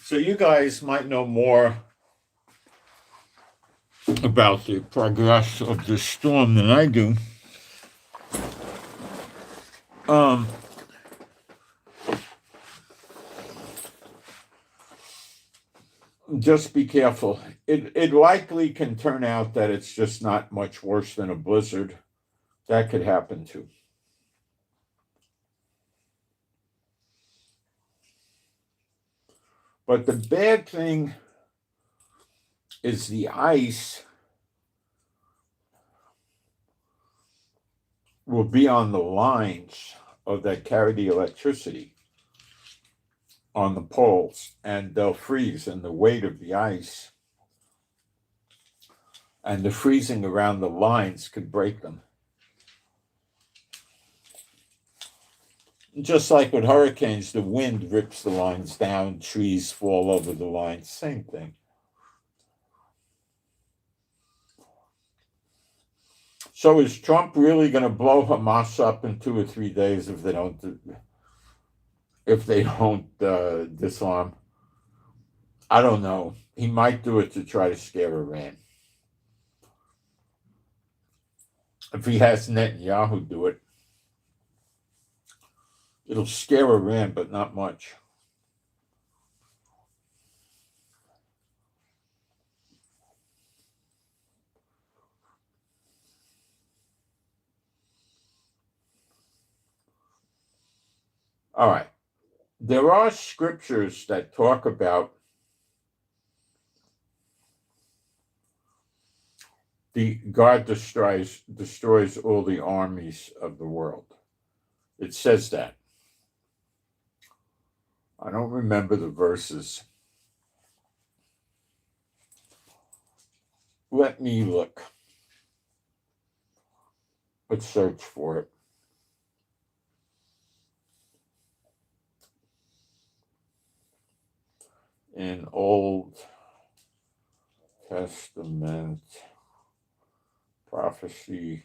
So you guys might know more about the progress of this storm than I do. Just be careful. It likely can turn out that it's just not much worse than a blizzard. That could happen too. But the bad thing is the ice will be on the lines that carry the electricity on the poles, and they'll freeze, and the weight of the ice and the freezing around the lines could break them. Just like with hurricanes, the wind rips the lines down, trees fall over the lines, same thing. So is Trump really going to blow Hamas up in 2 or 3 days if they don't disarm? I don't know. He might do it to try to scare Iran. If he has Netanyahu do it, it'll scare Iran, but not much. All right. There are scriptures that talk about God destroys all the armies of the world. It says that. I don't remember the verses. Let me look. Let's search for it. In Old Testament prophecy.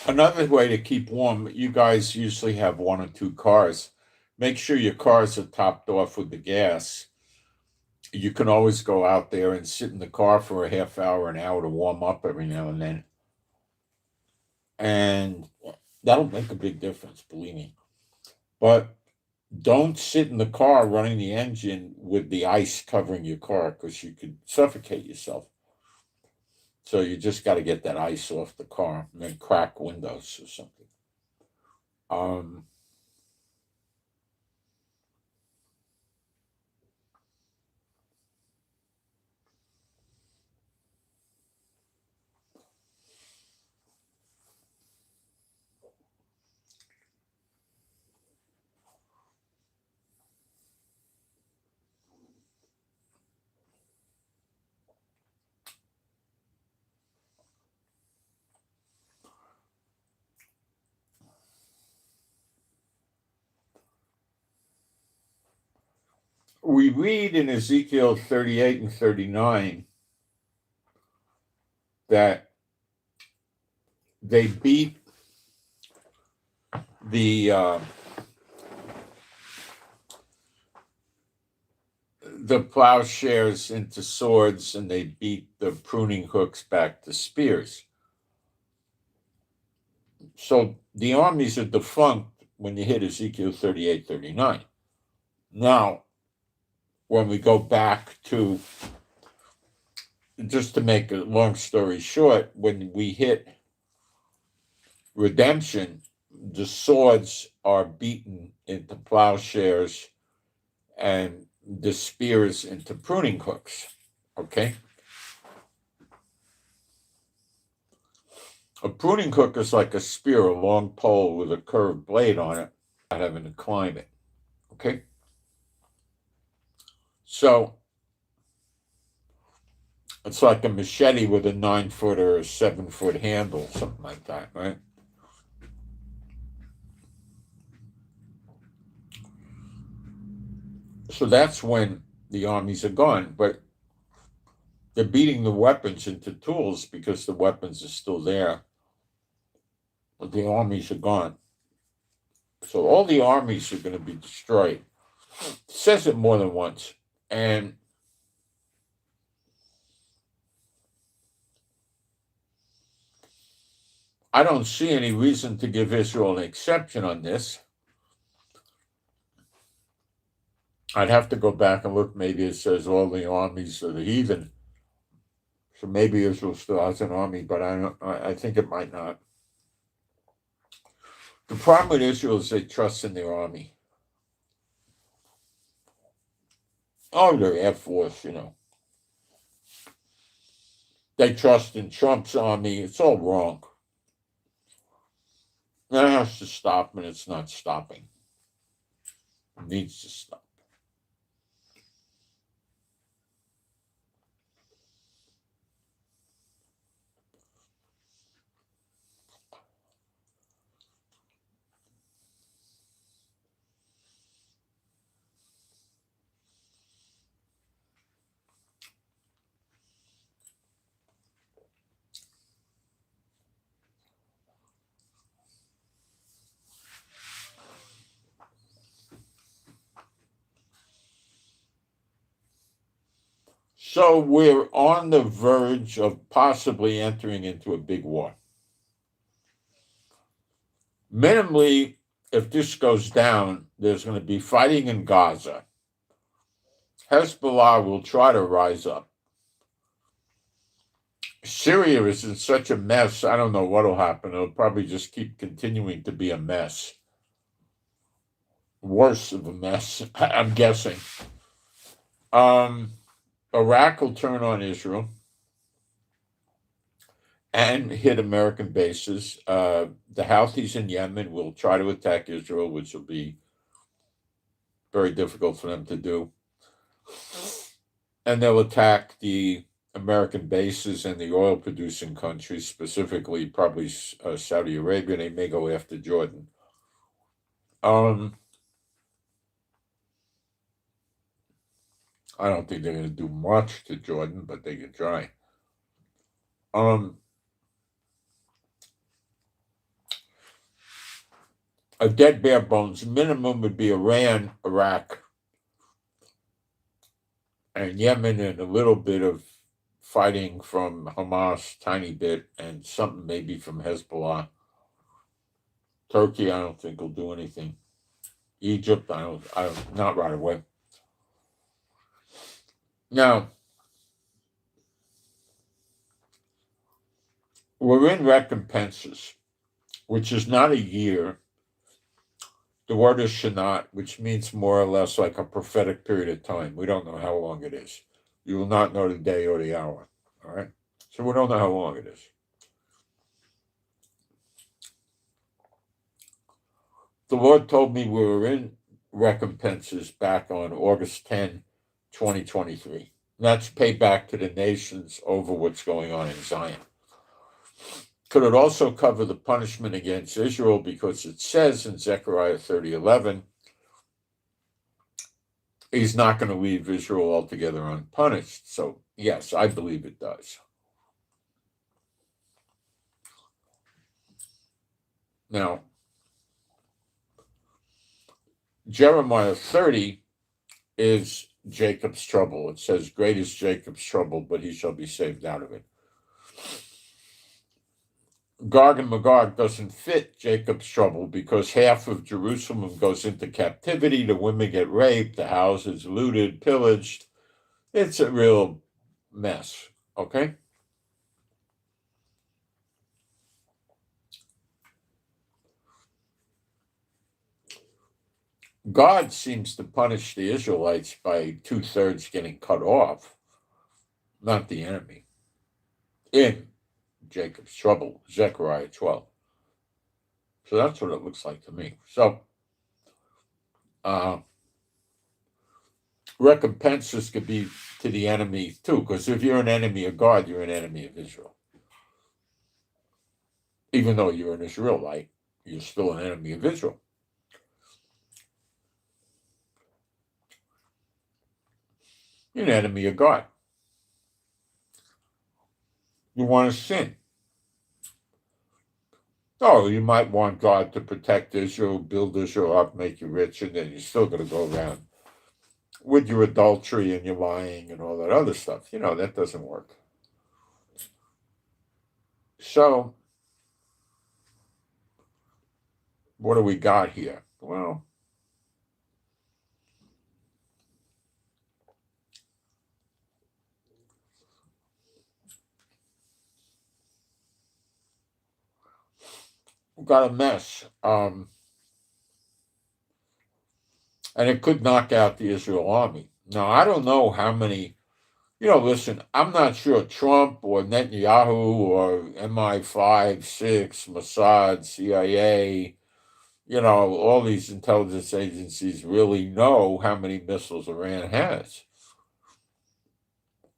Another way to keep warm, you guys usually have 1 or 2 cars. Make sure your cars are topped off with the gas. You can always go out there and sit in the car for a half hour, an hour to warm up every now and then. And that'll make a big difference, believe me. But don't sit in the car running the engine with the ice covering your car, because you could suffocate yourself. So you just got to get that ice off the car and then crack windows or something. We read in Ezekiel 38 and 39 that they beat the plowshares into swords, and they beat the pruning hooks back to spears. So the armies are defunct when you hit Ezekiel 38, 39. Now, when we go back to, just to make a long story short, when we hit redemption, the swords are beaten into plowshares and the spears into pruning hooks. Okay? A pruning hook is like a spear, a long pole with a curved blade on it, not having to climb it. Okay? So it's like a machete with a 9-foot or a 7-foot handle, something like that, right? So that's when the armies are gone, but they're beating the weapons into tools because the weapons are still there. the armies are gone. So all the armies are going to be destroyed. It says it more than once. And I don't see any reason to give Israel an exception on this. I'd have to go back and look. Maybe it says all the armies of the heathen. So maybe Israel still has an army, but I think it might not. The problem with Israel is they trust in their army. Oh, their Air Force, They trust in Trump's army. It's all wrong. That has to stop, and it's not stopping. It needs to stop. So we're on the verge of possibly entering into a big war. Minimally, if this goes down, there's going to be fighting in Gaza. Hezbollah will try to rise up. Syria is in such a mess, I don't know what will happen. It'll probably just keep continuing to be a mess. Worse of a mess, I'm guessing. Iraq will turn on Israel and hit American bases. The Houthis in Yemen will try to attack Israel, which will be very difficult for them to do. And they'll attack the American bases and the oil-producing countries, specifically probably Saudi Arabia. They may go after Jordan. I don't think they're going to do much to Jordan, but they can try. A dead bare bones minimum would be Iran, Iraq, and Yemen, and a little bit of fighting from Hamas, tiny bit, and something maybe from Hezbollah. Turkey, I don't think will do anything. Egypt, I don't, not right away. Now, we're in recompenses, which is not a year. The word is shanat, which means more or less like a prophetic period of time. We don't know how long it is. You will not know the day or the hour. All right? So we don't know how long it is. The Lord told me we were in recompenses back on August 10, 2023. That's payback to the nations over what's going on in Zion. Could it also cover the punishment against Israel? Because it says in Zechariah 30:11, he's not going to leave Israel altogether unpunished. So, yes, I believe it does. Now, Jeremiah 30 is Jacob's trouble. It says, great is Jacob's trouble, but he shall be saved out of it. Gog and Magog doesn't fit Jacob's trouble because half of Jerusalem goes into captivity, the women get raped, the houses looted, pillaged. It's a real mess, okay? God seems to punish the Israelites by 2/3 getting cut off, not the enemy. In Jacob's trouble, Zechariah 12. So that's what it looks like to me. So, recompenses could be to the enemy too, because if you're an enemy of God, you're an enemy of Israel. Even though you're an Israelite, you're still an enemy of Israel. You're an enemy of God. You want to sin. Oh, you might want God to protect Israel, build Israel up, make you rich, and then you're still going to go around with your adultery and your lying and all that other stuff. That doesn't work. So, what do we got here? Well, we've got a mess. And it could knock out the Israel army. Now, I don't know how many, listen, I'm not sure Trump or Netanyahu or MI5, 6, Mossad, CIA, all these intelligence agencies really know how many missiles Iran has,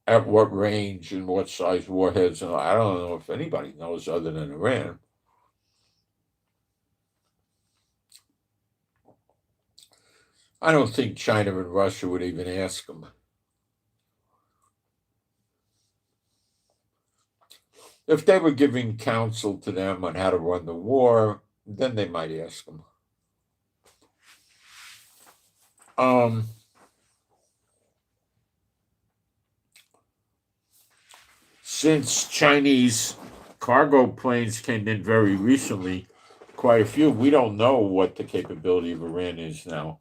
at what range and what size warheads. And I don't know if anybody knows other than Iran. I don't think China and Russia would even ask them. If they were giving counsel to them on how to run the war, then they might ask them. Since Chinese cargo planes came in very recently, quite a few, we don't know what the capability of Iran is now.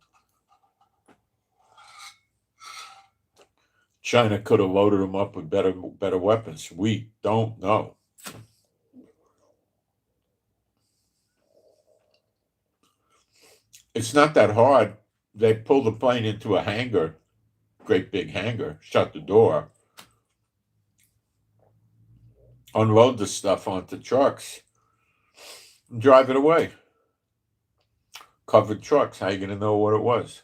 China could have loaded them up with better weapons. We don't know. It's not that hard. They pull the plane into a hangar, great big hangar, shut the door, unload the stuff onto trucks, and drive it away. Covered trucks. How are you going to know what it was?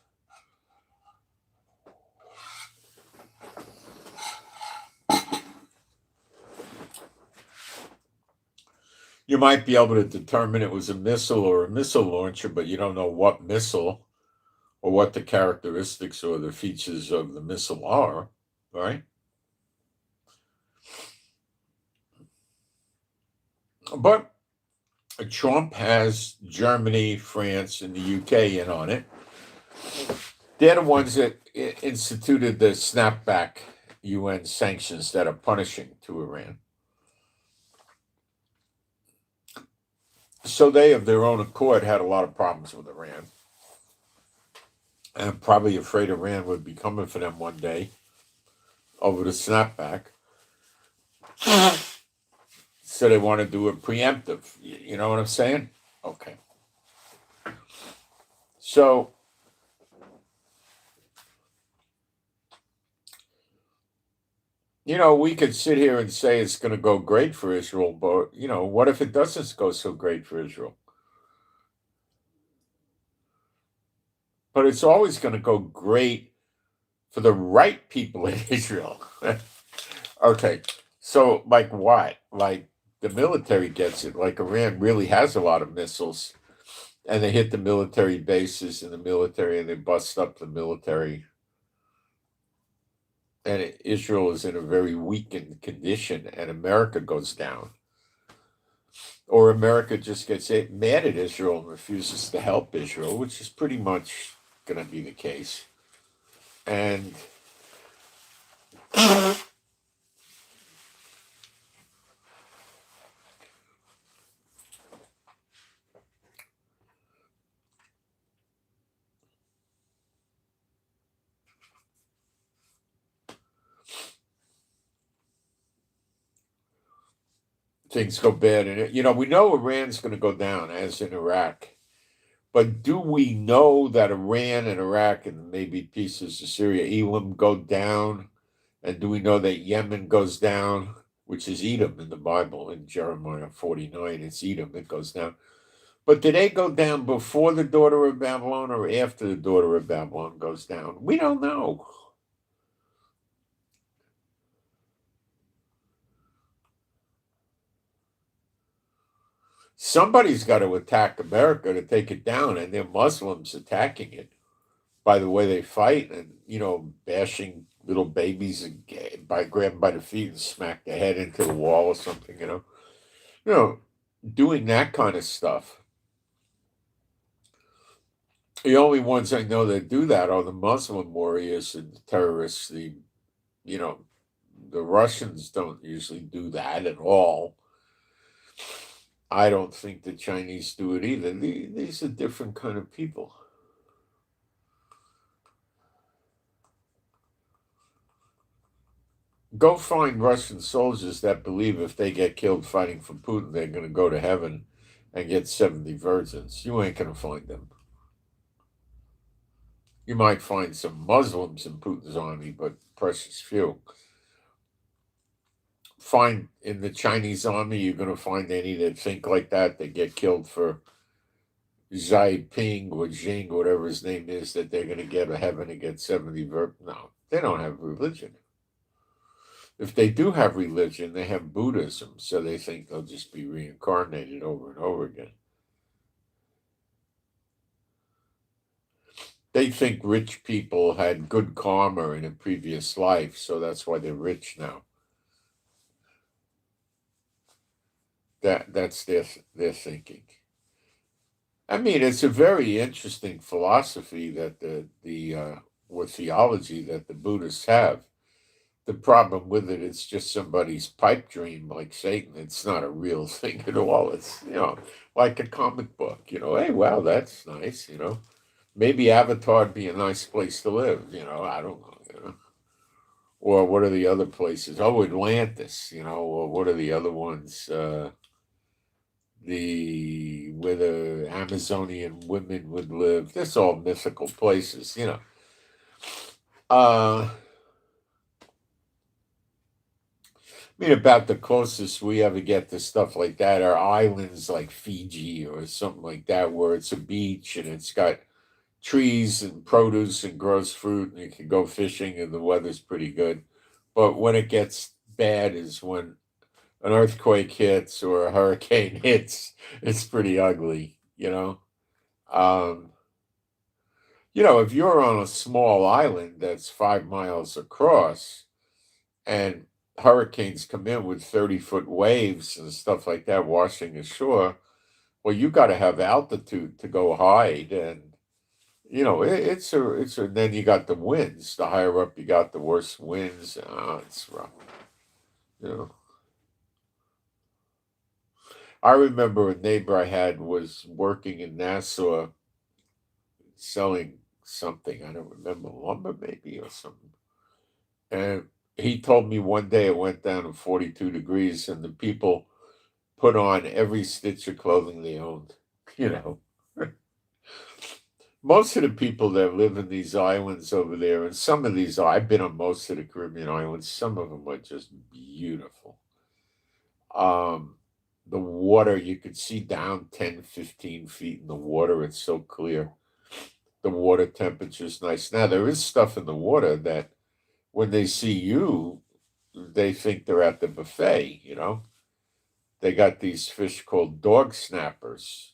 You might be able to determine it was a missile or a missile launcher, but you don't know what missile or what the characteristics or the features of the missile are, right? But Trump has Germany, France, and the UK in on it. They're the ones that instituted the snapback UN sanctions that are punishing to Iran. So they, of their own accord, had a lot of problems with Iran. And probably afraid Iran would be coming for them one day over the snapback. So they want to do it preemptive. You know what I'm saying? Okay. So we could sit here and say it's going to go great for Israel, but, what if it doesn't go so great for Israel? But it's always going to go great for the right people in Israel. Okay, so like what? Like the military gets it. Like Iran really has a lot of missiles, and they hit the military bases in the military, and they bust up the military. And Israel is in a very weakened condition, and America goes down. Or America just gets mad at Israel and refuses to help Israel, which is pretty much going to be the case. And things go bad. And, we know Iran's going to go down, as in Iraq. But do we know that Iran and Iraq and maybe pieces of Syria, Elam, go down? And do we know that Yemen goes down, which is Edom in the Bible, in Jeremiah 49? It's Edom that goes down. But did they go down before the daughter of Babylon or after the daughter of Babylon goes down? We don't know. Somebody's got to attack America to take it down, and they're Muslims attacking it by the way they fight and, bashing little babies and grab them by the feet and smack their head into the wall or something, doing that kind of stuff. The only ones I know that do that are the Muslim warriors and the terrorists. You know, the Russians don't usually do that at all. I don't think the Chinese do it either. These are different kind of people. Go find Russian soldiers that believe if they get killed fighting for Putin, they're going to go to heaven and get 70 virgins. You ain't going to find them. You might find some Muslims in Putin's army, but precious few. Find in the Chinese army, you're going to find any that think like that. They get killed for Xi Ping or Jing, whatever his name is, that they're going to get to heaven and get 70 virgins. No, they don't have religion. If they do have religion, they have Buddhism, so they think they'll just be reincarnated over and over again. They think rich people had good karma in a previous life, so that's why they're rich now. That's their thinking. I mean, it's a very interesting philosophy that or theology that the Buddhists have. The problem with it, it's just somebody's pipe dream, like Satan. It's not a real thing at all. It's like a comic book. Hey, wow, that's nice. Maybe Avatar'd be a nice place to live. I don't know. Or what are the other places? Oh, Atlantis. Or what are the other ones? Where the Amazonian women would live. That's all mythical places. I mean, about the closest we ever get to stuff like that are islands like Fiji or something like that, where it's a beach and it's got trees and produce and grows fruit, and you can go fishing and the weather's pretty good. But when it gets bad is when an earthquake hits or a hurricane hits. It's pretty ugly. Um, if you're on a small island that's 5 miles across and hurricanes come in with 30-foot waves and stuff like that washing ashore, well, you got to have altitude to go hide. And, then you got the winds. The higher up you got, the worse winds. It's rough. You know. I remember a neighbor I had was working in Nassau selling something. I don't remember, lumber maybe or something. And he told me one day it went down to 42 degrees and the people put on every stitch of clothing they owned. You know, most of the people that live in these islands over there, and some of these, I've been on most of the Caribbean islands, some of them are just beautiful. Um, the water, you could see down 10, 15 feet in the water. It's so clear. The water temperature's nice. Now, there is stuff in the water that when they see you, they think they're at the buffet. They got these fish called dog snappers.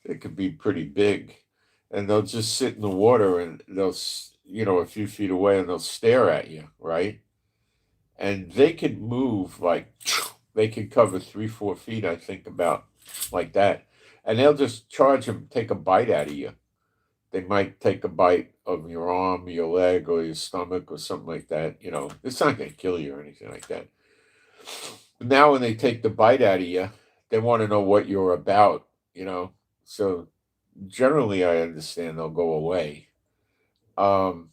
They could be pretty big. And they'll just sit in the water and a few feet away and they'll stare at you, right? And they could move like, they could cover 3, 4 feet, I think, about like that. And they'll just charge them, take a bite out of you. They might take a bite of your arm, your leg, or your stomach, or something like that. It's not going to kill you or anything like that. But now, when they take the bite out of you, they want to know what you're about. So generally, I understand they'll go away. Um,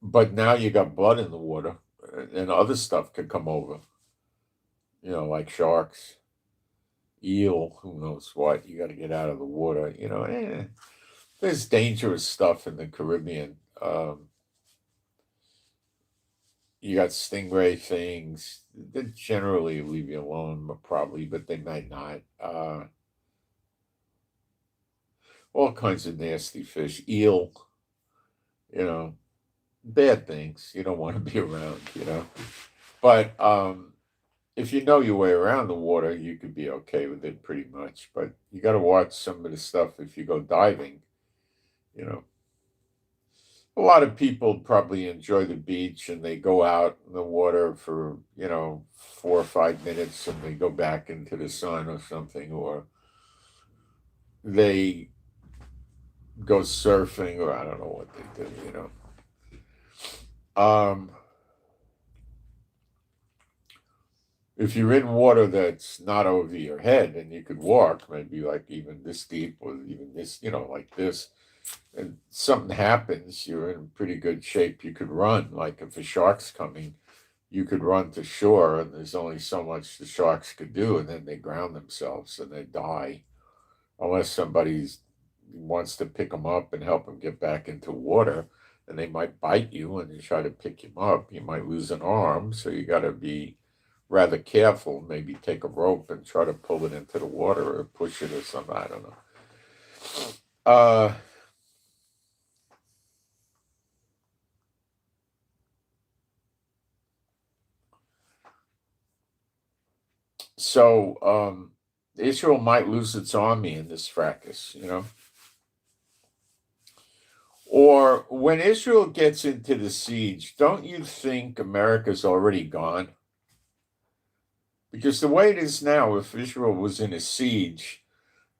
but now you got blood in the water, and other stuff could come over. Like sharks, eel, who knows what. You got to get out of the water. There's dangerous stuff in the Caribbean. You got stingray things. They generally leave you alone, probably, but they might not. All kinds of nasty fish, eel. You know, bad things you don't want to be around. But if you know your way around the water, you could be okay with it pretty much. But you got to watch some of the stuff if you go diving. You know, A lot of people probably enjoy the beach and they go out in the water for, 4 or 5 minutes and they go back into the sun or something, or they go surfing, or I don't know what they do. If you're in water that's not over your head and you could walk, maybe like even this deep or even this, like this, and something happens, you're in pretty good shape. You could run. Like if a shark's coming, you could run to shore, and there's only so much the sharks could do, and then they ground themselves and they die, unless somebody wants to pick them up and help them get back into water. And they might bite you, and you try to pick him up. You might lose an arm, so you got to be rather careful. Maybe take a rope and try to pull it into the water or push it or something. I don't know. Uh, so Israel might lose its army in this fracas. Or when Israel gets into the siege, don't you think America's already gone? Because the way it is now, if Israel was in a siege,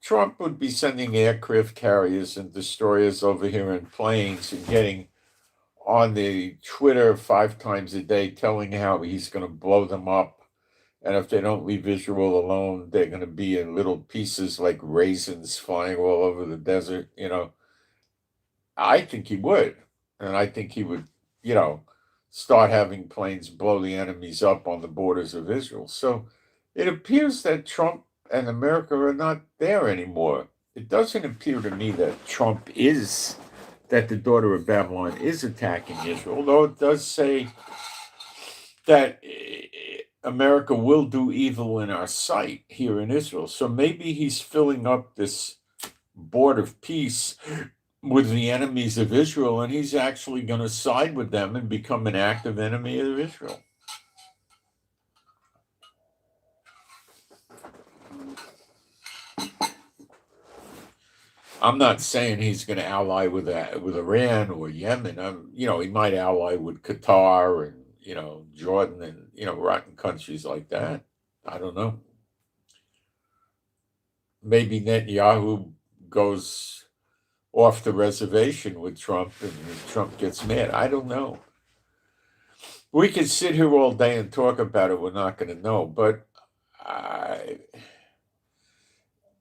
Trump would be sending aircraft carriers and destroyers over here in planes and getting on the Twitter 5 times a day telling how he's going to blow them up. And if they don't leave Israel alone, they're going to be in little pieces like raisins flying all over the desert. I think he would. And I think he would, start having planes blow the enemies up on the borders of Israel. So it appears that Trump and America are not there anymore. It doesn't appear to me that the daughter of Babylon is attacking Israel, though it does say that America will do evil in our sight here in Israel. So maybe he's filling up this board of peace with the enemies of Israel, and he's actually going to side with them and become an active enemy of Israel. I'm not saying he's going to ally with Iran or Yemen. He might ally with Qatar and Jordan and rotten countries like that. I don't know. Maybe Netanyahu goes off the reservation with Trump and Trump gets mad. I don't know. We could sit here all day and talk about it. We're not going to know. But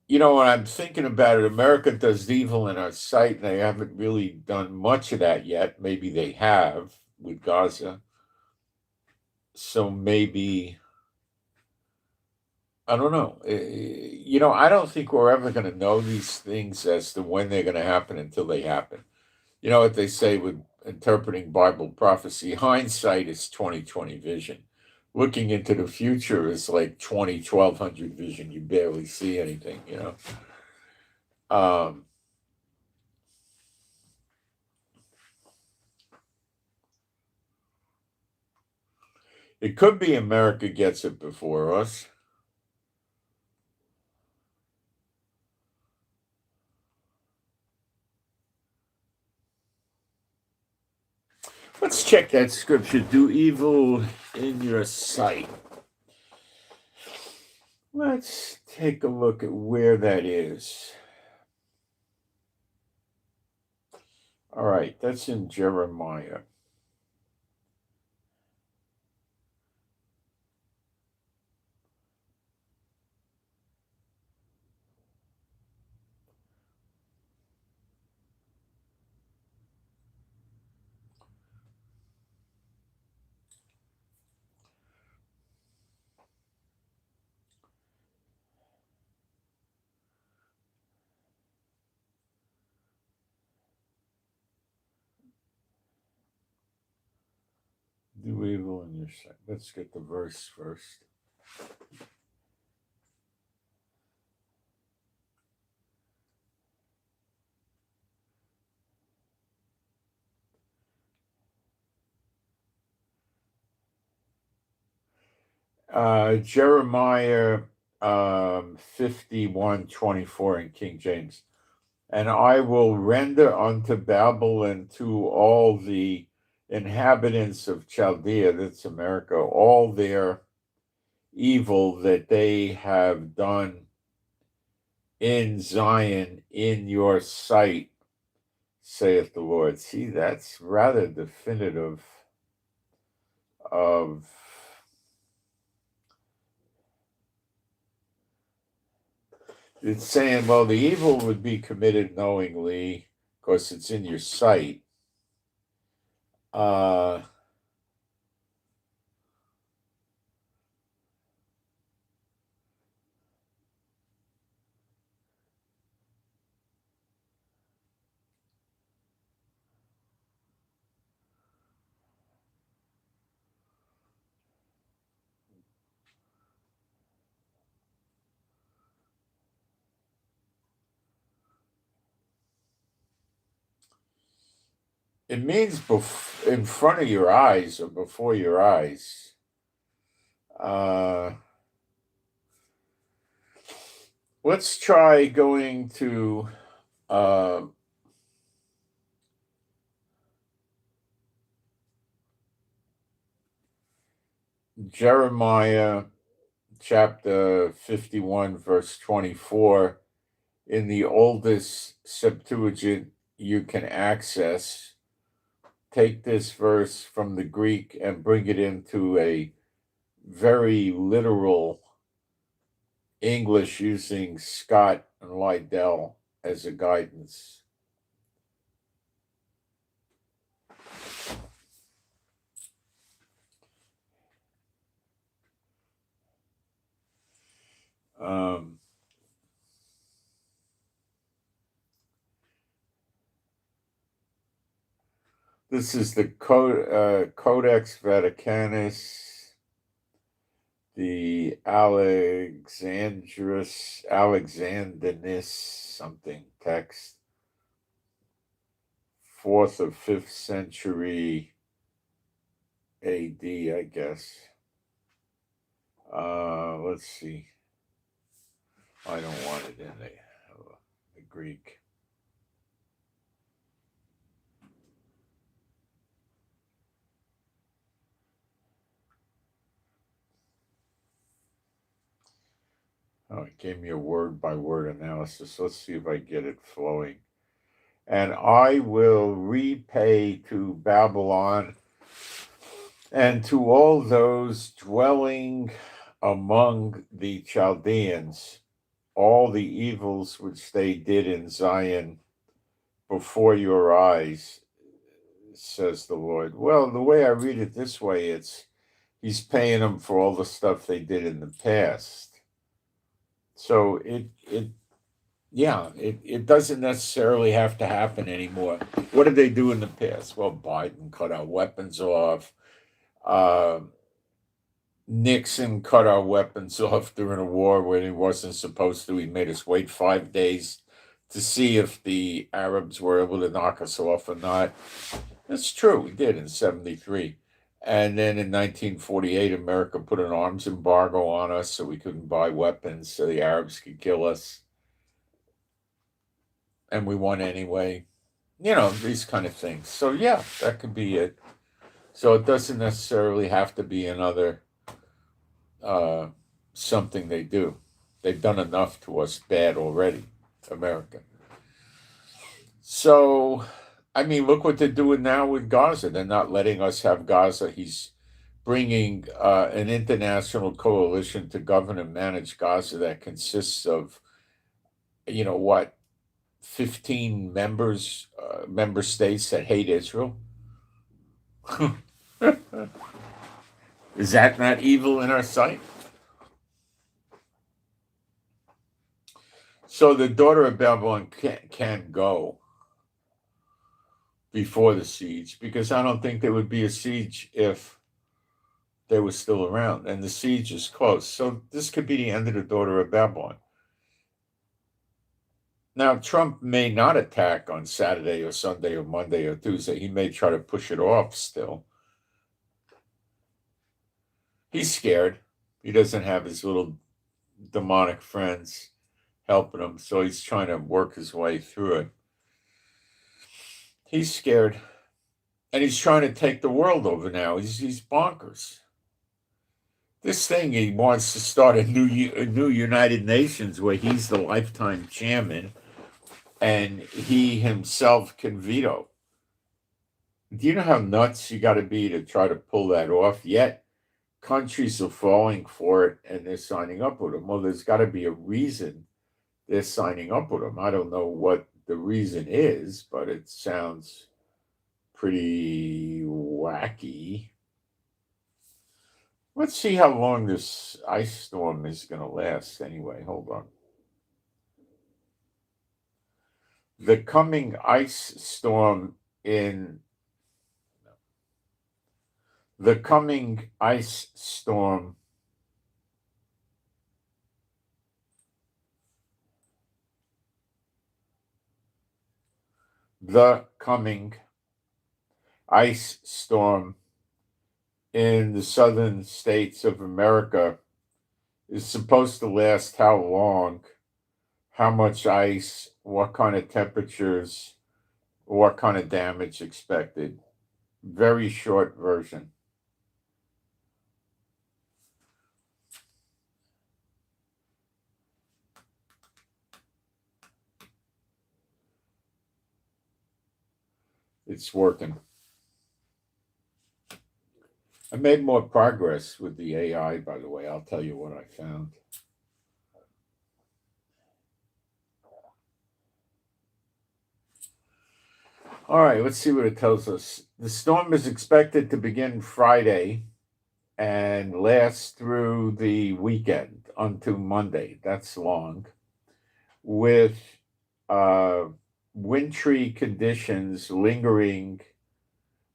when I'm thinking about it, America does evil in our sight, and they haven't really done much of that yet. Maybe they have with Gaza. So maybe, I don't know. I don't think we're ever going to know these things as to when they're going to happen until they happen. You know what they say with interpreting Bible prophecy? Hindsight is 20/20 vision. Looking into the future is like 20/1200 vision. You barely see anything. Um, it could be America gets it before us. Let's check that scripture. Do evil in your sight. Let's take a look at where that is. All right, that's in Jeremiah. Do evil in your sight. Let's get the verse first. Jeremiah 51:24 in King James. And I will render unto Babel and to all the inhabitants of Chaldea, that's America, all their evil that they have done in Zion in your sight, saith the Lord. See, that's rather definitive of it's saying, well, the evil would be committed knowingly because it's in your sight. It means in front of your eyes or before your eyes. Let's try going to Jeremiah chapter 51, verse 24. In the oldest Septuagint you can access. Take this verse from the Greek and bring it into a very literal English using Scott and Liddell as a guidance. This is the Codex Vaticanus, the Alexandrinus something text, 4th or 5th century AD, I guess. Let's see. I don't want it in the Greek. Oh, it gave me a word-by-word analysis. Let's see if I get it flowing. And I will repay to Babylon and to all those dwelling among the Chaldeans all the evils which they did in Zion before your eyes, says the Lord. Well, the way I read it this way, it's he's paying them for all the stuff they did in the past. So it doesn't necessarily have to happen anymore. What did they do in the past? Well, Biden cut our weapons off. Nixon cut our weapons off during a war when he wasn't supposed to. He made us wait 5 days to see if the Arabs were able to knock us off or not. That's true. We did in 1973. And then in 1948, America put an arms embargo on us so we couldn't buy weapons so the Arabs could kill us. And we won anyway. You know, these kind of things. So, yeah, that could be it. So it doesn't necessarily have to be another something they do. They've done enough to us bad already, America. So, I mean, look what they're doing now with Gaza. They're not letting us have Gaza. He's bringing an international coalition to govern and manage Gaza that consists of, 15 member states that hate Israel. Is that not evil in our sight? So the daughter of Babylon can't go before the siege, because I don't think there would be a siege if they were still around, and the siege is close. So this could be the end of the daughter of Babylon. Now, Trump may not attack on Saturday or Sunday or Monday or Tuesday. He may try to push it off still. He's scared. He doesn't have his little demonic friends helping him, so he's trying to work his way through it. He's scared, and he's trying to take the world over now. He's bonkers. This thing, he wants to start a new United Nations where he's the lifetime chairman, and he himself can veto. Do you know how nuts you got to be to try to pull that off? Yet countries are falling for it, and they're signing up with him. Well, there's got to be a reason they're signing up with him. I don't know what the reason is, but it sounds pretty wacky. Let's see how long this ice storm is going to last anyway. Hold on. The coming ice storm in the coming ice storm the coming ice storm in the southern states of America is supposed to last how long, how much ice, what kind of temperatures, what kind of damage expected. Very short version. It's working. I made more progress with the AI, by the way. I'll tell you what I found. All right, let's see what it tells us. The storm is expected to begin Friday and last through the weekend until Monday. That's long. With wintry conditions lingering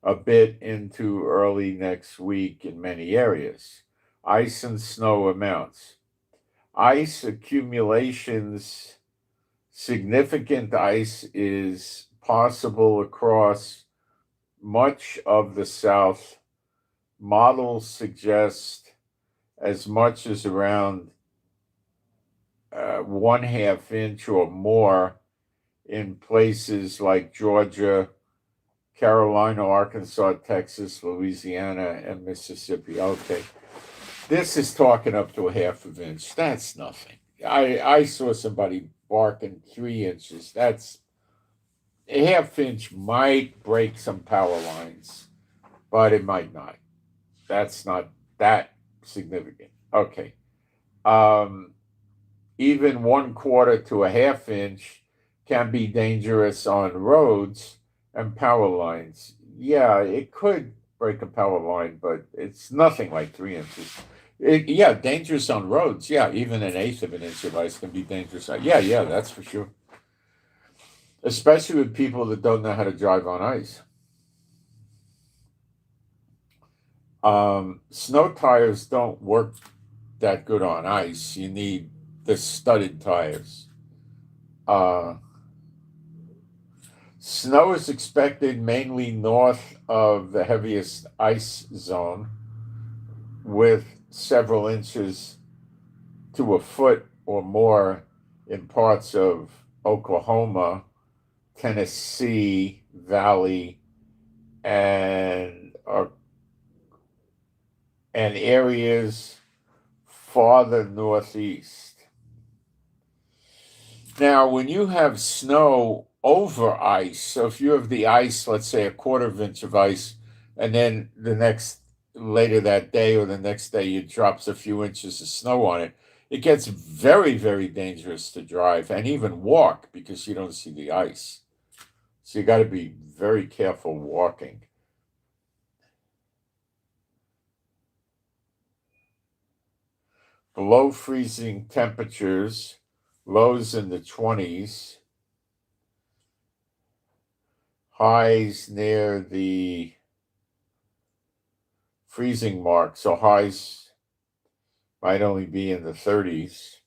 a bit into early next week in many areas. Ice and snow amounts. Ice accumulations, significant ice is possible across much of the South. Models suggest as much as around 1/2 inch or more in places like Georgia, Carolina, Arkansas, Texas, Louisiana, and Mississippi. Okay. This is talking up to 1/2 inch. That's nothing. I saw somebody barking 3 inches. That's 1/2 inch might break some power lines, but it might not. That's not that significant. Okay. Even 1/4 to 1/2 inch can be dangerous on roads and power lines. Yeah, it could break a power line, but it's nothing like 3 inches. Dangerous on roads. Yeah, even 1/8 of an inch of ice can be dangerous. Yeah, that's for sure. Especially with people that don't know how to drive on ice. Snow tires don't work that good on ice. You need the studded tires. Snow is expected mainly north of the heaviest ice zone, with several inches to a foot or more in parts of Oklahoma, Tennessee Valley, and areas farther northeast. Now, when you have snow over ice, so if you have the ice, let's say 1/4 inch of ice, and then later that day or the next day, it drops a few inches of snow on it, it gets very, very dangerous to drive and even walk because you don't see the ice. So you got to be very careful walking. Below freezing temperatures, lows in the 20s, highs near the freezing mark, so highs might only be in the 30s.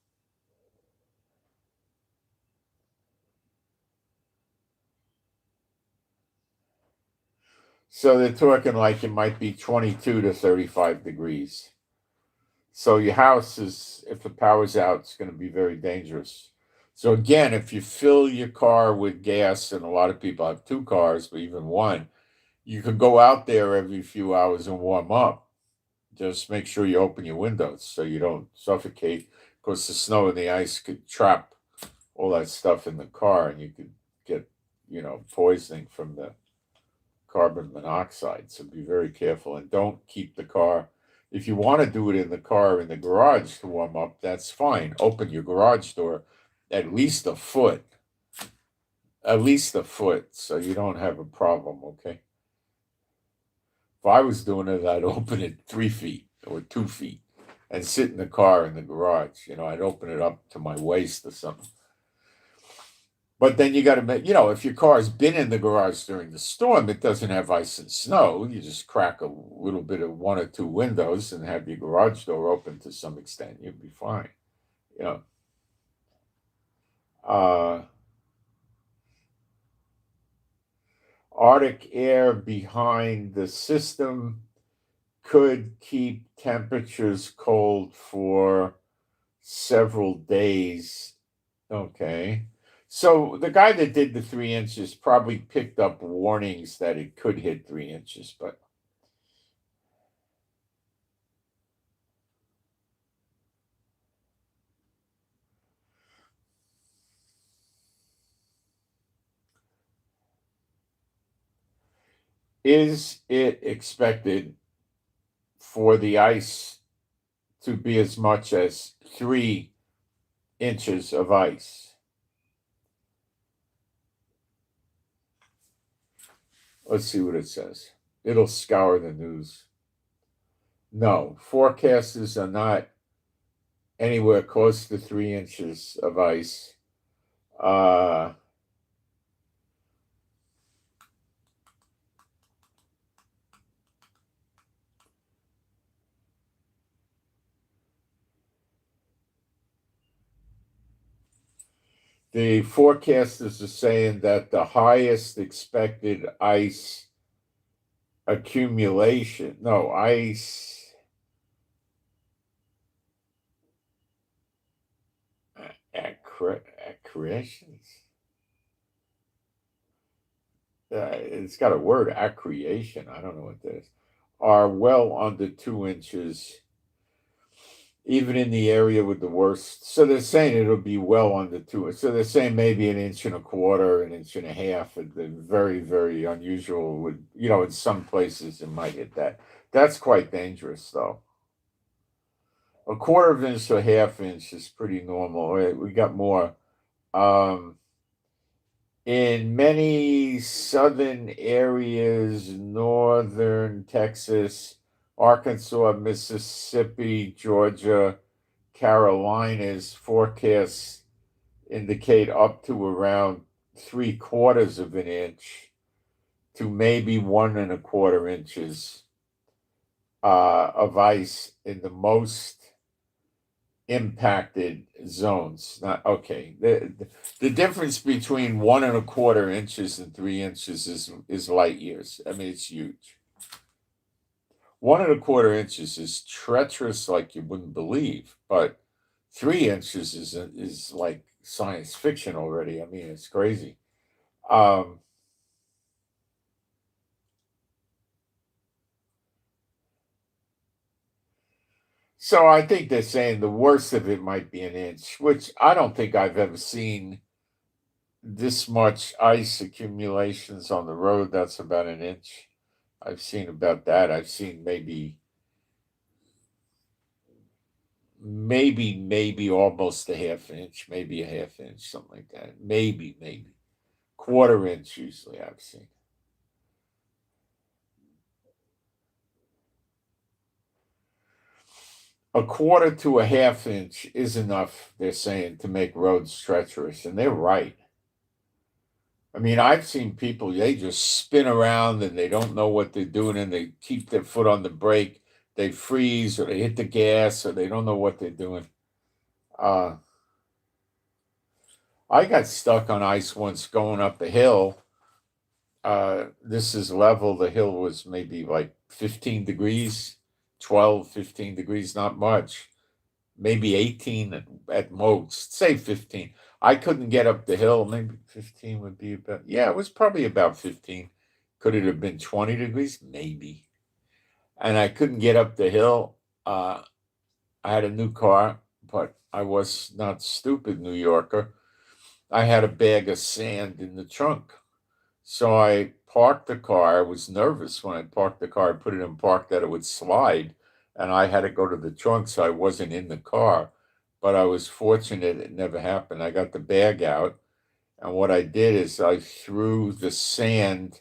So they're talking like it might be 22 to 35 degrees. So your house is, if the power's out, it's going to be very dangerous. So again, if you fill your car with gas, and a lot of people have two cars, but even one, you can go out there every few hours and warm up. Just make sure you open your windows so you don't suffocate, because the snow and the ice could trap all that stuff in the car, and you could get, poisoning from the carbon monoxide. So be very careful, and don't keep the car. If you want to do it in the car in the garage to warm up, that's fine. Open your garage door at least a foot, so you don't have a problem, okay? If I was doing it, I'd open it 3 feet or 2 feet and sit in the car in the garage. I'd open it up to my waist or something. But then you got to make, if your car's been in the garage during the storm, it doesn't have ice and snow. You just crack a little bit of one or two windows and have your garage door open to some extent. You'll be fine. Uh, Arctic air behind the system could keep temperatures cold for several days. Okay. So the guy that did the 3 inches probably picked up warnings that it could hit 3 inches, but is it expected for the ice to be as much as 3 inches of ice? Let's see what it says. It'll scour the news. No, forecasters are not anywhere close to 3 inches of ice. The forecasters are saying that the highest expected ice accumulation, no, ice accretions. It's got a word, accretion. I don't know what that is. Are well under 2 inches, even in the area with the worst. So they're saying it'll be well under 2. So they're saying maybe 1.25 inches, 1.5 inches. The very, very unusual would, in some places it might hit that. That's quite dangerous, though. 1/4 inch to 1/2 inch is pretty normal. We got more. In many southern areas, northern Texas, Arkansas, Mississippi, Georgia, Carolinas, forecasts indicate up to around 3/4 of an inch to maybe 1.25 inches of ice in the most impacted zones. Not okay. The difference between 1.25 inches and 3 inches is light years. I mean, it's huge. 1.25 inches is treacherous like you wouldn't believe, but 3 inches is like science fiction already. I mean, it's crazy. So I think they're saying the worst of it might be 1 inch, which I don't think I've ever seen this much ice accumulations on the road. That's about 1 inch. I've seen about that. I've seen maybe almost a 1/2 inch, maybe a 1/2 inch, something like that. Maybe 1/4 inch usually I've seen. A 1/4 to a 1/2 inch is enough, they're saying, to make roads treacherous, and they're right. I mean, I've seen people, they just spin around and they don't know what they're doing, and they keep their foot on the brake, they freeze, or they hit the gas, or they don't know what they're doing. I got stuck on ice once going up the hill. This is level. The hill was maybe like 15 degrees, 12, 15 degrees, not much. Maybe 18 at most, say 15. I couldn't get up the hill. Maybe 15 would be about, yeah, it was probably about 15. Could it have been 20 degrees? Maybe. And I couldn't get up the hill. I had a new car, but I was not stupid New Yorker. I had a bag of sand in the trunk. So I parked the car. I was nervous when I parked the car. I put it in park that it would slide, and I had to go to the trunk, so I wasn't in the car. But I was fortunate it never happened. I got the bag out, and what I did is I threw the sand.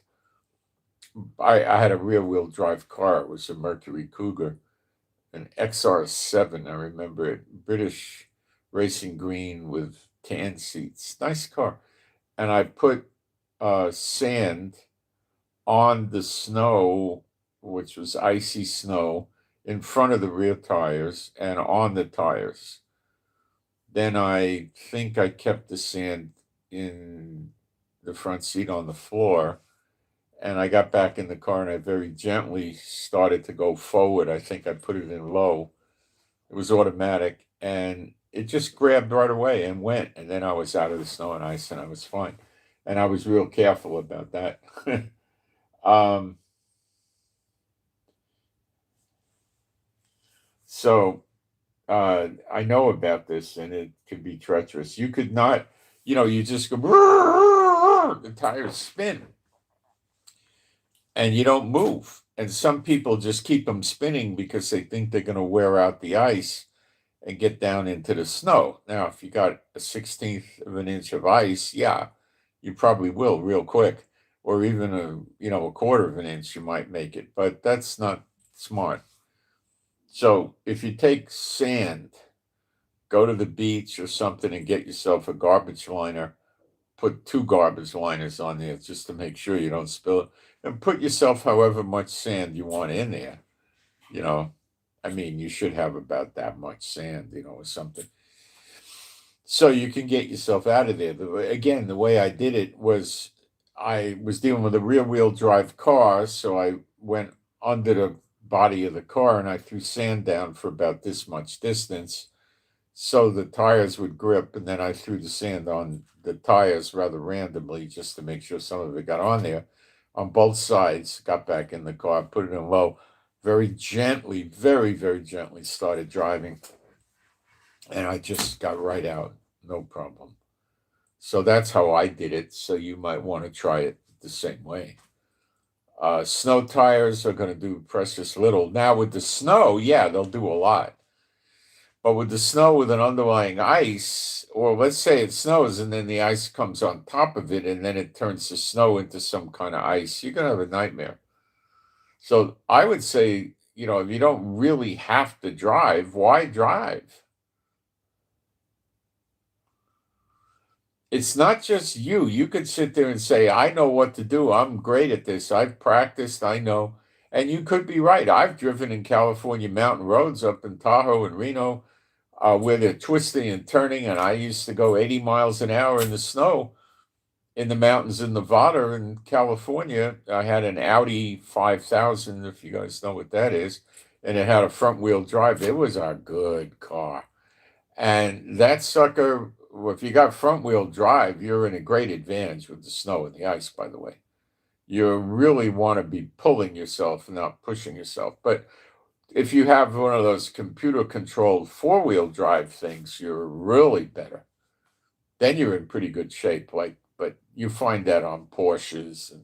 I had a rear wheel drive car. It was a Mercury Cougar, an XR7. I remember it, British racing green with tan seats. Nice car. And I put sand on the snow, which was icy snow, in front of the rear tires and on the tires. Then I think I kept the sand in the front seat on the floor. And I got back in the car and I very gently started to go forward. I think I put it in low. It was automatic and it just grabbed right away and went. And then I was out of the snow and ice and I was fine. And I was real careful about that. So I know about this and it could be treacherous. You could not, you just go, the tires spin and you don't move. And some people just keep them spinning because they think they're going to wear out the ice and get down into the snow. Now, if you got a 16th of an inch of ice, yeah, you probably will real quick, or even a quarter of an inch, you might make it, but that's not smart. So if you take sand, go to the beach or something and get yourself a garbage liner, put 2 garbage liners on there just to make sure you don't spill it, and put yourself however much sand you want in there. I mean, you should have about that much sand, or something. So you can get yourself out of there. Again, the way I did it was I was dealing with a rear wheel drive car, so I went under the body of the car and I threw sand down for about this much distance so the tires would grip, and then I threw the sand on the tires rather randomly just to make sure some of it got on there on both sides, got back in the car, put it in low, very gently, very, very gently started driving, and I just got right out, no problem. So that's how I did it, so you might want to try it the same way. Snow tires are going to do precious little. Now with the snow, yeah, they'll do a lot. But with the snow with an underlying ice, or let's say it snows and then the ice comes on top of it and then it turns the snow into some kind of ice, you're going to have a nightmare. So I would say, if you don't really have to drive, why drive? It's not just you. You could sit there and say, I know what to do. I'm great at this. I've practiced. I know. And you could be right. I've driven in California mountain roads up in Tahoe and Reno where they're twisting and turning. And I used to go 80 miles an hour in the snow in the mountains in Nevada and California. I had an Audi 5000, if you guys know what that is. And it had a front wheel drive. It was a good car. And that sucker, if you got front wheel drive, you're in a great advantage with the snow and the ice, by the way. You really want to be pulling yourself, not pushing yourself. But if you have one of those computer controlled 4-wheel drive things, you're really better. Then you're in pretty good shape. But you find that on Porsches and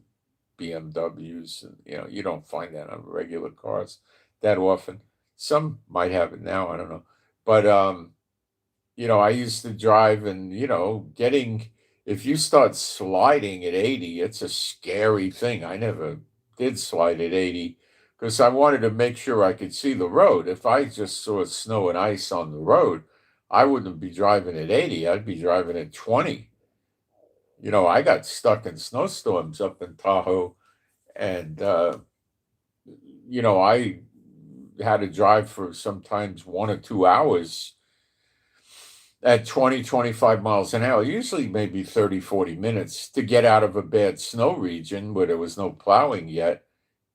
BMWs, and you don't find that on regular cars that often. Some might have it now, I don't know. But I used to drive and, if you start sliding at 80, it's a scary thing. I never did slide at 80 because I wanted to make sure I could see the road. If I just saw snow and ice on the road, I wouldn't be driving at 80. I'd be driving at 20. I got stuck in snowstorms up in Tahoe and, I had to drive for sometimes 1 or 2 hours at 20, 25 miles an hour, usually maybe 30, 40 minutes to get out of a bad snow region where there was no plowing yet.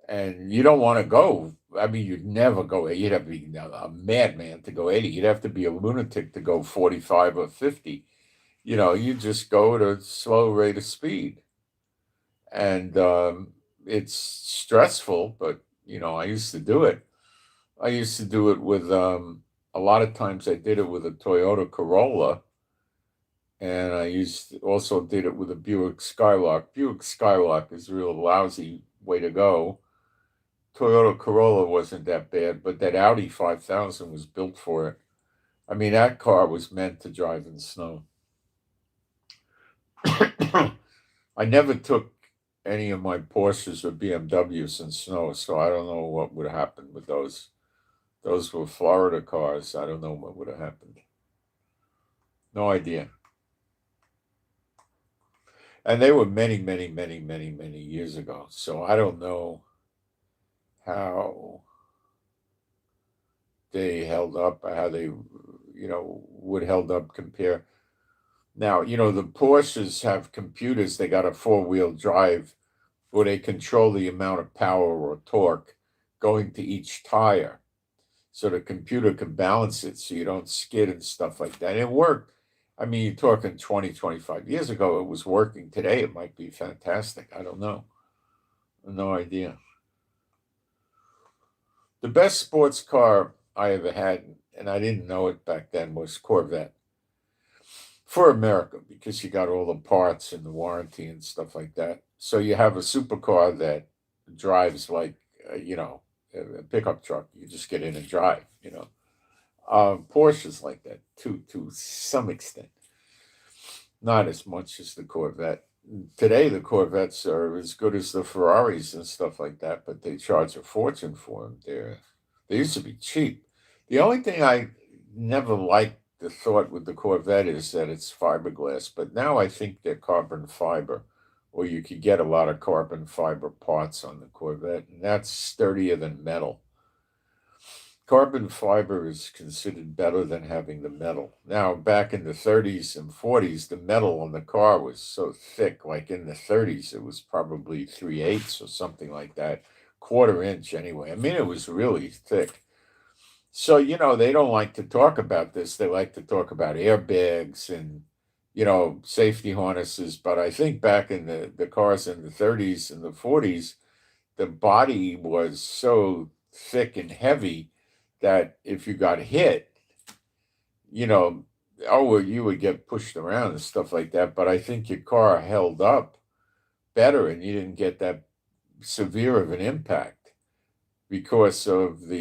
And you don't want to go. I mean, you'd never go. You'd have to be a madman to go 80. You'd have to be a lunatic to go 45 or 50. You just go at a slow rate of speed. And it's stressful, but, I used to do it. I used to do it with, a lot of times I did it with a Toyota Corolla, and also did it with a Buick Skylark. Buick Skylark is a real lousy way to go. Toyota Corolla wasn't that bad, but that Audi 5000 was built for it. I mean, that car was meant to drive in snow. I never took any of my Porsches or BMWs in snow, so I don't know what would happen with those. Those were Florida cars. I don't know what would have happened. No idea. And they were many, many, many, many, many years ago. So I don't know how they held up, how they, would held up compare. Now, the Porsches have computers. They got a four-wheel drive where they control the amount of power or torque going to each tire. So the computer can balance it so you don't skid and stuff like that. It worked. I mean, you're talking 20, 25 years ago, it was working. Today, it might be fantastic. I don't know. No idea. The best sports car I ever had, and I didn't know it back then, was Corvette for America because you got all the parts and the warranty and stuff like that. So you have a supercar that drives like, a pickup truck. You just get in and drive. Porsche's like that too, to some extent. Not as much as the Corvette. Today, the Corvettes are as good as the Ferraris and stuff like that, but they charge a fortune for them. They used to be cheap. The only thing I never liked the thought with the Corvette is that it's fiberglass, but now I think they're carbon fiber, or you could get a lot of carbon fiber parts on the Corvette, and that's sturdier than metal. Carbon fiber is considered better than having the metal. Now, back in the 30s and 40s, the metal on the car was so thick, like in the 30s, it was probably 3/8 or something like that, quarter inch anyway. I mean, it was really thick. So, they don't like to talk about this. They like to talk about airbags and, safety harnesses. But I think back in the cars in the 30s and the 40s, the body was so thick and heavy that if you got hit, you know, well, you would get pushed around and stuff like that. But I think your car held up better and you didn't get that severe of an impact because of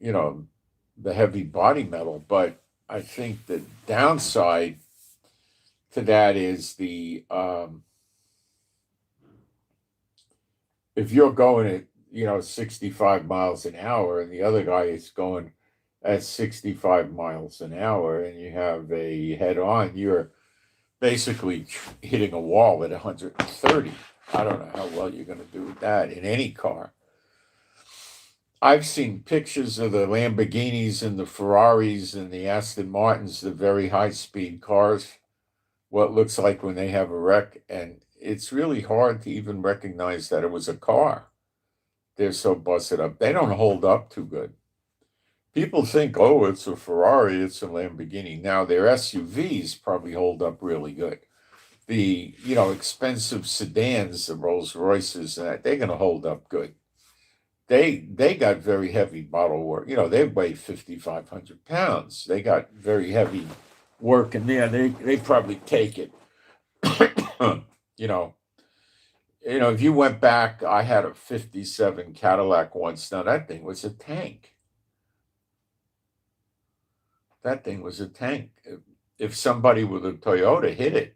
you know, the heavy body metal. But I think the downside to that is if you're going at 65 miles an hour and the other guy is going at 65 miles an hour and you have a head on, you're basically hitting a wall at 130. I don't know how well you're going to do with that in any car. I've seen pictures of the Lamborghinis and the Ferraris and the Aston Martins, the very high speed cars, what looks like when they have a wreck, and it's really hard to even recognize that it was a car. They're so busted up. They don't hold up too good. People think, oh, it's a Ferrari, it's a Lamborghini. Now, their SUVs probably hold up really good. The, expensive sedans, the Rolls Royces, they're going to hold up good. They got very heavy bottle work. They weigh 5,500 pounds. They got very heavy work in there. They probably take it. you know, if you went back, I had a 57 Cadillac once. Now that thing was a tank. That thing was a tank. If somebody with a Toyota hit it,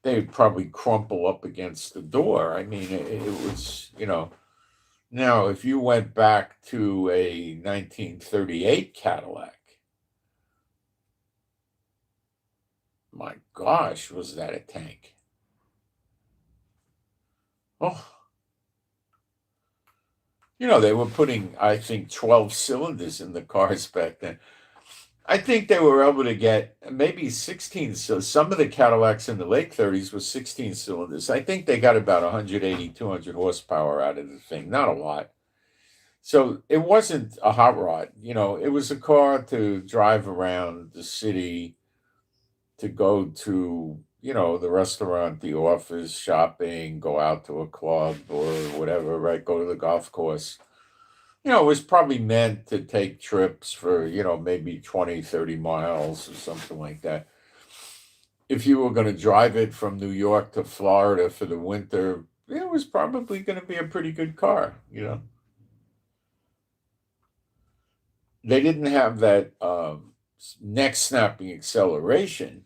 they'd probably crumple up against the door. I mean, it was, Now, if you went back to a 1938 Cadillac, my gosh, was that a tank? Oh, they were putting, I think, 12 cylinders in the cars back then. I think they were able to get maybe 16. So some of the Cadillacs in the late 30s was 16 cylinders. I think they got about 180, 200 horsepower out of the thing. Not a lot. So it wasn't a hot rod. It was a car to drive around the city, to go to, the restaurant, the office, shopping, go out to a club or whatever, right? Go to the golf course. It was probably meant to take trips for, maybe 20, 30 miles or something like that. If you were going to drive it from New York to Florida for the winter, it was probably going to be a pretty good car. They didn't have that neck snapping acceleration,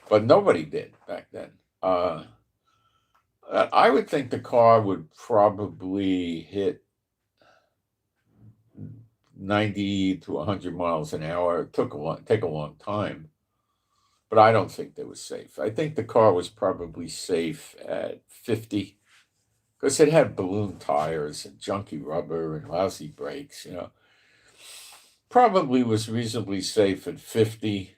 but nobody did back then. I would think the car would probably hit 90 to 100 miles an hour. It take a long time, but I don't think they were safe. I think the car was probably safe at 50 because it had balloon tires and junky rubber and lousy brakes. Probably was reasonably safe at 50,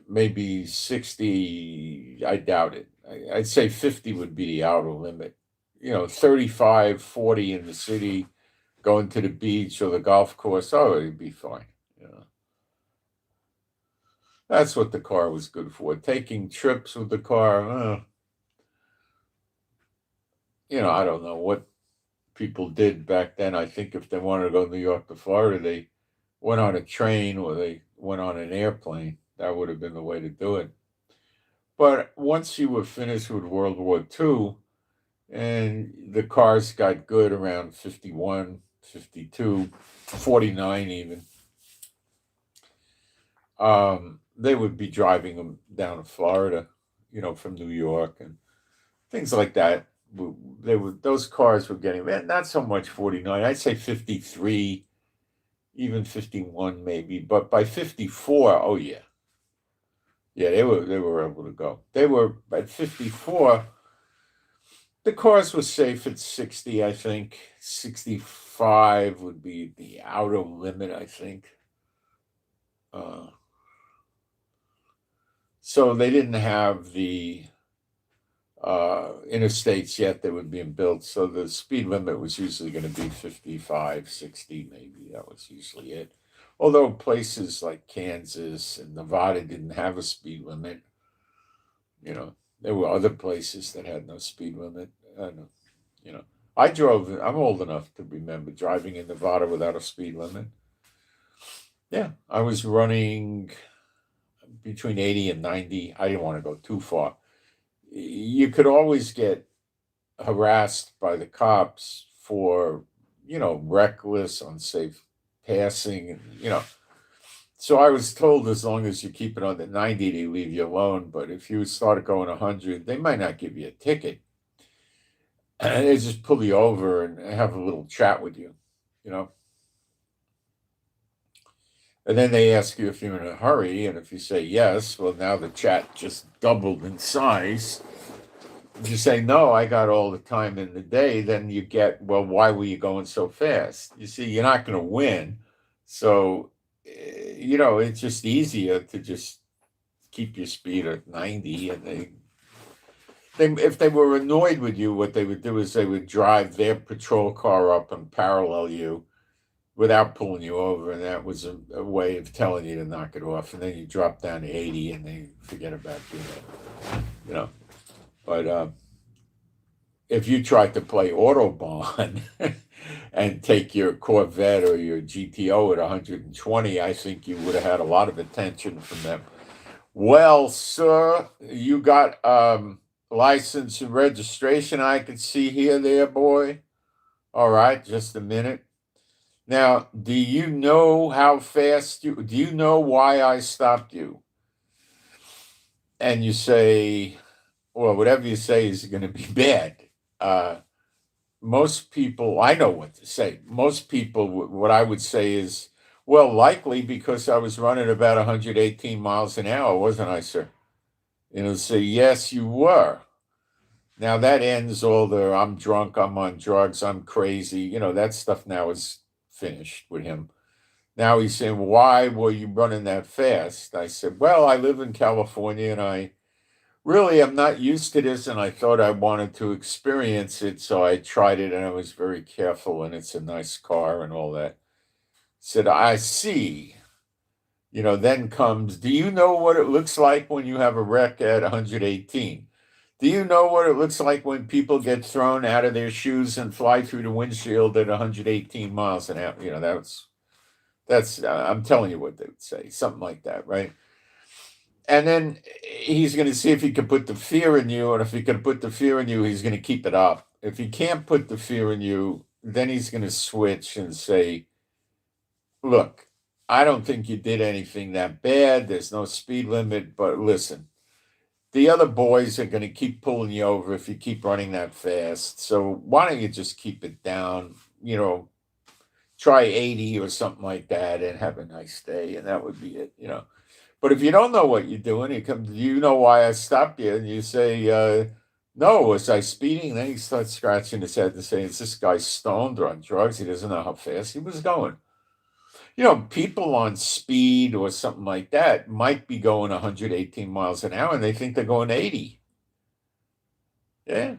maybe 60. I doubt it. I'd say 50 would be the outer limit. 35, 40 in the city, going to the beach or the golf course, it'd be fine. That's what the car was good for. Taking trips with the car, I don't know what people did back then. I think if they wanted to go New York to Florida, they went on a train or they went on an airplane. That would have been the way to do it. But once you were finished with World War II and the cars got good around 51, 52, 49 even, they would be driving them down to Florida, from New York and things like that. Those cars were getting, not so much 49, I'd say 53, even 51 maybe, but by 54, oh yeah. Yeah, they were able to go. They were at 54. The cars were safe at 60, I think. 65 would be the outer limit, I think. So they didn't have the interstates yet that were being built. So the speed limit was usually going to be 55, 60, maybe. That was usually it. Although places like Kansas and Nevada didn't have a speed limit, there were other places that had no speed limit. I'm old enough to remember driving in Nevada without a speed limit. Yeah, I was running between 80 and 90. I didn't want to go too far. You could always get harassed by the cops for, reckless, unsafe passing, So I was told as long as you keep it under 90, they leave you alone. But if you started going 100, they might not give you a ticket. And they just pull you over and have a little chat with you. And then they ask you if you're in a hurry. And if you say yes, well, now the chat just doubled in size. If you say, no, I got all the time in the day, then you get, well, why were you going so fast? You see, you're not going to win. So, it's just easier to just keep your speed at 90. And if they were annoyed with you, what they would do is they would drive their patrol car up and parallel you without pulling you over. And that was a way of telling you to knock it off. And then you drop down to 80 and they forget about doing it, But if you tried to play Autobahn and take your Corvette or your GTO at 120, I think you would have had a lot of attention from them. Well, sir, you got license and registration I can see here, there, boy. All right, just a minute. Now, do you know how fast do you know why I stopped you? And you say, well, whatever you say is going to be bad. Most people, I know what to say. Most people, what I would say is, well, likely because I was running about 118 miles an hour, wasn't I, sir? Say, yes, you were. Now that ends all the I'm drunk, I'm on drugs, I'm crazy. That stuff now is finished with him. Now he's saying, why were you running that fast? I said, well, I live in California and I really I'm not used to this and I thought I wanted to experience it. So I tried it and I was very careful and it's a nice car and all that. Said, I see. Then comes, do you know what it looks like when you have a wreck at 118? Do you know what it looks like when people get thrown out of their shoes and fly through the windshield at 118 miles an hour? I'm telling you what they would say, something like that, right? And then he's going to see if he can put the fear in you, and if he can put the fear in you, he's going to keep it up. If he can't put the fear in you, then he's going to switch and say, look, I don't think you did anything that bad. There's no speed limit, but listen, the other boys are going to keep pulling you over if you keep running that fast. So why don't you just keep it down? Try 80 or something like that and have a nice day, and that would be it. But if you don't know what you're doing, he comes, do you know why I stopped you? And you say, no, was I speeding? Then he starts scratching his head and saying, is this guy stoned or on drugs? He doesn't know how fast he was going. People on speed or something like that might be going 118 miles an hour and they think they're going 80. Yeah.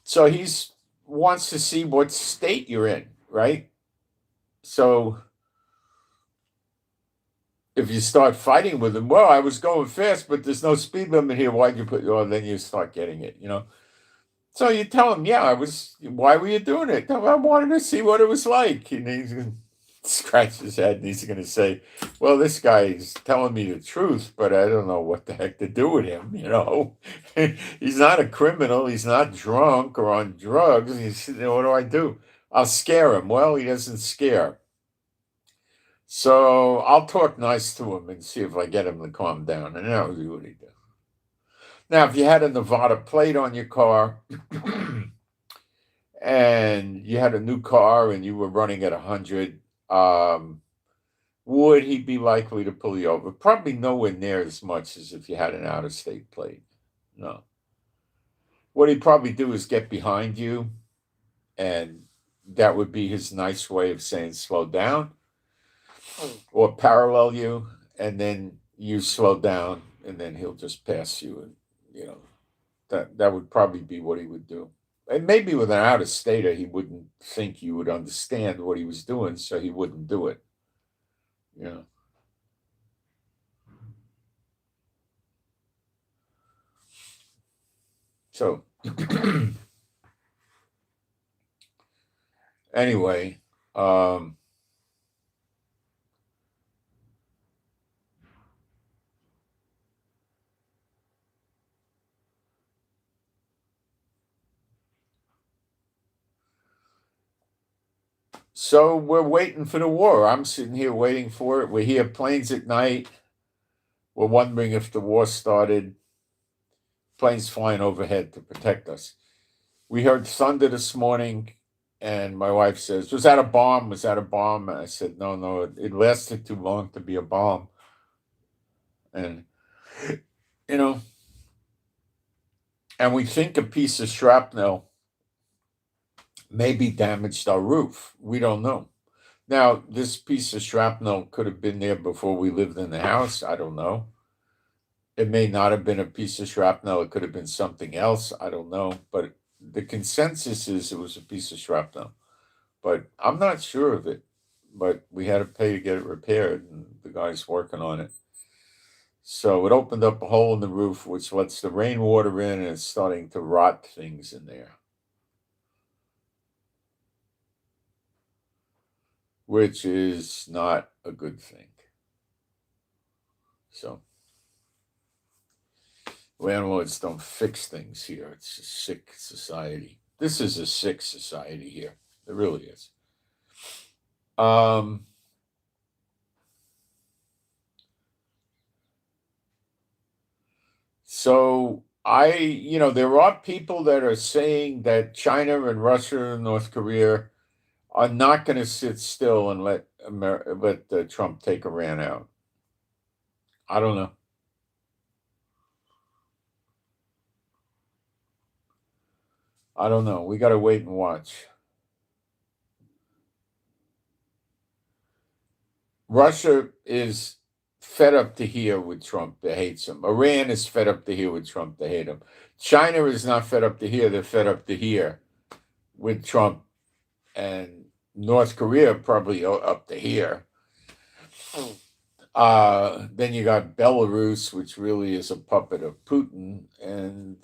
So he's wants to see what state you're in, right? So if you start fighting with him, well, I was going fast, but there's no speed limit here. Why'd you put? Oh, then you start getting it. So you tell him, yeah, why were you doing it? I wanted to see what it was like. And he's going to scratch his head and he's going to say, well, this guy's telling me the truth, but I don't know what the heck to do with him. He's not a criminal. He's not drunk or on drugs. What do I do? I'll scare him. Well, he doesn't scare. So I'll talk nice to him and see if I get him to calm down. And that would be what he does. Now, if you had a Nevada plate on your car and you had a new car and you were running at 100, would he be likely to pull you over? Probably nowhere near as much as if you had an out-of-state plate. No. What he'd probably do is get behind you, and that would be his nice way of saying slow down, or parallel you, and then you slow down, and then he'll just pass you, and that would probably be what he would do. And maybe with an out-of-stater, he wouldn't think you would understand what he was doing, so he wouldn't do it. So anyway, so we're waiting for the war. I'm sitting here waiting for it. We hear planes at night. We're wondering if the war started. Planes flying overhead to protect us. We heard thunder this morning, and my wife says, was that a bomb? Was that a bomb? And I said, no, it lasted too long to be a bomb. And, and we think a piece of shrapnel maybe damaged our roof. We don't know. Now, this piece of shrapnel could have been there before we lived in the house. I don't know. It may not have been a piece of shrapnel. It could have been something else. I don't know. But the consensus is it was a piece of shrapnel. But I'm not sure of it. But we had to pay to get it repaired, and the guy's working on it. So it opened up a hole in the roof, which lets the rainwater in, and it's starting to rot things in there, which is not a good thing. So landlords don't fix things here. It's a sick society. This is a sick society here. It really is. So there are people that are saying that China and Russia and North Korea are not going to sit still and let Trump take Iran out. I don't know. I don't know. We got to wait and watch. Russia is fed up to here with Trump. They hate him. Iran is fed up to here with Trump. They hate him. China is not fed up to here. They're fed up to here with Trump. And North Korea probably up to here. Then you got Belarus, which really is a puppet of Putin. And,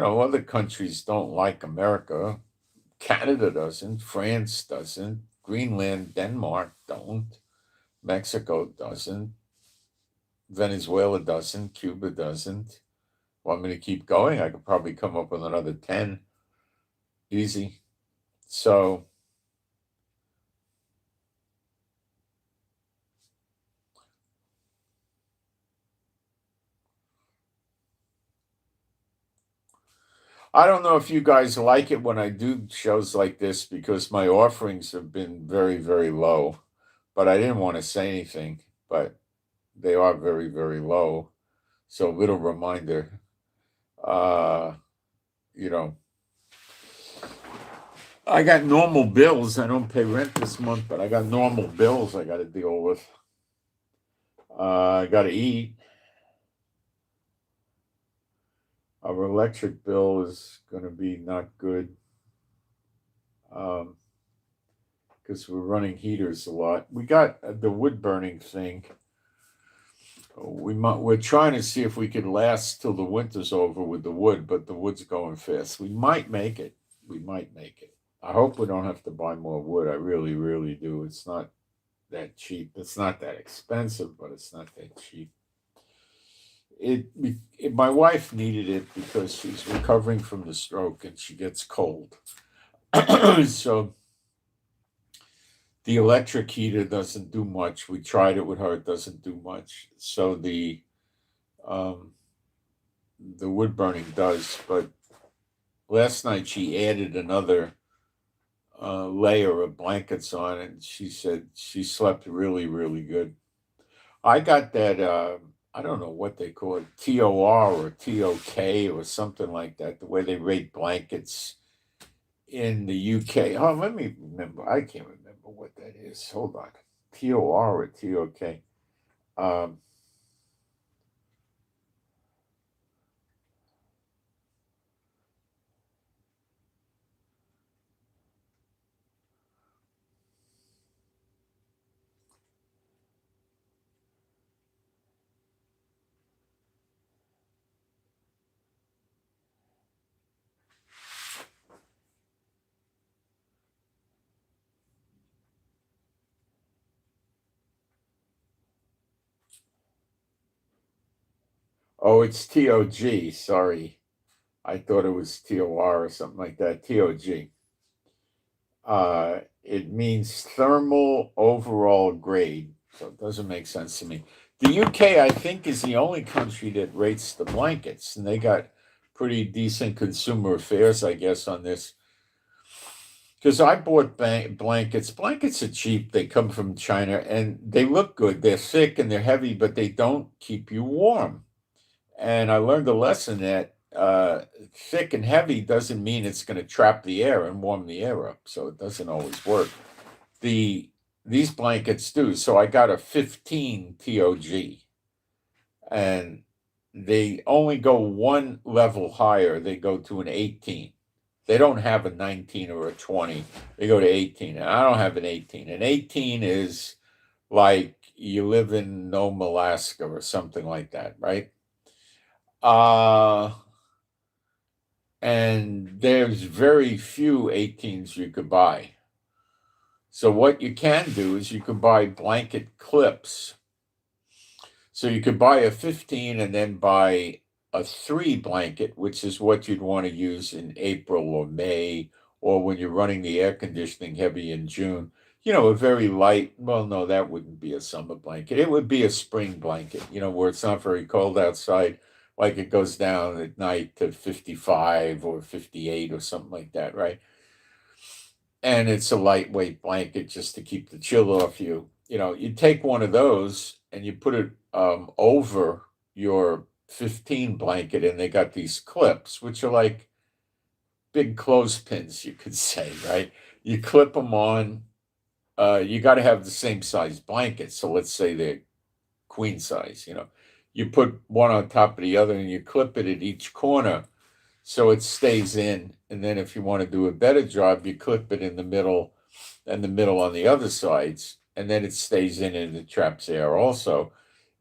other countries don't like America. Canada doesn't. France doesn't. Greenland, Denmark don't. Mexico doesn't. Venezuela doesn't. Cuba doesn't. Want me to keep going? I could probably come up with another 10. Easy. So, I don't know if you guys like it when I do shows like this because my offerings have been very, very low. But I didn't want to say anything, but they are very, very low. So, little reminder, uh, you know, I got normal bills. I don't pay rent this month, but I got normal bills I got to deal with. I got to eat. Our electric bill is going to be not good because we're running heaters a lot. We got the wood burning thing. We're trying to see if we can last till the winter's over with the wood, but the wood's going fast. We might make it. We might make it. I hope we don't have to buy more wood. I really, really do. It's not that cheap. It's not that expensive, but it's not that cheap. My wife needed it because she's recovering from the stroke and she gets cold. So the electric heater doesn't do much. We tried it with her; it doesn't do much. So um, the wood burning does. But last night she added another layer of blankets on, and she said she slept really, really good. I got that. I don't know what they call it, TOR or TOK or something like that. The way they rate blankets in the UK. Oh, let me remember. I can't remember what that is. Hold on. TOR or TOK. Um, oh, it's TOG. Sorry. I thought it was TOR or something like that. TOG. It means thermal overall grade. So it doesn't make sense to me. The UK, I think, is the only country that rates the blankets, and they got pretty decent consumer affairs, I guess, on this. Because I bought blankets. Blankets are cheap. They come from China, and they look good. They're thick and they're heavy, but they don't keep you warm. And I learned a lesson that thick and heavy doesn't mean it's going to trap the air and warm the air up. So it doesn't always work. The These blankets do. So I got a 15 TOG, and they only go one level higher. They go to an 18. They don't have a 19 or a 20. They go to 18. And I don't have an 18. An 18 is like you live in Nome, Alaska or something like that, right? Uh, and there's very few 18s you could buy. So what you can do is you can buy blanket clips. So you could buy a 15 and then buy a 3 blanket, which is what you'd want to use in April or May, or when you're running the air conditioning heavy in June. A very light, well, no, that wouldn't be a summer blanket. It would be a spring blanket, where it's not very cold outside, like it goes down at night to 55 or 58 or something like that, right? And it's a lightweight blanket just to keep the chill off you. You take one of those and you put it over your 15 blanket, and they got these clips, which are like big clothespins, you could say, right? You clip them on. You got to have the same size blanket. So let's say they're queen size. You put one on top of the other, and you clip it at each corner so it stays in. And then if you want to do a better job, you clip it in the middle and the middle on the other sides, and then it stays in and it traps air also.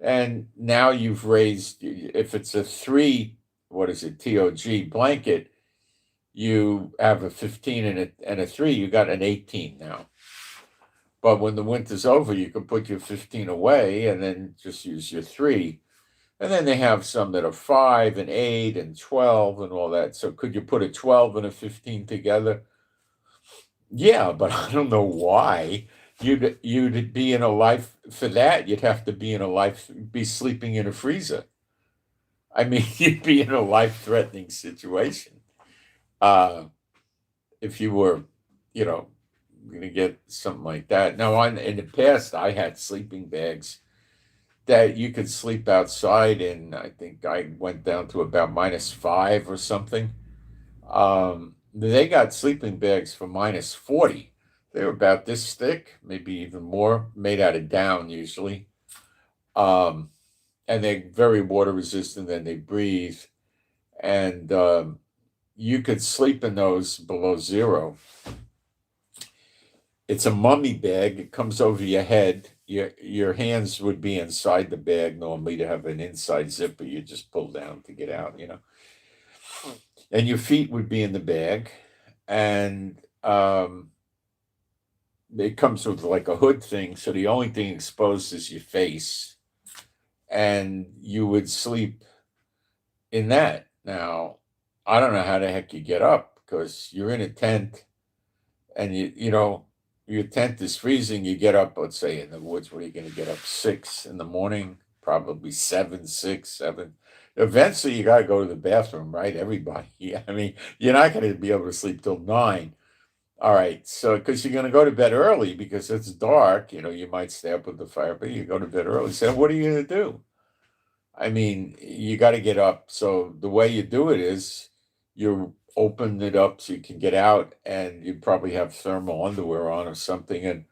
And now you've raised, if it's a three, what is it, TOG blanket, you have a 15 and a three, you got an 18 now. But when the winter's over, you can put your 15 away and then just use your three. And then they have some that are 5 and 8 and 12 and all that. So could you put a 12 and a 15 together? Yeah, but I don't know why. You'd be in a life for that. You'd have to be in a life, be sleeping in a freezer. I mean, you'd be in a life-threatening situation uh, if you were, you know, going to get something like that. Now, in the past, I had sleeping bags that you could sleep outside in. I think I went down to about -5 or something. They got sleeping bags for -40. They were about this thick, maybe even more, made out of down usually. Um, and they're very water resistant and they breathe. And you could sleep in those below zero. It's a mummy bag. It comes over your head. Your hands would be inside the bag normally to have an inside zipper. You just pull down to get out, and your feet would be in the bag, and it comes with like a hood thing, so the only thing exposed is your face, and you would sleep in that. Now, I don't know how the heck you get up because you're in a tent, and your tent is freezing. You get up, let's say in the woods, what are you going to get up 6 in the morning? Probably 7, 6, 7. Eventually, you got to go to the bathroom, right? Everybody. Yeah, I mean, you're not going to be able to sleep till 9. All right, so because you're going to go to bed early because it's dark, you might stay up with the fire, but you go to bed early. So what are you going to do? I mean, you got to get up. So the way you do it is you open it up so you can get out, and you probably have thermal underwear on or something, and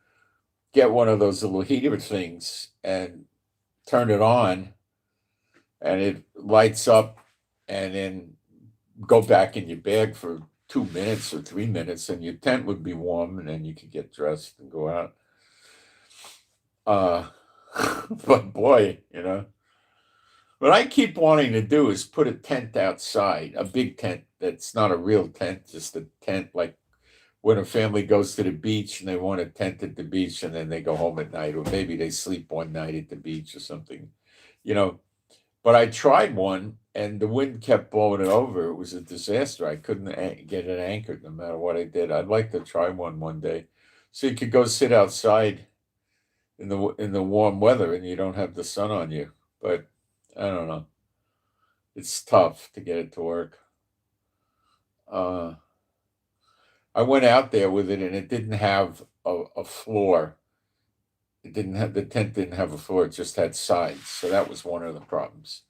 get one of those little heater things and turn it on, and it lights up, and then go back in your bag for 2 minutes or 3 minutes, and your tent would be warm, and then you could get dressed and go out. Uh, but boy, what I keep wanting to do is put a tent outside, a big tent that's not a real tent, just a tent like when a family goes to the beach and they want a tent at the beach and then they go home at night, or maybe they sleep one night at the beach or something, you know. But I tried one and the wind kept blowing it over. It was a disaster. I couldn't get it anchored no matter what I did. I'd like to try one day. So you could go sit outside in the warm weather and you don't have the sun on you. But I don't know. It's tough to get it to work. Uh, I went out there with it and it didn't have a floor. The tent didn't have a floor, it just had sides. So that was one of the problems.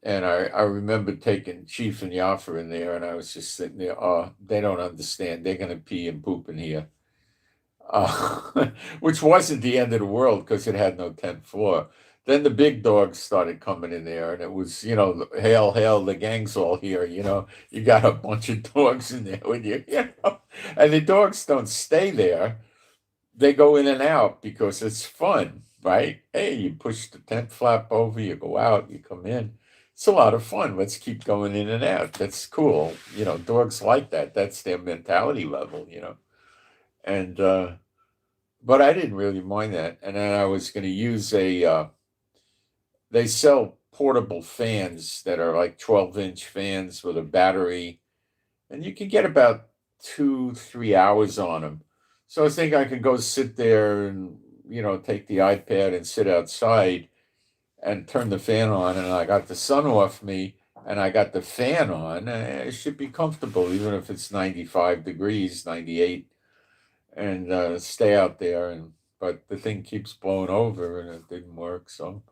And I remember taking Chief and Yaffa in there, and I was just sitting there. Oh, they don't understand. They're going to pee and poop in here, which wasn't the end of the world because it had no 10th floor. Then the big dogs started coming in there, and it was, hail, hail, the gang's all here. You got a bunch of dogs in there with you, and the dogs don't stay there. They go in and out because it's fun, right? Hey, you push the tent flap over, you go out, you come in. It's a lot of fun. Let's keep going in and out. That's cool. Dogs like that. That's their mentality level. And but I didn't really mind that. And then I was going to use they sell portable fans that are like 12-inch fans with a battery, and you can get about 2, 3 hours on them. So I was thinking I could go sit there and take the iPad and sit outside and turn the fan on, and I got the sun off me, and I got the fan on. It should be comfortable, even if it's 95 degrees, 98, and stay out there. But the thing keeps blowing over, and it didn't work. So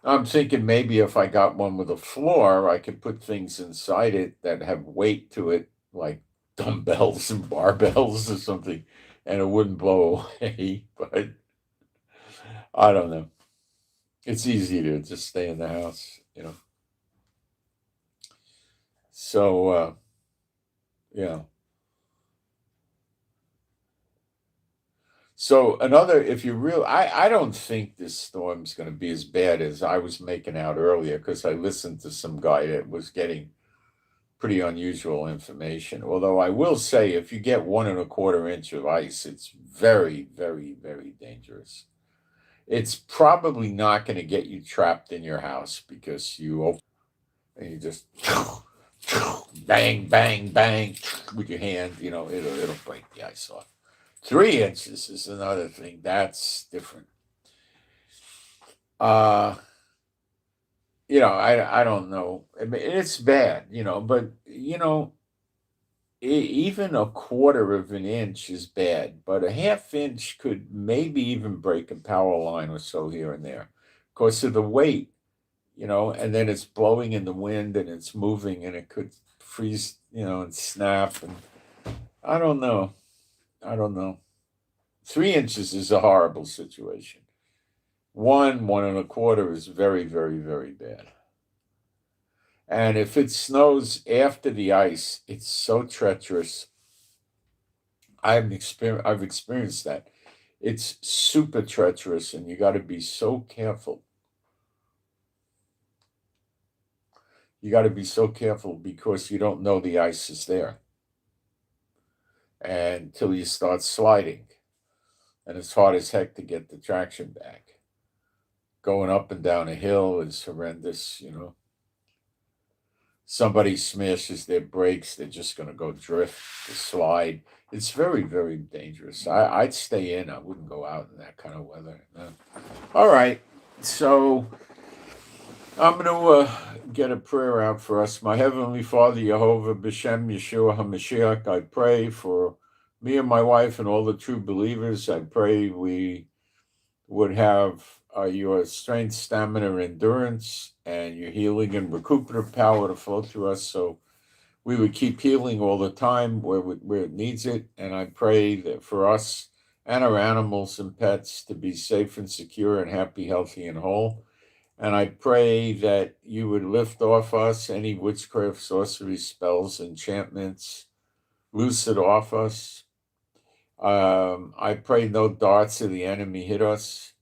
I'm thinking maybe if I got one with a floor, I could put things inside it that have weight to it, like dumbbells and barbells or something, and it wouldn't blow away. But I don't know. It's easy to just stay in the house. So, yeah. So another, if you real, I don't think this storm's going to be as bad as I was making out earlier because I listened to some guy that was getting pretty unusual information. Although I will say, if you get 1.25 inch of ice, it's very, very, very dangerous. It's probably not going to get you trapped in your house because you open and you just bang, bang, bang with your hand. It'll break the ice off. 3 inches is another thing that's different. I don't know. I mean, it's bad, but even 1/4 inch is bad, but a 1/2 inch could maybe even break a power line or so here and there because of the weight, and then it's blowing in the wind and it's moving and it could freeze, and snap. And I don't know. I don't know. 3 inches is a horrible situation. 1.25 is very, very, very bad. And if it snows after the ice, it's so treacherous. I've experienced that. It's super treacherous, and you got to be so careful. You got to be so careful because you don't know the ice is there until you start sliding, and it's hard as heck to get the traction back. Going up and down a hill is horrendous. Somebody smashes their brakes, they're just going to go drift, slide. It's very, very dangerous. I'd stay in. I wouldn't go out in that kind of weather. No. All right. So I'm going to get a prayer out for us. My Heavenly Father, Jehovah, B'Shem, Yeshua HaMashiach, I pray for me and my wife and all the true believers. I pray we would have your strength, stamina, endurance, and your healing and recuperative power to flow through us so we would keep healing all the time where it needs it. And I pray that for us and our animals and pets to be safe and secure and happy, healthy, and whole. And I pray that you would lift off us any witchcraft, sorcery, spells, enchantments, loose it off us. I pray no darts of the enemy hit us.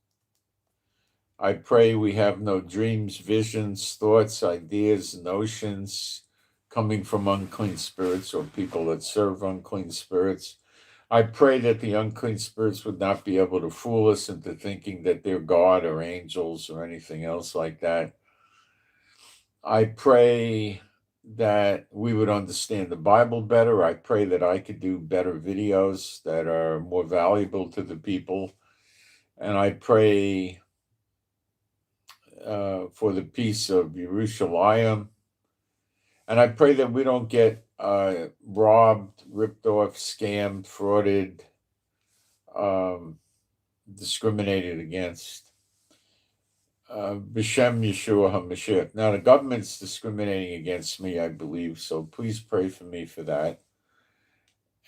I pray we have no dreams, visions, thoughts, ideas, notions coming from unclean spirits or people that serve unclean spirits. I pray that the unclean spirits would not be able to fool us into thinking that they're God or angels or anything else like that. I pray that we would understand the Bible better. I pray that I could do better videos that are more valuable to the people. And I pray for the peace of Jerusalem. And I pray that we don't get robbed, ripped off, scammed, frauded, discriminated against. B'Shem Yeshua HaMashiach. Now, the government's discriminating against me, I believe, so please pray for me for that.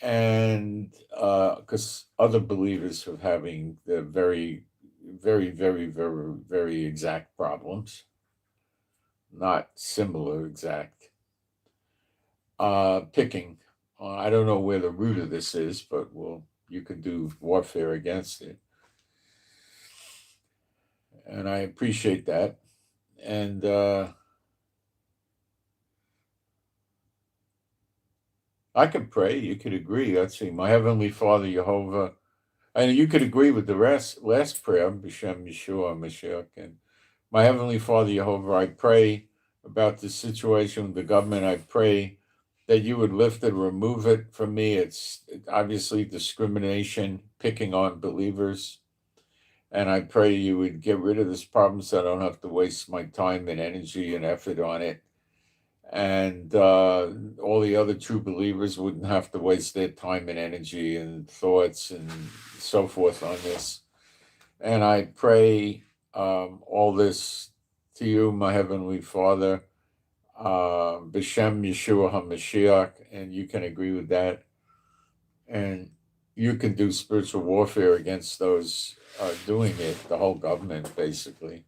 And because other believers are having the very, very, very, very, very exact problems. Not similar, exact. Picking. I don't know where the root of this is, but you could do warfare against it. And I appreciate that. And I could pray. You could agree. Let's see. My Heavenly Father, Jehovah. And you could agree with the last prayer, B'Shem Yeshua Mashiach. And my Heavenly Father, Jehovah, I pray about the situation with the government. I pray that you would lift it, remove it from me. It's obviously discrimination, picking on believers. And I pray you would get rid of this problem so I don't have to waste my time and energy and effort on it. And all the other true believers wouldn't have to waste their time and energy and thoughts and so forth on this. And I pray all this to you, my Heavenly Father, B'Shem Yeshua HaMashiach, and you can agree with that. And you can do spiritual warfare against those doing it, the whole government, basically.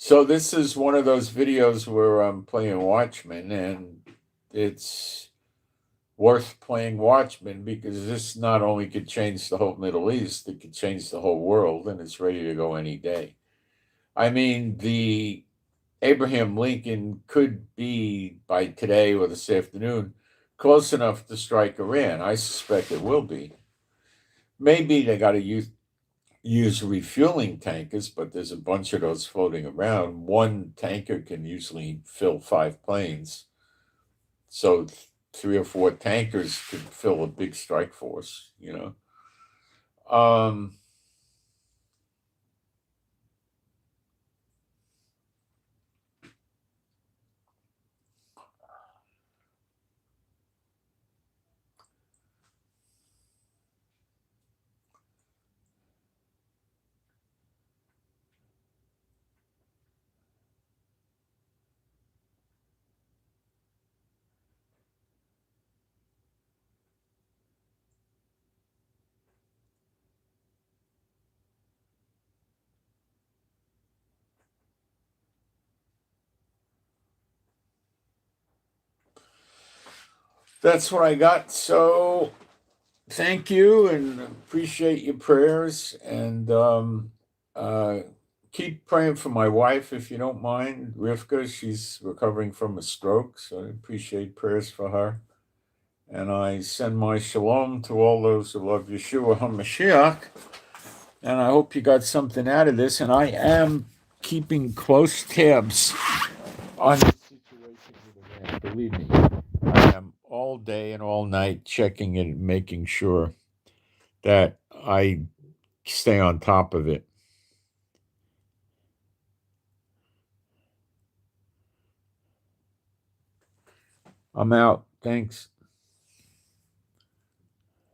So this is one of those videos where I'm playing Watchmen, and it's worth playing Watchmen because this not only could change the whole Middle East, it could change the whole world, and it's ready to go any day. I mean, the Abraham Lincoln could be, by today or this afternoon, close enough to strike Iran. I suspect it will be. Maybe they got to use refueling tankers, but there's a bunch of those floating around. One tanker can usually fill 5 planes. So 3 or 4 tankers could fill a big strike force, you know. That's what I got. So thank you and appreciate your prayers. And uh, keep praying for my wife if you don't mind, Rivka. She's recovering from a stroke. So I appreciate prayers for her. And I send my shalom to all those who love Yeshua HaMashiach. And I hope you got something out of this. And I am keeping close tabs on the situation with Iran. Believe me, I am all day and all night checking it and making sure that I stay on top of it. I'm out. Thanks.